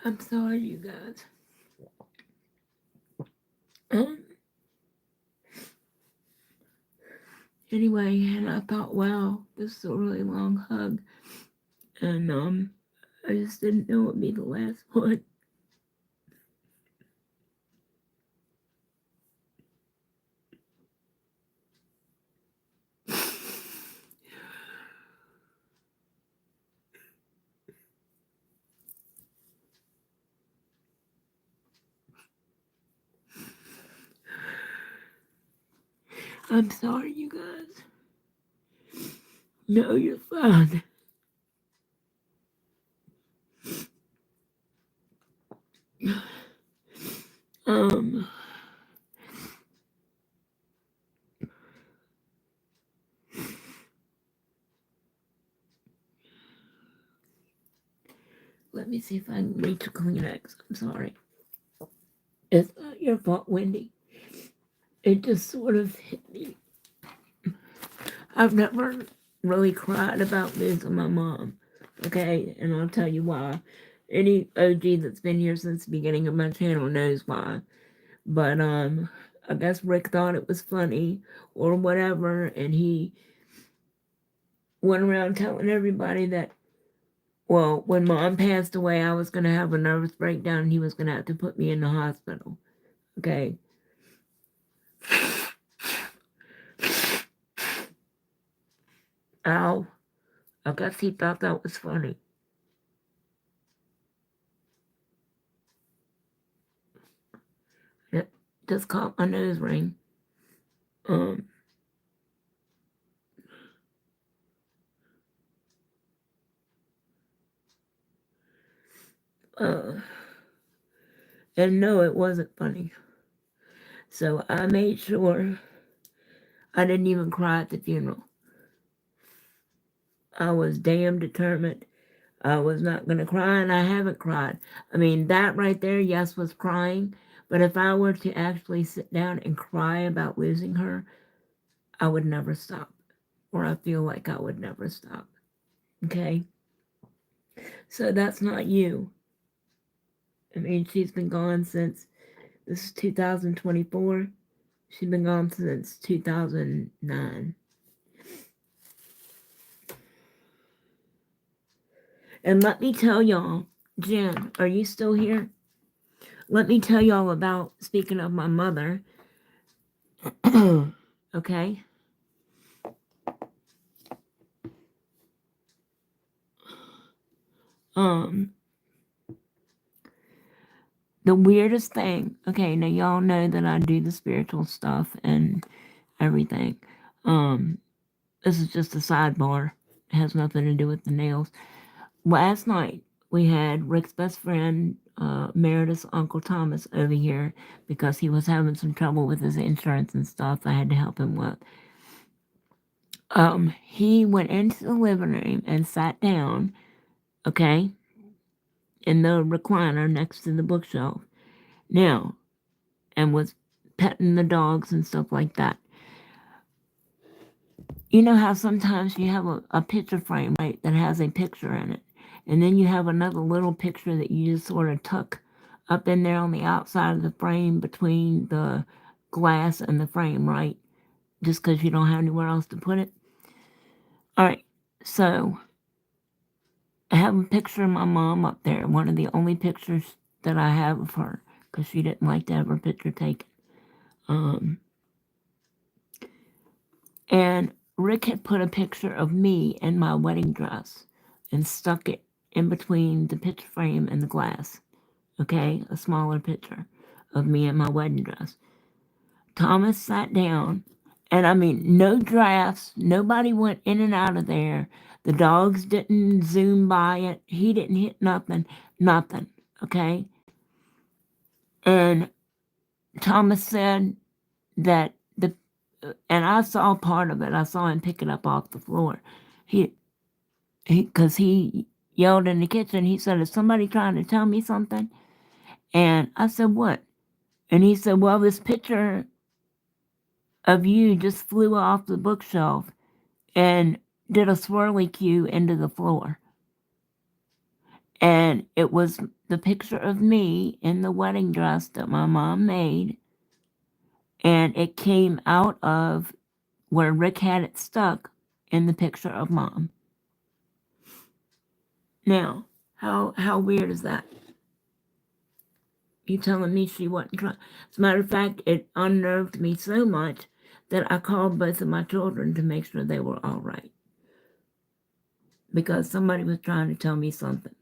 I'm sorry, you guys. Anyway, and I thought, wow, this is a really long hug. And I just didn't know it would be the last one. I'm sorry, you guys. No, you're fine. Let me see if I can reach a Kleenex. I'm sorry. It's not your fault, Wendy. It just sort of hit me. I've never really cried about losing my mom. Okay, and I'll tell you why. Any OG that's been here since the beginning of my channel knows why. But I guess Rick thought it was funny or whatever, and he went around telling everybody that, well, when Mom passed away, I was going to have a nervous breakdown and he was going to have to put me in the hospital. Okay. Ow. I guess he thought that was funny. It just caught my nose ring. And no, it wasn't funny. So I made sure I didn't even cry at the funeral. I was damn determined I was not going to cry, and I haven't cried. I mean, that right there, yes, was crying. But if I were to actually sit down and cry about losing her, I would never stop. Or I feel like I would never stop. Okay? So that's not you. I mean, she's been gone since This is 2024. She's been gone since 2009. And let me tell y'all, Jen, are you still here? Let me tell y'all about, speaking of my mother, okay? The weirdest thing, okay, now y'all know that I do the spiritual stuff and everything. This is just a sidebar. It has nothing to do with the nails. Last night, we had Rick's best friend, Meredith's Uncle Thomas, over here because he was having some trouble with his insurance and stuff I had to help him with. He went into the living room and sat down, okay, in the recliner next to the bookshelf. Now, and was petting the dogs and stuff like that. You know how sometimes you have a picture frame, right, that has a picture in it. And then you have another little picture that you just sort of tuck up in there on the outside of the frame between the glass and the frame, right? Just because you don't have anywhere else to put it. All right, so I have a picture of my mom up there, one of the only pictures that I have of her, because she didn't like to have her picture taken. And Rick had put a picture of me in my wedding dress and stuck it in between the picture frame and the glass. Okay, a smaller picture of me in my wedding dress. Thomas sat down, and I mean, no drafts, nobody went in and out of there. The dogs didn't zoom by it. He didn't hit nothing, okay? And Thomas said that and I saw part of it. I saw him pick it up off the floor. Because he yelled in the kitchen. He said, "Is somebody trying to tell me something?" And I said, "What?" And he said, "Well, this picture of you just flew off the bookshelf and did a swirly cue into the floor. And it was the picture of me in the wedding dress that my mom made. And it came out of where Rick had it stuck in the picture of Mom." Now, how weird is that? You telling me she wasn't trying? As a matter of fact, it unnerved me so much that I called both of my children to make sure they were all right. Because somebody was trying to tell me something.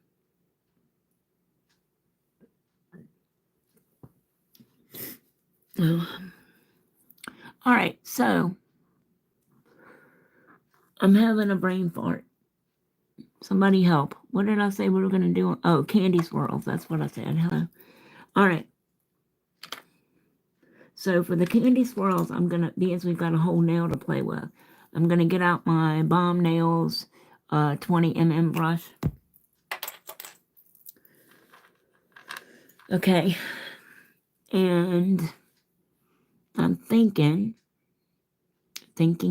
All right, so I'm having a brain fart. Somebody help. What did I say we were going to do? Oh, candy swirls. That's what I said. Hello. All right. So for the candy swirls, I'm going to, because we've got a whole nail to play with, I'm going to get out my Bomb Nails 20mm brush. Okay. And I'm thinking. Think.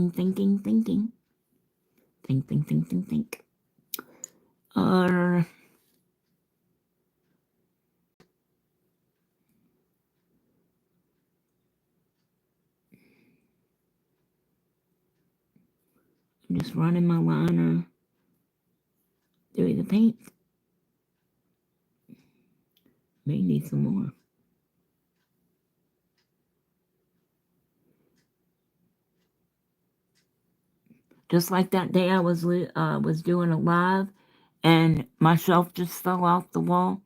I'm just running my liner through the paint. May need some more. Just like that day I was doing a live, and my shelf just fell off the wall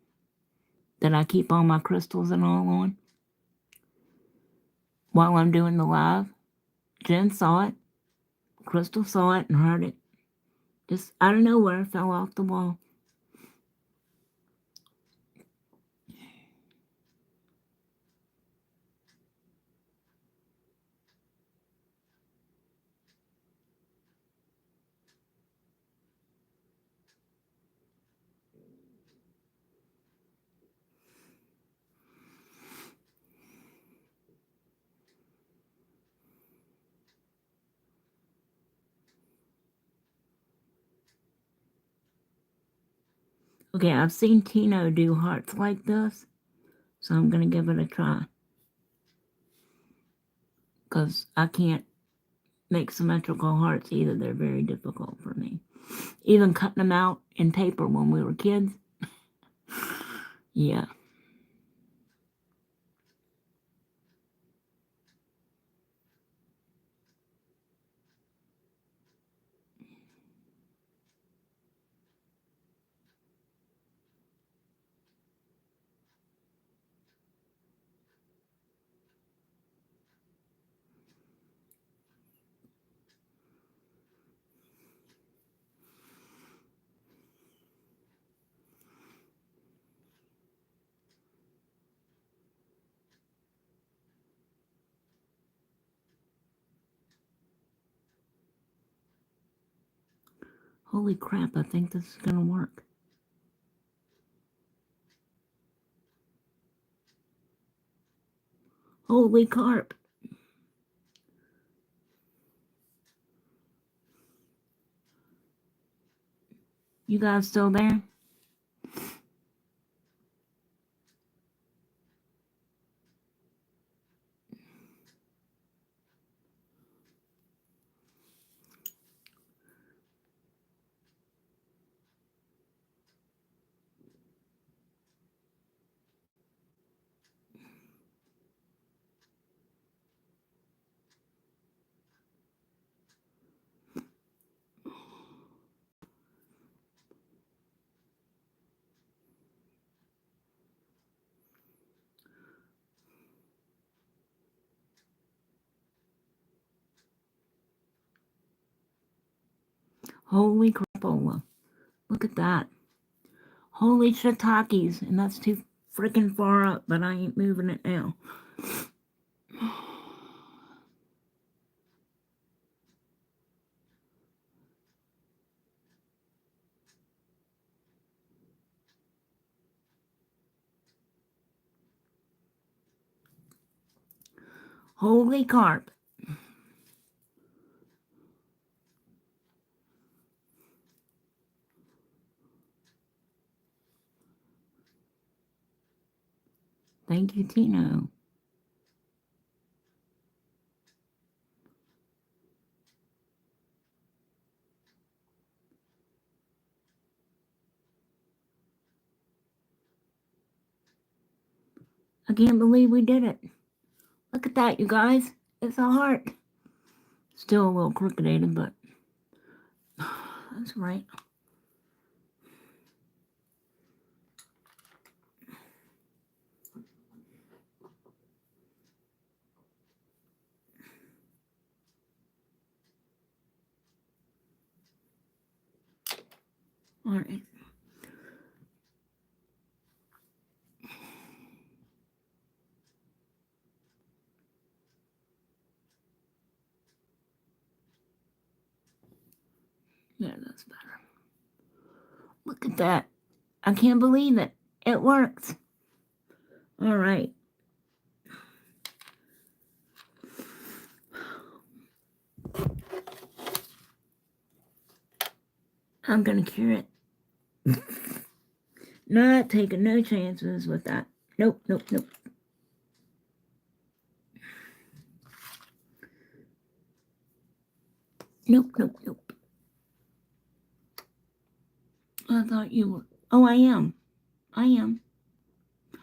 that I keep all my crystals and all on. While I'm doing the live, Jen saw it. Crystal saw it and heard it. Just out of nowhere, fell off the wall. Okay, I've seen Tino do hearts like this, so I'm going to give it a try. because I can't make symmetrical hearts either. They're very difficult for me. Even cutting them out in paper when we were kids. Yeah. Holy crap, I think this is going to work. Holy carp. You guys still there? Holy crapola. Look at that. Holy shiitakes. And that's too freaking far up, but I ain't moving it now. Holy carp. Thank you, Tino. I can't believe we did it. Look at that, you guys. It's a heart. Still a little crooked, but that's right. All right. Yeah, that's better. Look at that. I can't believe it. It works. All right. I'm going to cure it. Not taking no chances with that. Nope, nope, nope. Nope, nope, nope. I thought you were. Oh, I am. I am.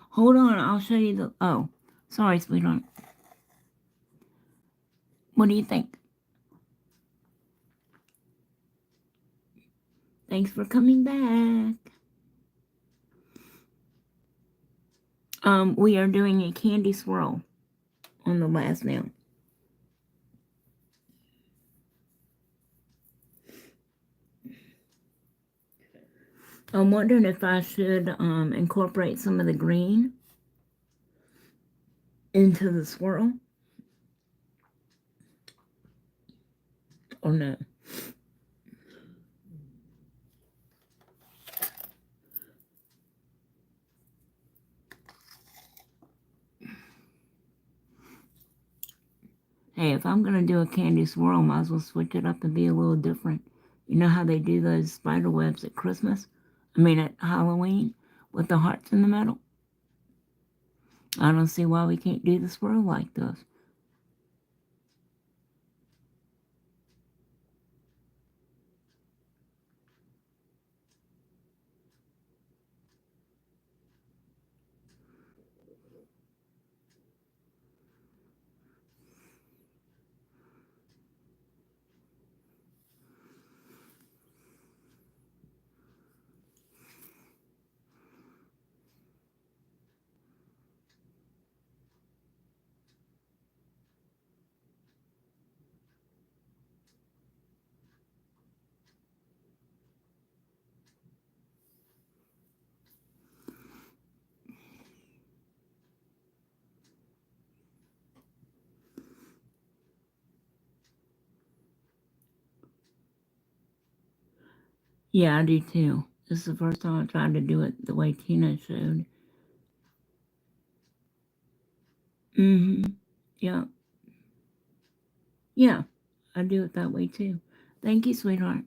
Hold on, I'll show you the. Oh, sorry, sweetheart. What do you think? Thanks for coming back. We are doing a candy swirl on the last nail. I'm wondering if I should incorporate some of the green into the swirl or no. Hey, if I'm going to do a candy swirl, might as well switch it up and be a little different. You know how they do those spider webs at Christmas? I mean, at Halloween with the hearts in the middle? I don't see why we can't do the swirl like this. Yeah, I do too. This is the first time I tried to do it the way Tina showed. Mm-hmm. Yeah. Yeah. I do it that way too. Thank you, sweetheart.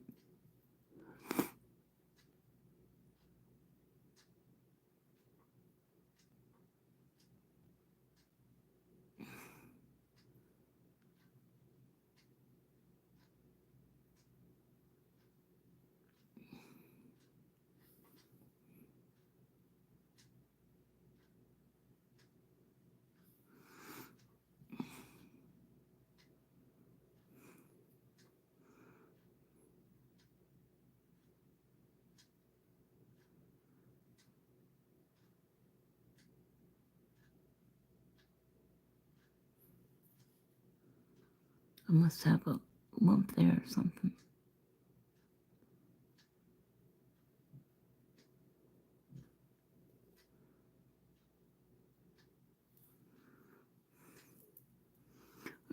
I must have a lump there or something.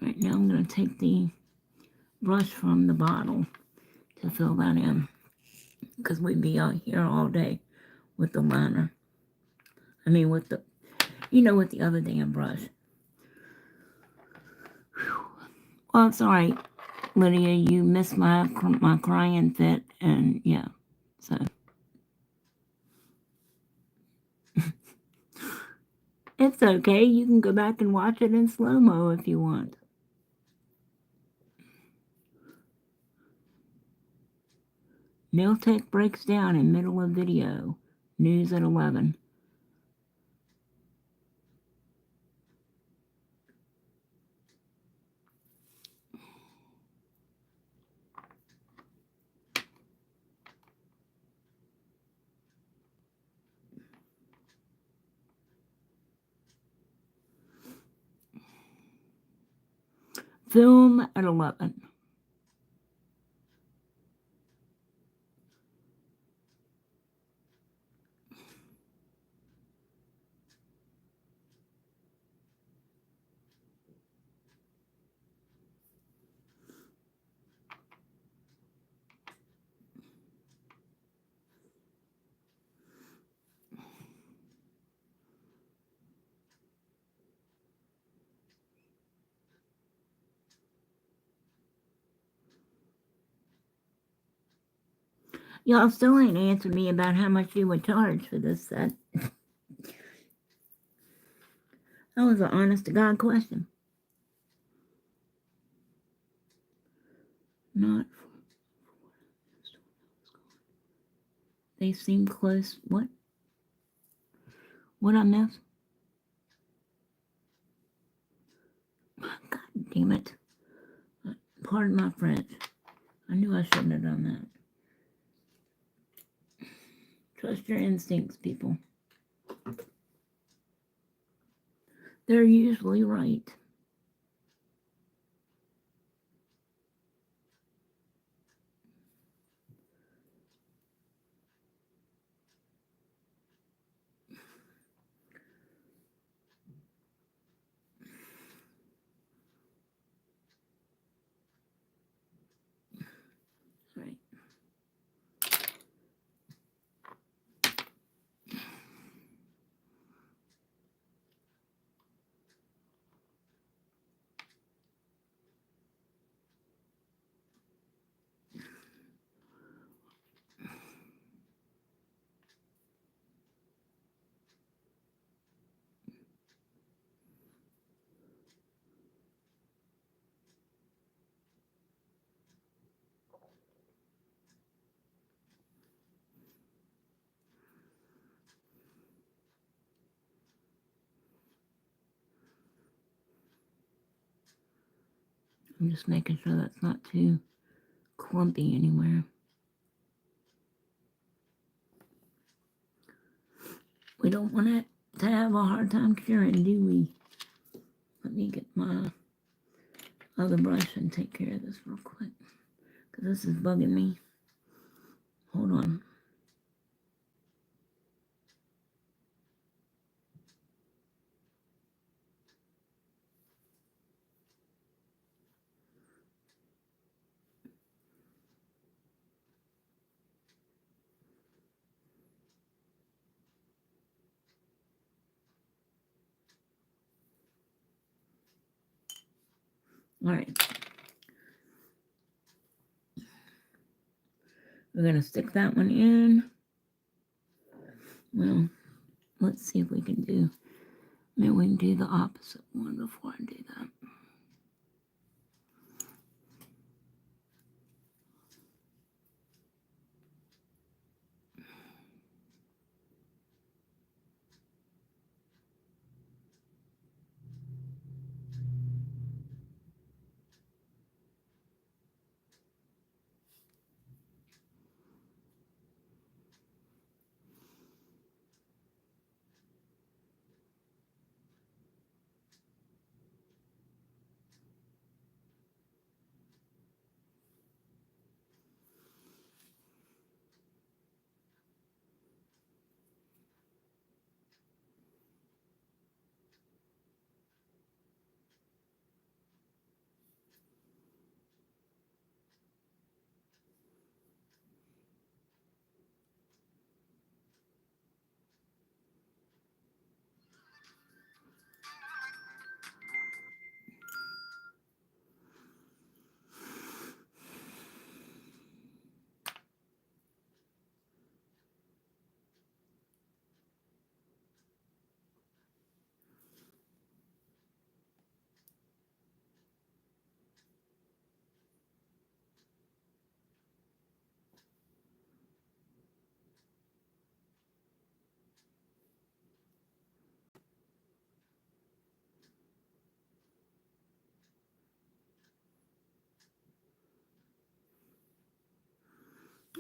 Right now I'm going to take the brush from the bottle to fill that in, because we'd be out here all day with the liner. I mean, with the, with the other damn brush. Well, it's all right, Lydia. You missed my crying fit, and yeah, so it's okay. You can go back and watch it in slow-mo if you want. NailTech breaks down in middle of video. News at 11. Film at 11. Y'all still ain't answered me about how much you would charge for this set. That was an honest-to-God question. Not. They seem close. What? What I miss? God damn it. Pardon my French. I knew I shouldn't have done that. Trust your instincts, people. They're usually right. Right. I'm just making sure that's not too clumpy anywhere. We don't want it to have a hard time curing, do we? Let me get my other brush and take care of this real quick, because this is bugging me. Hold on. All right. We're going to stick that one in. Well, let's see if we can do, maybe we can do the opposite one before I do that.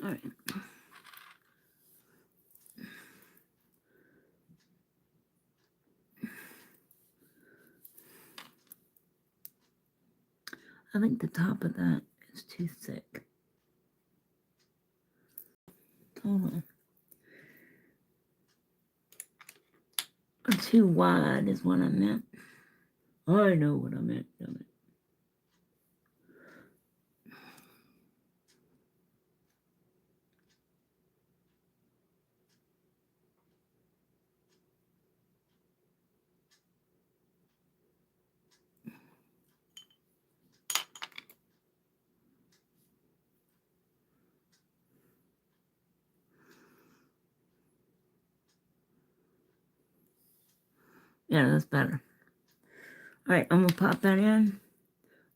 All right. I think the top of that is too thick. Hold on. Or too wide is what I meant. I know what I meant, damn it. Yeah, that's better. All right, I'm going to pop that in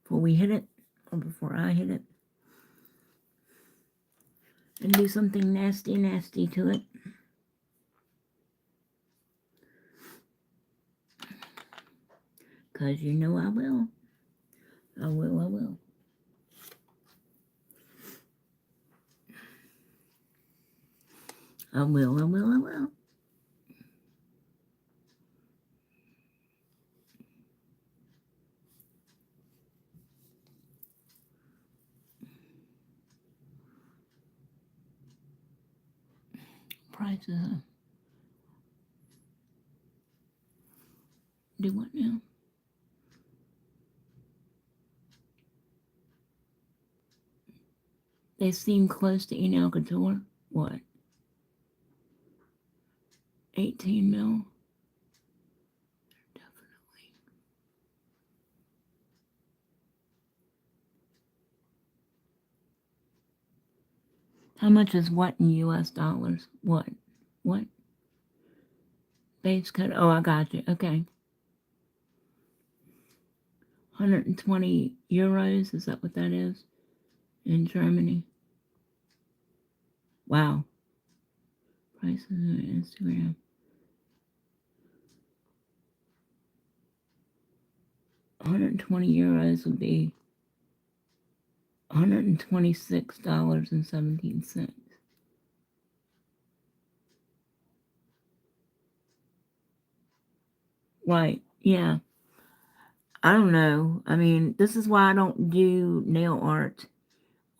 before we hit it, or before I hit it. And do something nasty, nasty to it. Because you know I will. I will, I will. I will, I will, I will. Prices. Do what now? They seem close to Nail Couture. What? 18 mil? Definitely. How much is what in US dollars? What? What? Base cut. Oh, I got you. Okay. 120 euros. Is that what that is? In Germany. Wow. Prices on Instagram. €120 would be $126.17. Right. Yeah. I don't know. I mean, this is why I don't do nail art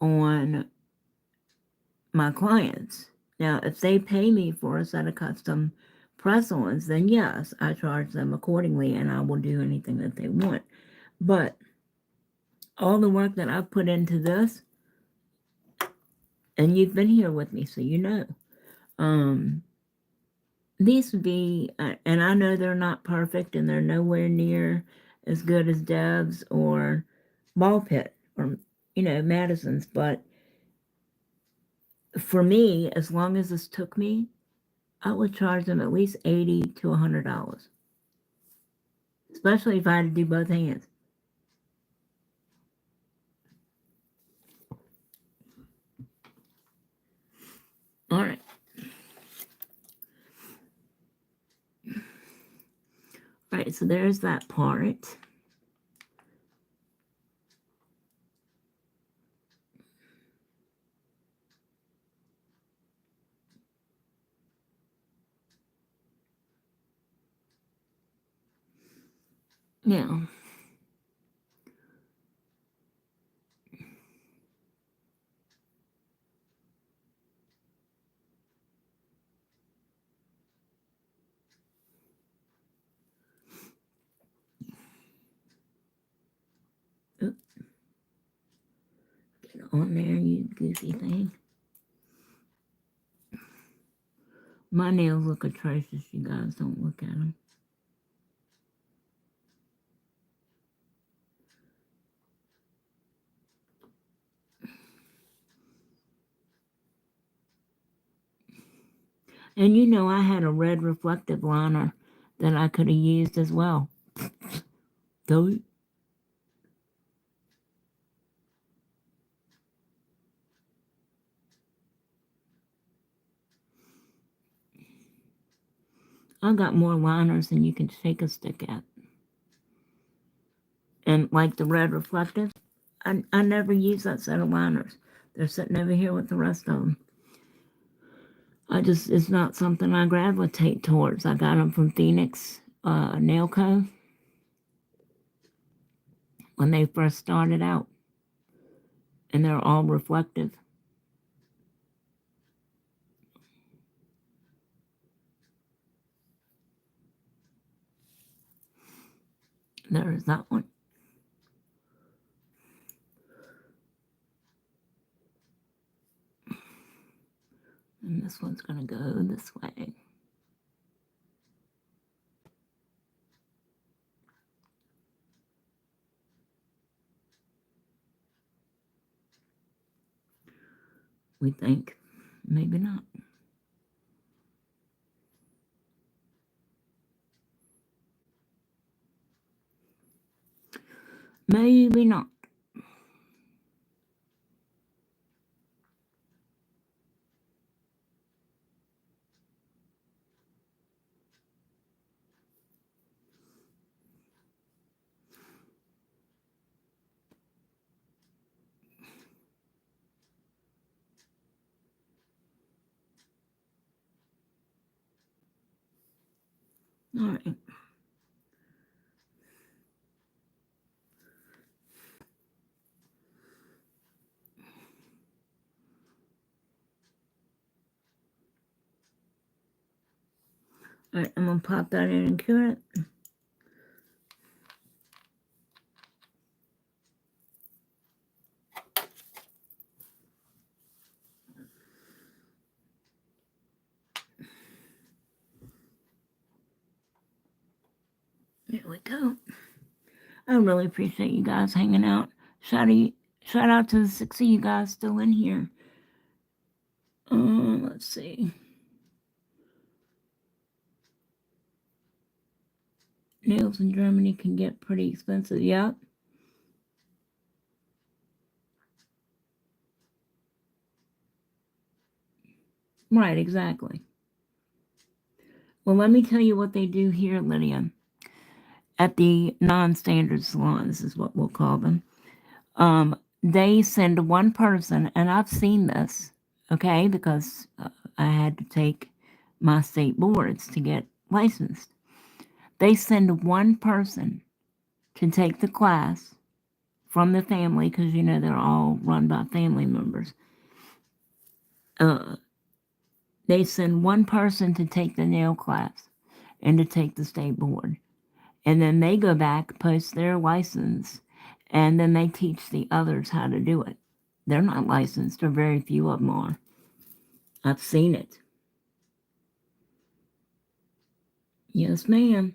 on my clients. Now, if they pay me for a set of custom press-ons, then yes, I charge them accordingly and I will do anything that they want. But all the work that I've put into this, and you've been here with me, so you know, these would be, and I know they're not perfect and they're nowhere near as good as Deb's or ball pit or, Madison's. But for me, as long as this took me, I would charge them at least $80 to $100, especially if I had to do both hands. All right. All right, so there's that part. Now, get on there, you goofy thing. My nails look atrocious, you guys. Don't look at them. And I had a red reflective liner that I could have used as well. Though, I got more liners than you can shake a stick at. And like the red reflective, I never use that set of liners. They're sitting over here with the rest of them. It's not something I gravitate towards. I got them from Phoenix Nail Co. when they first started out. And they're all reflective. There is that one. And this one's going to go this way. We think. Maybe not. Maybe not. All right. All right, I'm going to pop that in and cure it. There we go. I really appreciate you guys hanging out. Shout out to the 6 of you guys still in here. Let's see. Nails in Germany can get pretty expensive. Yep. Right, exactly. Well, let me tell you what they do here, Lydia. At the non-standard salons is what we'll call them. They send one person, and I've seen this, okay, because I had to take my state boards to get licensed. They send one person to take the class from the family, because they're all run by family members. They send one person to take the nail class and to take the state board. And then they go back, post their license, and then they teach the others how to do it. They're not licensed, or very few of them are. I've seen it. Yes, ma'am.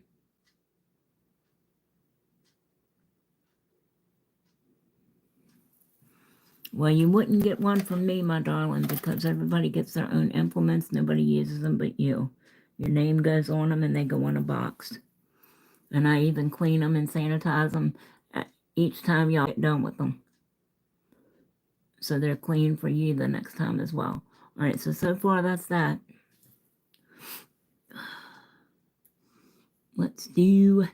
Well, you wouldn't get one from me, my darling, because everybody gets their own implements. Nobody uses them but you. Your name goes on them and they go in a box. And I even clean them and sanitize them each time y'all get done with them. So they're clean for you the next time as well. All right, so far that's that. Let's do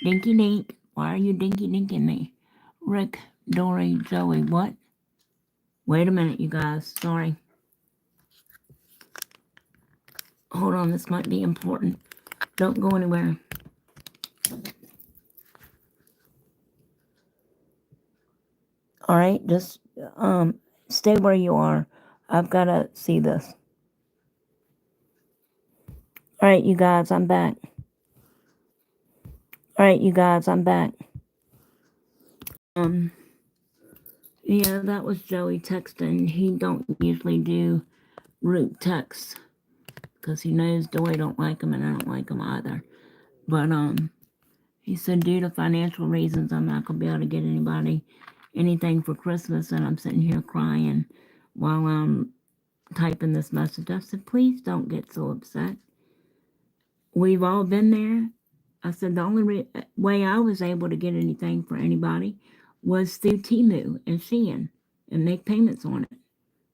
Dinky Dink. Why are you dinky dinking me? Rick, Dory, Joey, what? Wait a minute, you guys. Sorry. Hold on, this might be important. Don't go anywhere. All right, just stay where you are. I've got to see this. All right, you guys, I'm back. All right, you guys, I'm back. Yeah, that was Joey texting. He don't usually do root texts because he knows Joey don't like him and I don't like him either. But he said due to financial reasons, I'm not gonna be able to get anybody anything for Christmas, and I'm sitting here crying while I'm typing this message. I said, please don't get so upset. We've all been there. I said the only way I was able to get anything for anybody was through Temu and Shein and make payments on it.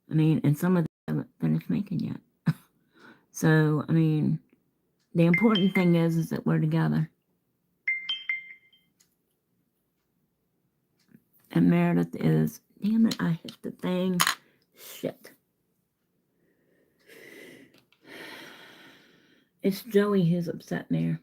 I mean, and some of them haven't finished making yet. So, I mean, the important thing is that we're together. And Meredith is, damn it, I hit the thing. Shit. It's Joey who's upset there.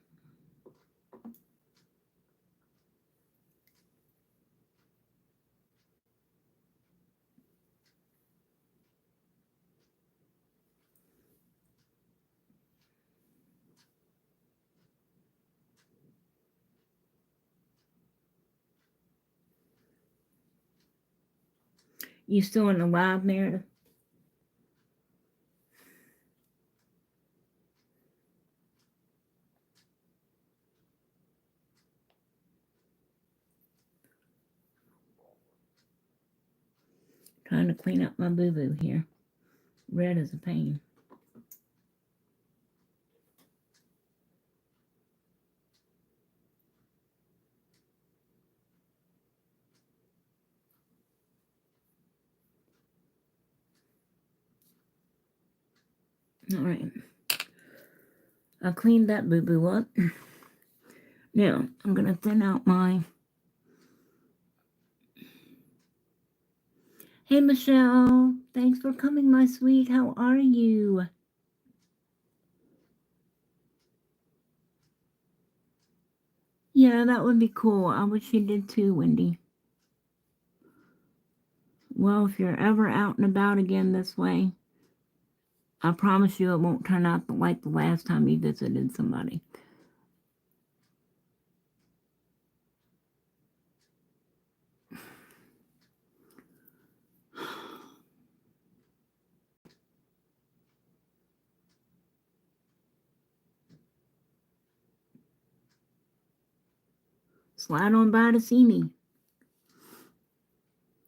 You still in the live, Meredith? Trying to clean up my boo-boo here. Red is a pain. All right. I cleaned that boo-boo up. Now, I'm going to thin out my... Hey, Michelle. Thanks for coming, my sweet. How are you? Yeah, that would be cool. I wish you did too, Wendy. Well, if you're ever out and about again this way, I promise you it won't turn out like the last time you visited somebody. Slide on by to see me.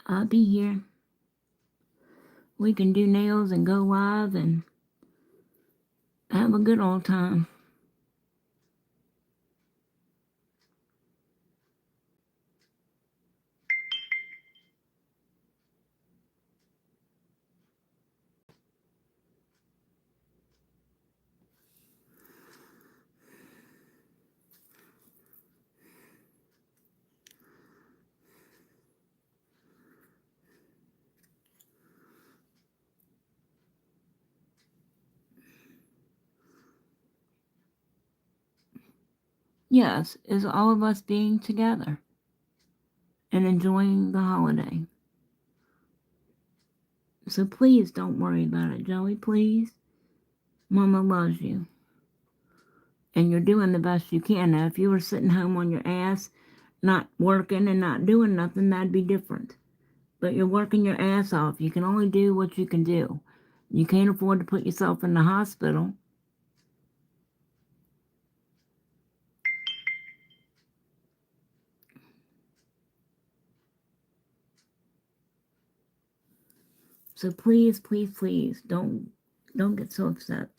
I'll be here. We can do nails and go live and have a good old time. Yes, is all of us being together and enjoying the holiday. So please don't worry about it, Joey, please. Mama loves you. And you're doing the best you can. Now, if you were sitting home on your ass, not working and not doing nothing, that'd be different. But you're working your ass off. You can only do what you can do. You can't afford to put yourself in the hospital. So please, please, please don't get so upset.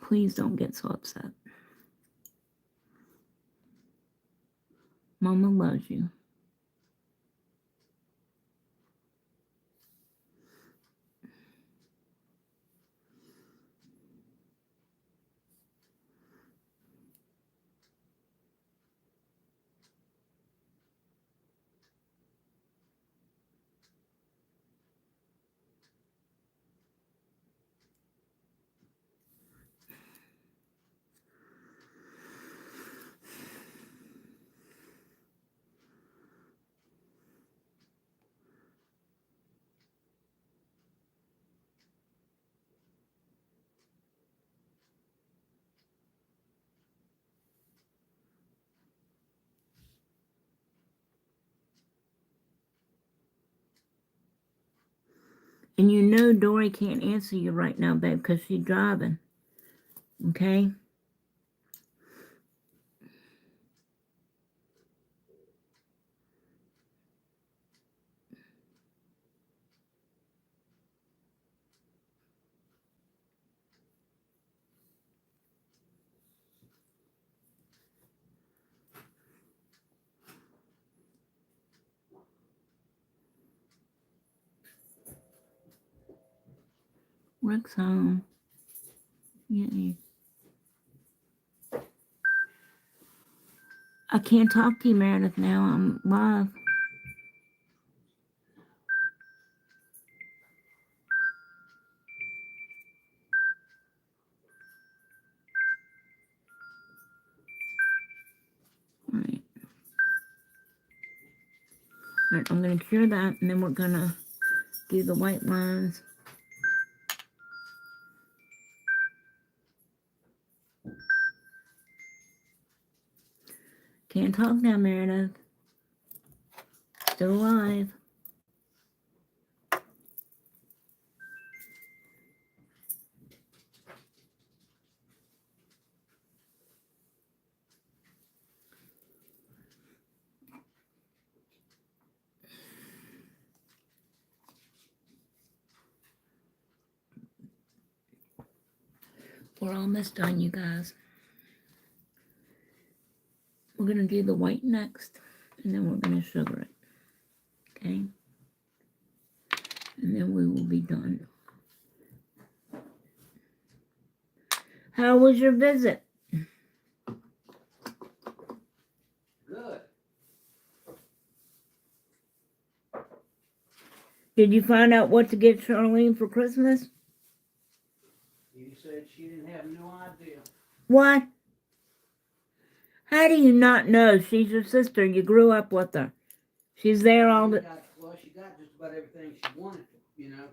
Please don't get so upset. Mama loves you. And you know Dory can't answer you right now, babe, because she's driving. Okay? Rick's home. Yay. I can't talk to you, Meredith, now. I'm live. Alright. Alright, I'm going to cure that, and then we're going to do the white lines. Can't talk now, Meredith. Still alive. We're almost done, you guys. We're going to do the white next, and then we're going to sugar it. Okay? And then we will be done. How was your visit? Good. Did you find out what to get Charlene for Christmas? You said she didn't have no idea. What? How do you not know? She's your sister. You grew up with her. She's there all the... Well, she got just about everything she wanted, you know,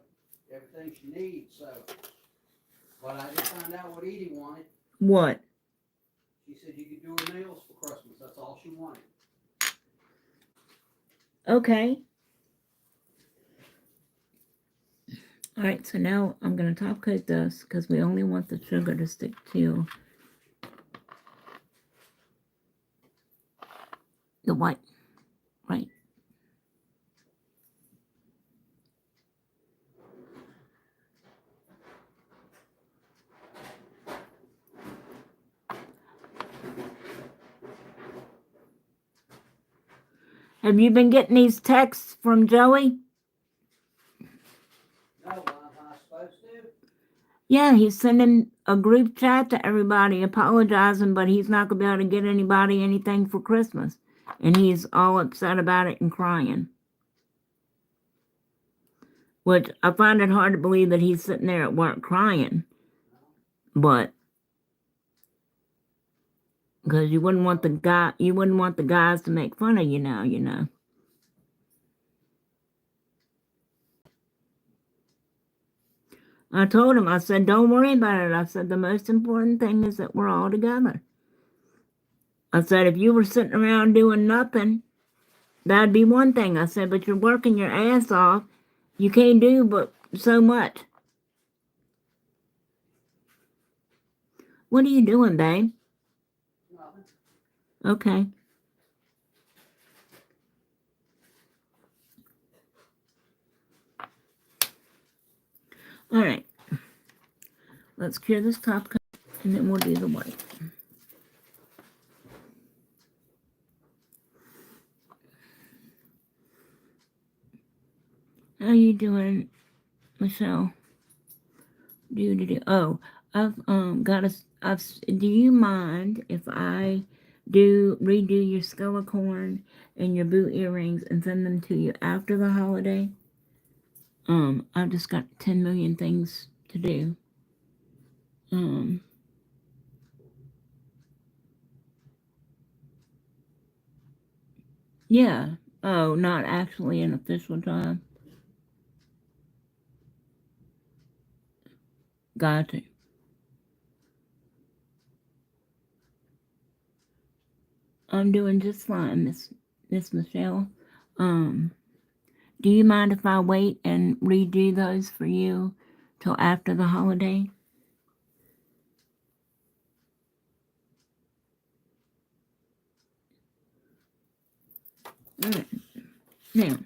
everything she needs, so. But I did find out what Edie wanted. What? She said you could do her nails for Christmas. That's all she wanted. Okay. All right, so now I'm going to top coat this because we only want the sugar to stick to the white, right? Have you been getting these texts from Joey? No, am I supposed to? Yeah, he's sending a group chat to everybody apologizing, but he's not going to be able to get anybody anything for Christmas. And he's all upset about it and crying. Which I find it hard to believe that he's sitting there at work crying. But because you wouldn't want the guys to make fun of you now, you know. I told him, I said, don't worry about it. I said, the most important thing is that we're all together. I said, if you were sitting around doing nothing, that'd be one thing. I said, but you're working your ass off. You can't do but so much. What are you doing, babe? Nothing. Okay. All right. Let's cure this top coat, and then we'll do the white. How you doing, Michelle? Oh, I've got a. Do you mind if I redo your skelecorn and your boot earrings and send them to you after the holiday? I've just got 10 million things to do. Yeah. Oh, not actually an official time. Gotcha. I'm doing just fine, Miss Michelle. Do you mind if I wait and redo those for you till after the holiday? All right. Now,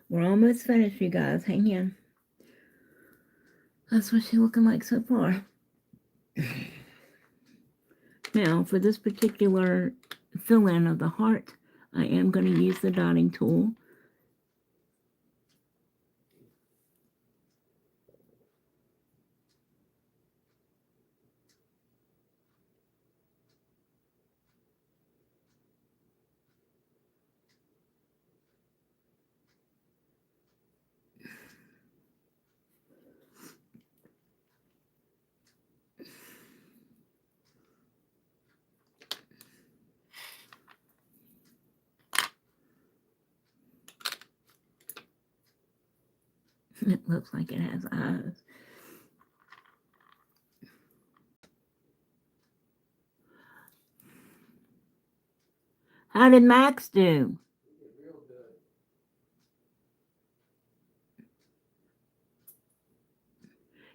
we're almost finished, you guys. Hang in. That's what she's looking like so far. Now, for this particular fill-in of the heart, I am going to use the dotting tool. It looks like it has eyes. How did Max do? Real good.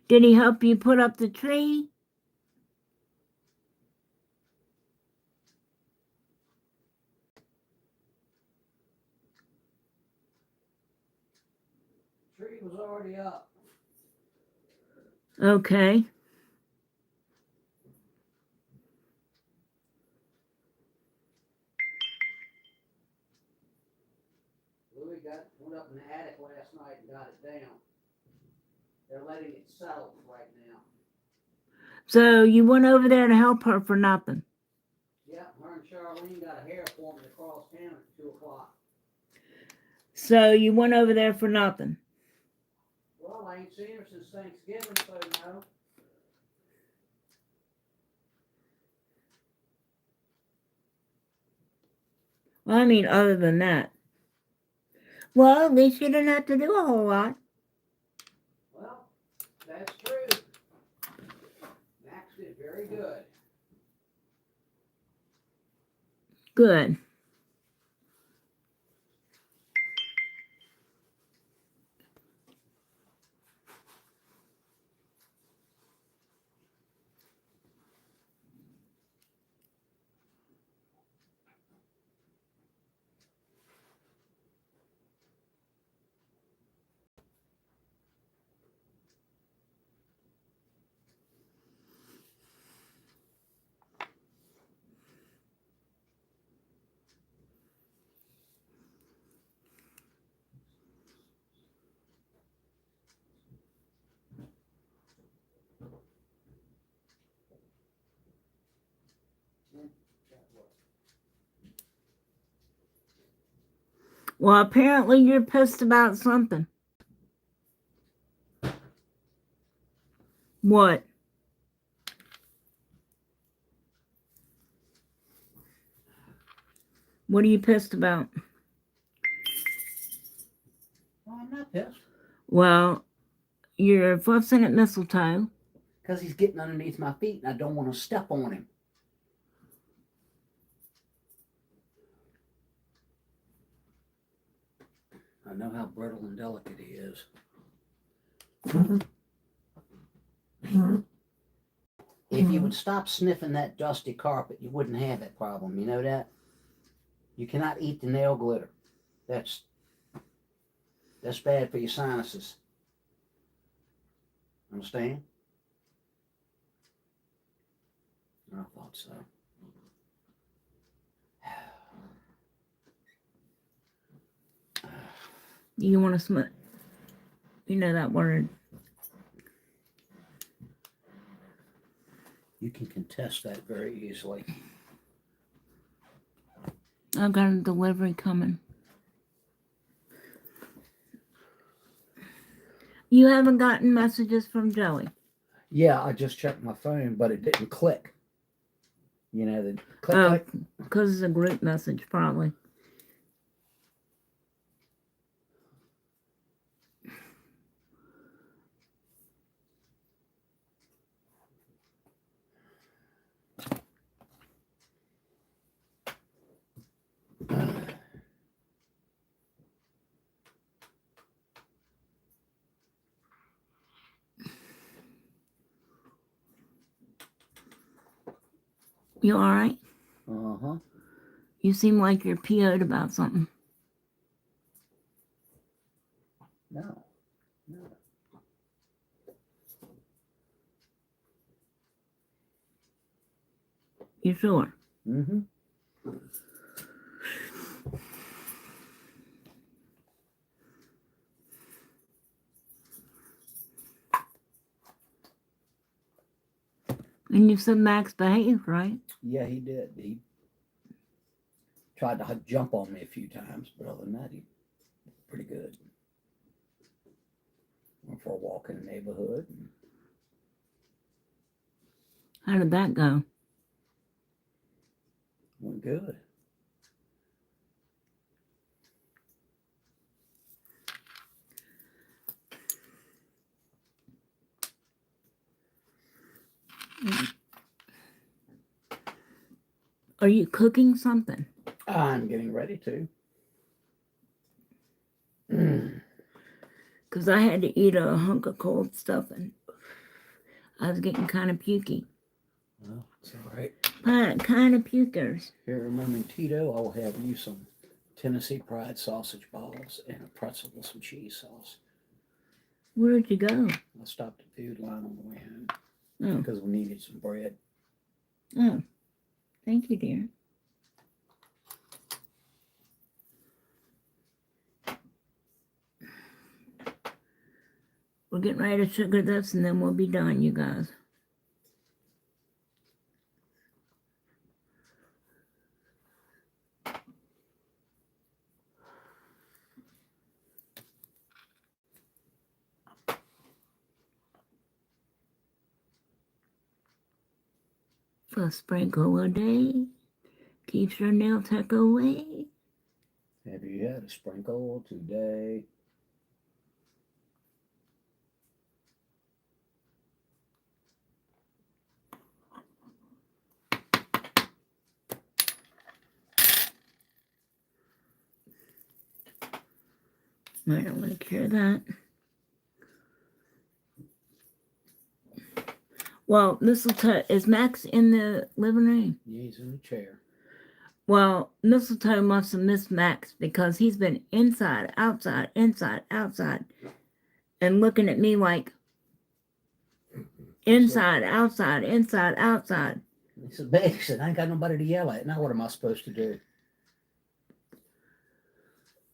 Did he help you put up the tree? Tree was already up. Okay. Louis went up in the attic last night and got it down. They're letting it settle right now. So you went over there to help her for nothing. Yeah, her and Charlene got a hair appointment across town at 2 o'clock. So you went over there for nothing. Well, I ain't seen her since Thanksgiving, so no. Well, I mean, other than that. Well, at least you didn't have to do a whole lot. Well, that's true. Max did very good. Good. Well, apparently you're pissed about something. What? What are you pissed about? Well, I'm not pissed. Well, you're fussing at Mistletoe. Because he's getting underneath my feet and I don't want to step on him. I know how brittle and delicate he is. If you would stop sniffing that dusty carpet, you wouldn't have that problem. You know that? You cannot eat the nail glitter. That's bad for your sinuses. Understand? I thought so. You want to smell? You know that word. You can contest that very easily. I've got a delivery coming. You haven't gotten messages from Joey? Yeah, I just checked my phone, but it didn't click. You know, the click, Oh, click. because it's a group message, probably. You all right? Uh-huh. You seem like you're PO'd about something. No. No. You sure? Mm-hmm. And you said Max behaved, right? Yeah, he did. He tried to jump on me a few times, but other than that, he pretty good. Went for a walk in the neighborhood. And How did that go? went good. Are you cooking something? I'm getting ready to. Because I had to eat a hunk of cold stuff and I was getting kind of pukey. Well, it's all right. Kind of pukers. Here, remembering Tito, I will have you some Tennessee Pride sausage balls and a pretzel with some cheese sauce. Where'd you go? I stopped at Food Line on the way home Oh, because we needed some bread. oh. Thank you, dear. We're getting ready to sugar this and then we'll be done, you guys. A sprinkle a day keeps your nail tech away. Have you had a sprinkle today? I don't want to cure that. Well, Mistletoe, is Max in the living room? Yeah, he's in the chair. Well, Mistletoe must have missed Max because he's been inside, outside, and looking at me like inside, outside. He said, "Babe," he said, "I ain't got nobody to yell at. Now what am I supposed to do?"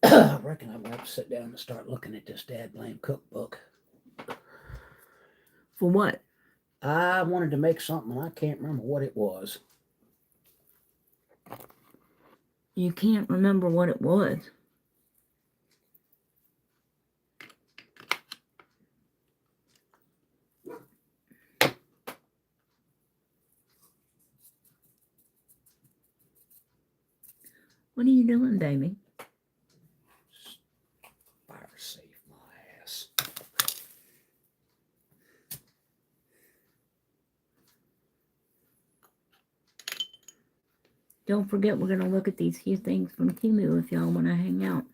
I reckon I'm going to have to sit down and start looking at this dad blame cookbook. For what? I wanted to make something, and I can't remember what it was. You can't remember what it was. What are you doing, baby? Fire safe my ass. Don't forget, we're going to look at these few things from Timu if y'all want to hang out.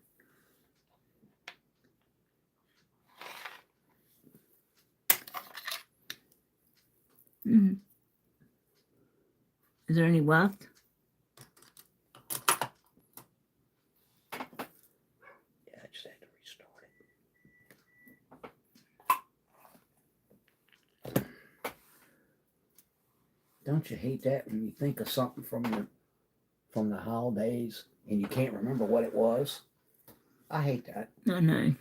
Is there any left? Yeah, I just had to restart it. Don't you hate that when you think of something from the holidays and you can't remember what it was? I hate that. I know.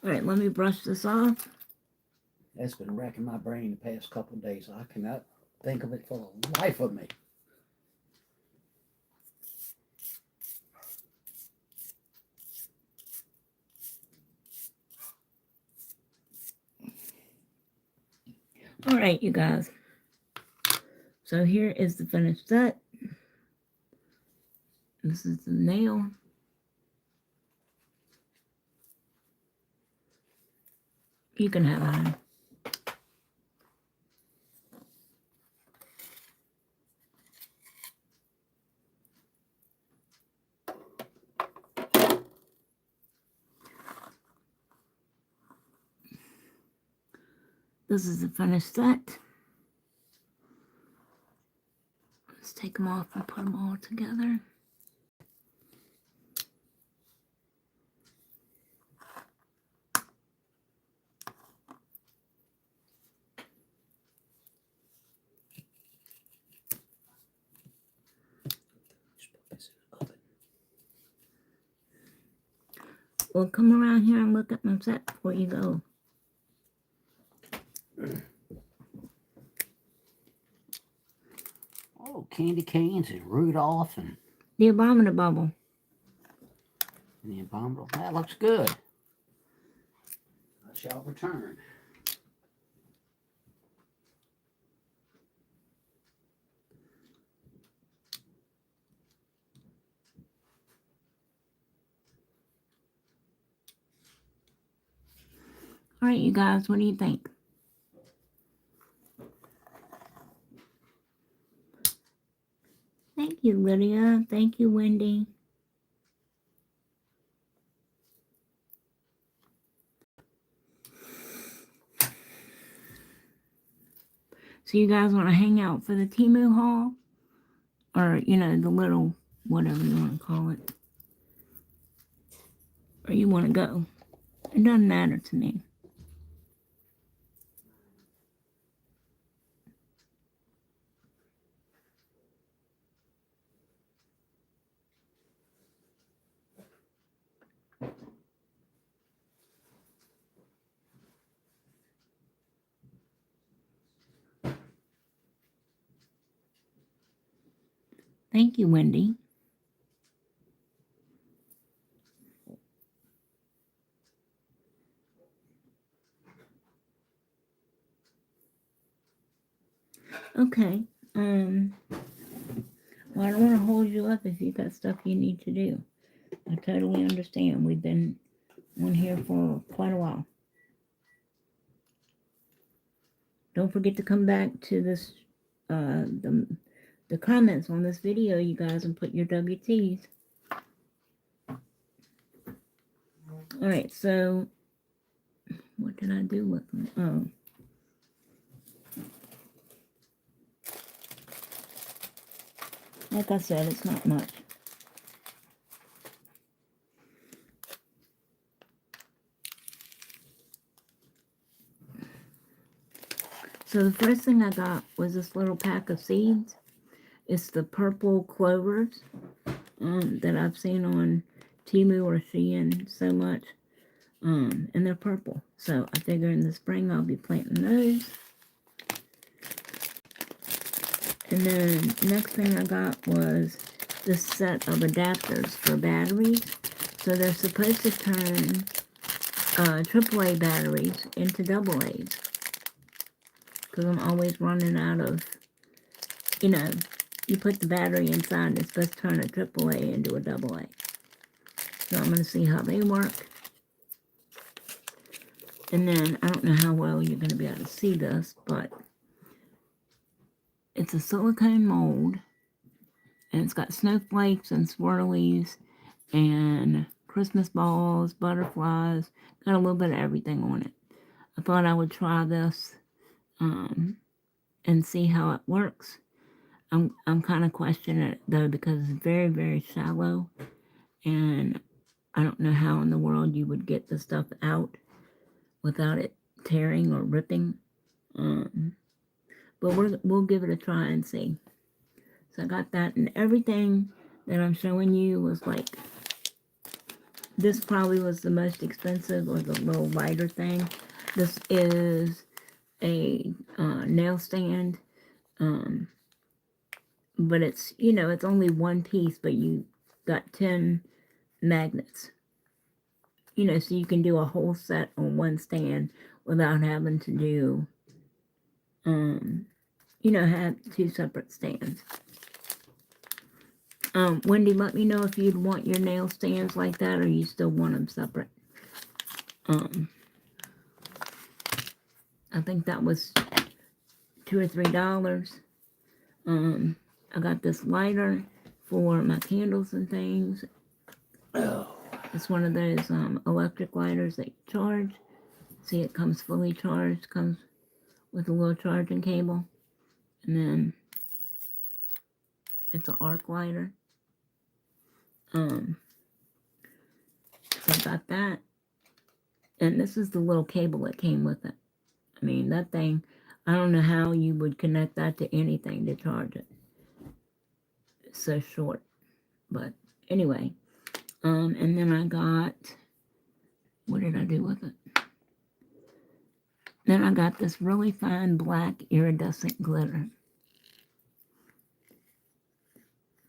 All right, let me brush this off. That's been racking my brain the past couple of days. I cannot think of it for the life of me. All right, you guys. So here is the finished set. This is the nail. You can have mine. This is the finished set. Let's take them off and put them all together. Well, come around here and look at my set before you go. Oh, candy canes and Rudolph and The Abominable. the Abominable. That looks good. I shall return. All right, you guys, what do you think? Thank you, Lydia. Thank you, Wendy. So you guys want to hang out for the Temu haul? Or, you know, the little, whatever you want to call it. Or you want to go? It doesn't matter to me. Thank you, Wendy. Okay. Well, I don't want to hold you up if you got stuff you need to do. I totally understand. We've been on here for quite a while. Don't forget to come back to this, the comments on this video, you guys, and put your WTs. All right, so what did I do with them? Oh. Like I said, it's not much. So the first thing I got was this little pack of seeds. It's the purple clovers that I've seen on Temu or Shein so much. And they're purple. So I figure in the spring I'll be planting those. And then next thing I got was this set of adapters for batteries. So they're supposed to turn AAA batteries into AA's. Because I'm always running out of, you know, you put the battery inside and it's supposed to turn a AAA into a AA. So I'm going to see how they work. And then, I don't know how well you're going to be able to see this, but it's a silicone mold. And it's got snowflakes and swirlies and Christmas balls, butterflies. Got a little bit of everything on it. I thought I would try this and see how it works. I'm kind of questioning it though because it's very, very shallow, and I don't know how in the world you would get the stuff out without it tearing or ripping. But we'll give it a try and see. So I got that, and everything that I'm showing you was like, this probably was the most expensive, or the little lighter thing. This is a nail stand, but it's, you know, it's only one piece, but you got 10 magnets. You know, so you can do a whole set on one stand without having to do, you know, have 2 separate stands. Wendy, let me know if you'd want your nail stands like that, or you still want them separate. I think that was $2 or $3. I got this lighter for my candles and things. It's one of those electric lighters that you charge. See, it comes fully charged, comes with a little charging cable. And then it's an arc lighter. So I got that. And this is the little cable that came with it. I mean, that thing, I don't know how you would connect that to anything to charge it. It's so short. But anyway, and then I got, what did I do with it? Then I got this really fine black iridescent glitter.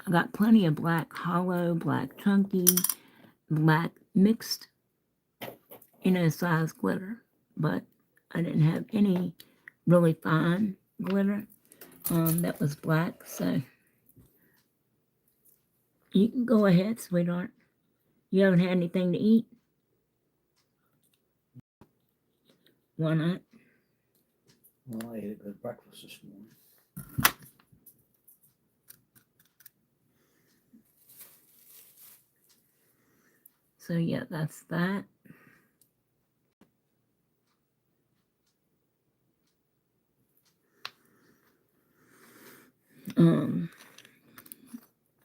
I got plenty of black hollow, black chunky, black mixed, you know, size glitter. But I didn't have any really fine glitter that was black. So you can go ahead, sweetheart. You haven't had anything to eat? Why not? Well, I ate a good breakfast this morning. So yeah, that's that.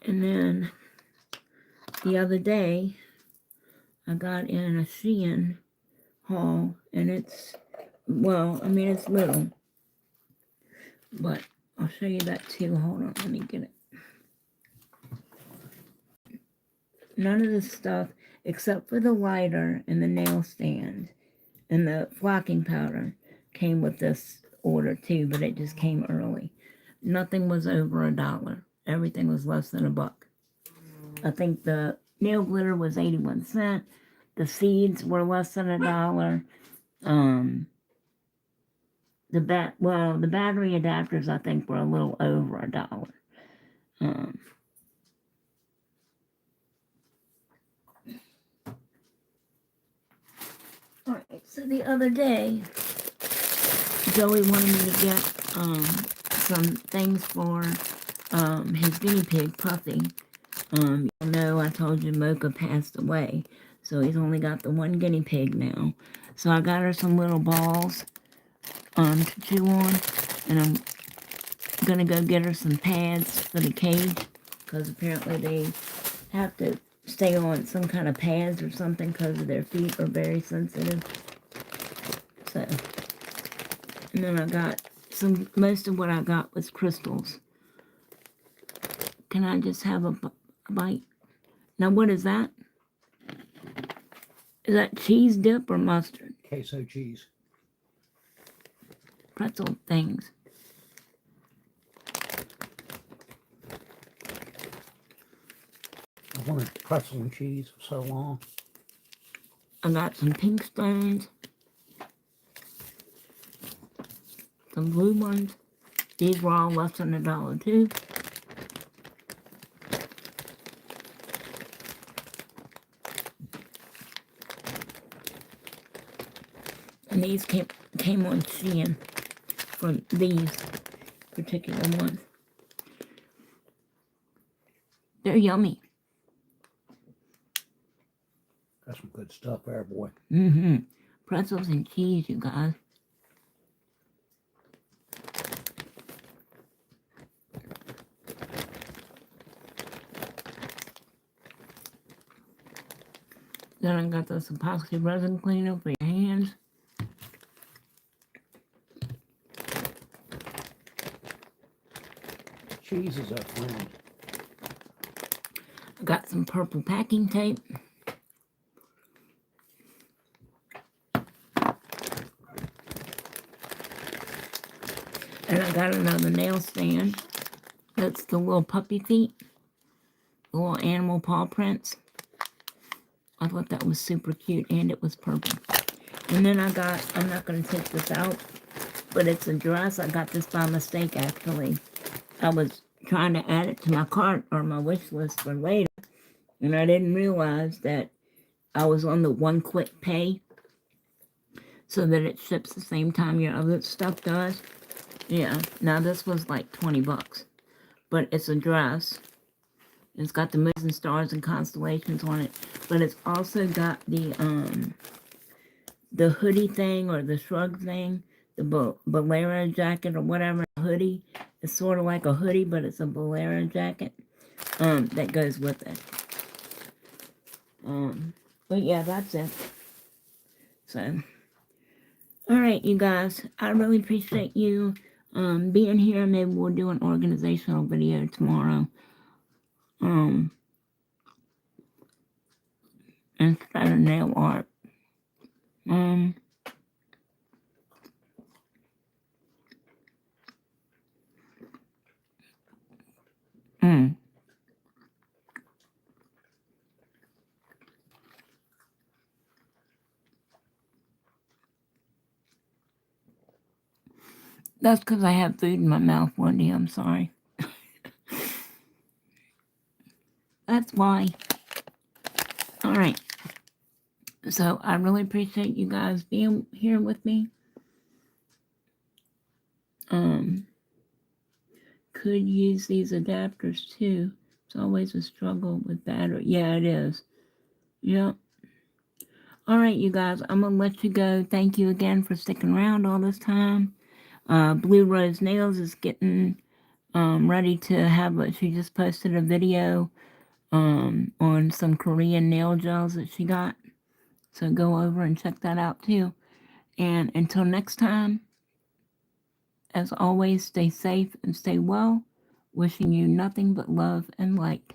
And then the other day, I got in a Shein haul, and it's, well, I mean, it's little, but I'll show you that too. Hold on, let me get it. None of this stuff, except for the lighter and the nail stand and the flocking powder, came with this order too, but it just came early. Nothing was over $1. Everything was less than $1. I think the nail glitter was 81 cents. The seeds were less than $1. The battery adapters, I think, were a little over $1. All right, so the other day, Joey wanted me to get some things for his guinea pig, Puffy. You know, I told you Mocha passed away, so he's only got the one guinea pig now. So I got her some little balls to chew on, and I'm gonna go get her some pads for the cage, because apparently they have to stay on some kind of pads or something because their feet are very sensitive. So, and then I got most of what I got was crystals. Can I just have a bite? Now, what is that? Is that cheese dip or mustard? Queso cheese. Pretzel things. I wanted pretzel and cheese for so long. I got some pink stones. Some blue ones. These were all less than $1 too. And these came on Shein from these particular ones. They're yummy. Got some good stuff there, boy. Pretzels and cheese, you guys. Then I got this epoxy resin cleaner for your hands. Cheeses are found. I got some purple packing tape. And I got another nail stand. That's the little puppy feet. The little animal paw prints. I thought that was super cute, and it was purple. And then I got, I'm not going to take this out, but it's a dress. I got this by mistake, actually. I was trying to add it to my cart or my wish list for later, and I didn't realize that I was on the one quick pay so that it ships the same time your other stuff does. Yeah, now this was like 20 bucks, but it's a dress. It's got the moons and stars and constellations on it, but it's also got the hoodie thing or the shrug thing, the bolero jacket or whatever, hoodie. It's sort of like a hoodie, but it's a bolero jacket that goes with it. But yeah, that's it. So, all right, you guys, I really appreciate you being here. Maybe we'll do an organizational video tomorrow. Instead of nail art. That's because I have food in my mouth, Wendy. I'm sorry. That's why. All right. So I really appreciate you guys being here with me. Could use these adapters too. It's always a struggle with battery. Yeah, it is. Yep. All right, you guys. I'm gonna let you go. Thank you again for sticking around all this time. Blue Rose Nails is getting ready to have she just posted a video on some Korean nail gels that she got. So go over and check that out too. And until next time, as always, stay safe and stay well. Wishing you nothing but love and light.